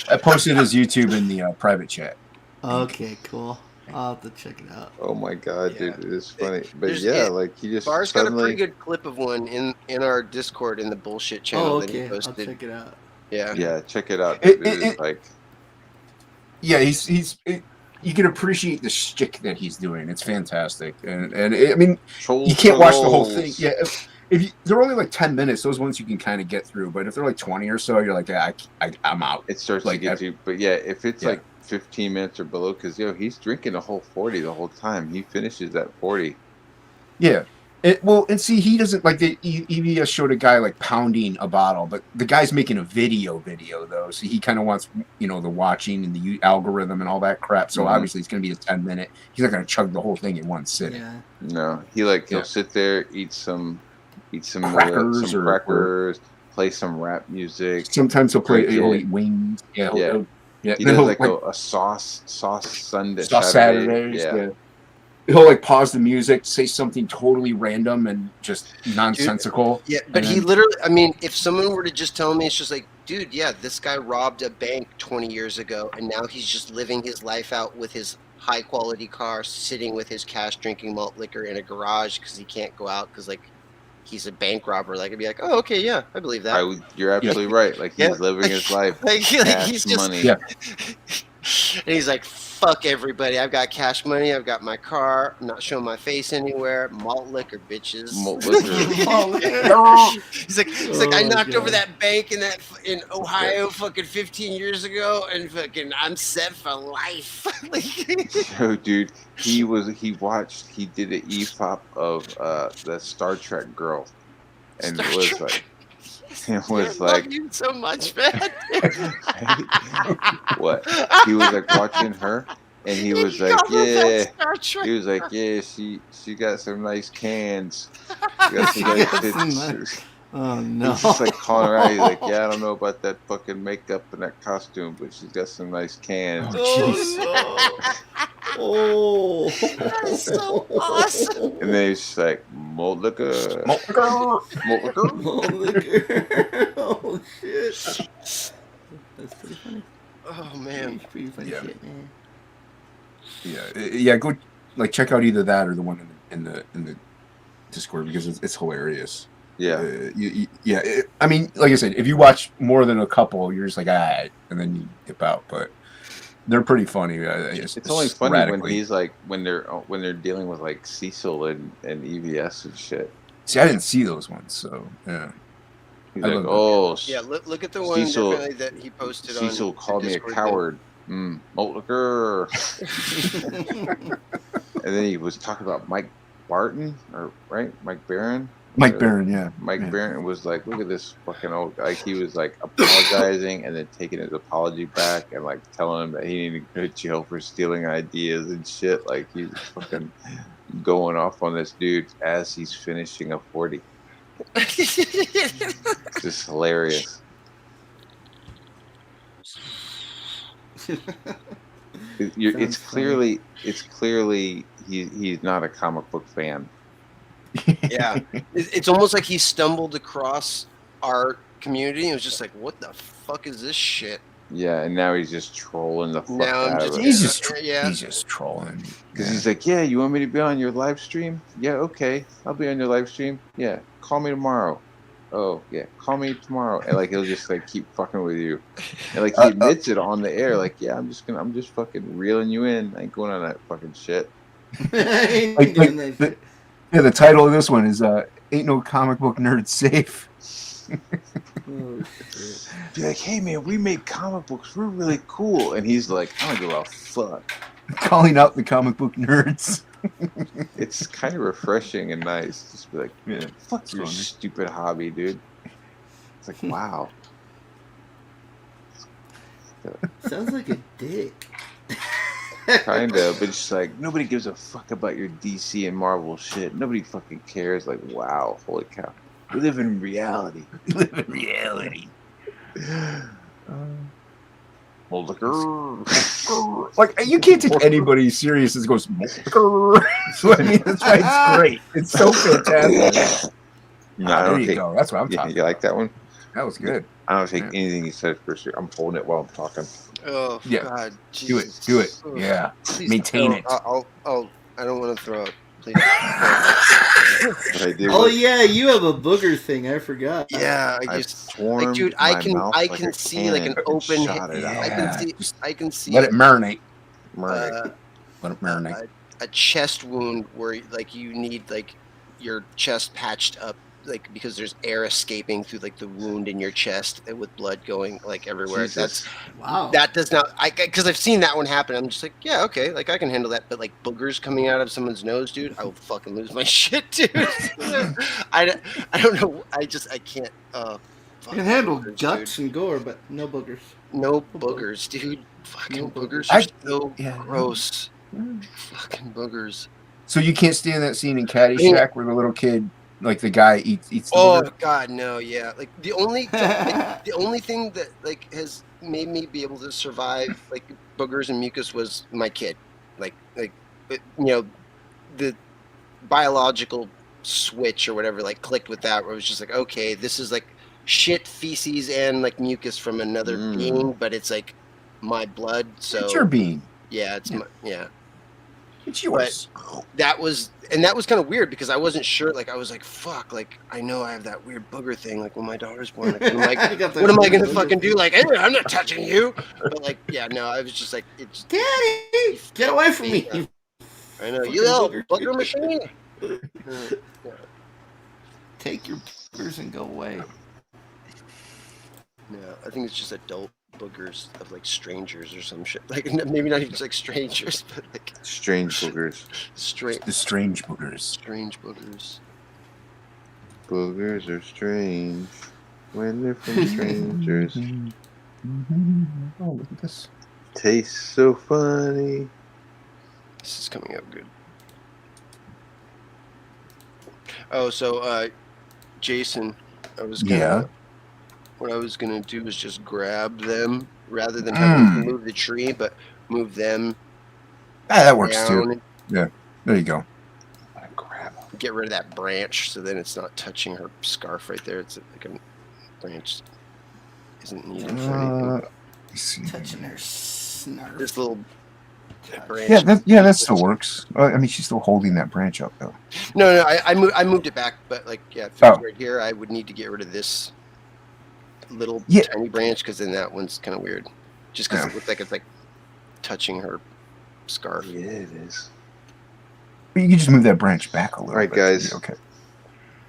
I posted his YouTube in the private chat. Okay, cool. I'll have to check it out. Oh my god, dude, it is funny. But like he just Bar's got a pretty good clip of one in our Discord in the bullshit channel that he posted. I'll check it out. Yeah, check it out. It's like, yeah, he's you can appreciate the shtick that he's doing. It's fantastic, and I mean, you can't watch the whole thing. Yeah, they're only like 10 minutes, those ones you can kind of get through. But if they're like 20 or so, you're like, yeah, I'm out. It starts like, to get you. But yeah, if it's like 15 minutes or below, because he's drinking a whole 40 the whole time. He finishes that 40. Yeah. And see, he doesn't like the EVS showed a guy like pounding a bottle, but the guy's making a video though, so he kind of wants the watching and the algorithm and all that crap. So obviously it's going to be a 10-minute. He's not going to chug the whole thing in one sitting. Yeah. No, he'll sit there, eat some crackers, play some rap music. Sometimes he'll eat wings. Yeah. He does like a sauce Sunday. Sauce Saturdays. Yeah. He'll like pause the music, say something totally random and just nonsensical. Dude, yeah, but he literally, I mean, if someone were to just tell me, it's just like, dude, yeah, this guy robbed a bank 20 years ago, and now he's just living his life out with his high quality car, sitting with his cash, drinking malt liquor in a garage because he can't go out because like he's a bank robber. Like I'd be like, oh, okay, yeah, I believe that. You're absolutely right. Like he's living his life. like he's just money. Yeah. And he's like, fuck everybody. I've got cash money. I've got my car. I'm not showing my face anywhere. Malt liquor, bitches. Malt liquor. he's like, I knocked over that bank in Ohio fucking 15 years ago, and fucking I'm set for life. Yo, dude, he did an EFOP of the Star Trek girl, and Star Trek. Like. It was like, I love you so much, man. What? He was like watching her, and he was like, yeah. He was like, yeah. She got some nice cans. She got some nice Oh no! He's just like calling her out. He's like, yeah, I don't know about that fucking makeup and that costume, but she's got some nice cans. Oh, that's so awesome. And then he's just like, malt liquor. Malt liquor. Malt liquor. Oh shit. That's pretty funny. Oh man. Pretty funny shit, man. Yeah. Go like check out either that or the one in the Discord because it's hilarious. Yeah. I mean, like I said, if you watch more than a couple, you're just like, and then you dip out. But they're pretty funny. It's only funny when he's like when they're dealing with like Cecil and EVS and shit. See, I didn't see those ones, so yeah. He's like, oh, yeah. Look at the one that he posted. Cecil called me a coward. Malt liquor. And then he was talking about Mike Barton, Mike Barron. Mike Barron, yeah. Mike Barron was like, look at this fucking old guy. He was like apologizing and then taking his apology back and like telling him that he needed to go to jail for stealing ideas and shit. Like he was fucking going off on this dude as he's finishing a 40. It's just hilarious. It's clearly he's not a comic book fan. Yeah, it's almost like he stumbled across our community and was just like, "What the fuck is this shit?" Yeah, and now he's just trolling the fuck out of it. He's just trolling. Because he's like, "Yeah, you want me to be on your live stream? Yeah, okay, I'll be on your live stream. Yeah, call me tomorrow. Oh, yeah, call me tomorrow." And like he'll just like keep fucking with you, and like he admits it on the air. Like, yeah, I'm just fucking reeling you in. I ain't going on that fucking shit. Yeah, the title of this one is "Ain't No Comic Book Nerd Safe." Oh, shit. Be like, hey man, we make comic books. We're really cool. And he's like, I don't give a fuck. Calling out the comic book nerds. It's kind of refreshing and nice. Just be like, yeah, fuck your stupid hobby, dude. It's like, wow. Sounds like a dick. Kind of, but it's like nobody gives a fuck about your DC and Marvel shit. Nobody fucking cares. Like, wow, holy cow, we live in reality. Like you can't take anybody serious as goes. So I mean, that's why it's great. It's so fantastic. No, I don't there you go. That's what I'm talking. You like that one? That was good. I don't take anything you said for sure. I'm holding it while I'm talking. Oh yeah. God! Jesus. Do it. Yeah. Please maintain it. I don't want to throw up. Please. Oh yeah, you have a booger thing. I forgot. Yeah, I can see like an open. I can see. Let it marinate. Let it marinate. A chest wound where like you need like your chest patched up like because there's air escaping through like the wound in your chest with blood going like everywhere. Jesus. That does not. Because I've seen that one happen. I'm just like, yeah, okay, like I can handle that. But like boogers coming out of someone's nose, dude, I will fucking lose my shit, dude. I don't know. I can't. I can handle boogers, guts dude. and gore, but no boogers. No boogers, dude. Fucking No boogers. boogers are so yeah. gross. Fucking boogers. So you can't stand that scene in Caddyshack where the little kid, like the guy eats the Oh booger? God, no, yeah. Like the only thing that like has made me be able to survive like boogers and mucus was my kid. Like the biological switch or whatever like clicked with that where it was just like, okay, this is like shit, feces, and like mucus from another being, but it's like my blood. So It's your being. Yeah, it's It's yours. But that was kind of weird because I wasn't sure. Like I was like, "Fuck!" Like I know I have that weird booger thing. Like when my daughter's born, like, what am I gonna fucking do? Like, hey, I'm not touching you. But like, yeah, no, I was just like, it's Daddy, get away from me! Yeah. I know you little booger machine. Take your boogers and go away. No, I think it's just adult boogers of like strangers or some shit. Like maybe not even just like strangers, but like strange boogers. The strange boogers. Strange boogers. Boogers are strange when they're from strangers. Oh, look at this. Tastes so funny. This is coming out good. Oh, so Jason, what I was gonna do is just grab them rather than having to move the tree, but move them. That works too. Yeah, there you go. Get rid of that branch, so then it's not touching her scarf right there. It's like a branch isn't needed for anything. Touching her snarf. This little branch. Yeah, that still works. I mean, she's still holding that branch up though. No, I moved it back, but like if it's right here, I would need to get rid of this little tiny branch because then that one's kind of weird. Just because it looks like it's like touching her scarf. Yeah, it is. But you can just move that branch back a little. All right, bit. guys. Okay.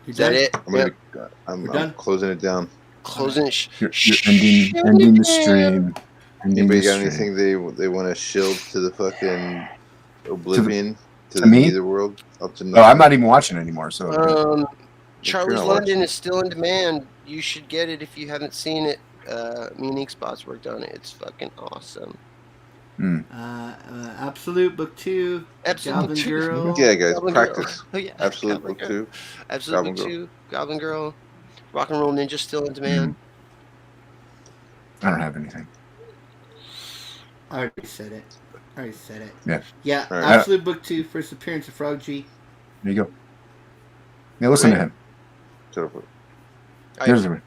Is that it? I'm closing it down. Closing it. You're ending the stream. Anybody got anything they want to shield to the fucking oblivion to the me? Nether world? I'm not even watching it anymore. So Charlie's London is still in demand. You should get it if you haven't seen it. Me and Ink Spots worked on it. It's fucking awesome. Absolute Book 2. Absolute Goblin Girl. Yeah, guys, Goblin practice. Girl. Yeah, Absolute Goblin Book Girl. 2. Absolute Book Girl. 2. Goblin Girl. Rock and Roll Ninja still in demand. I don't have anything. I already said it. Yeah. Yeah, right. Absolute Book 2, first appearance of Frog G. There you go. Yeah, listen to him. Shut up. Here's the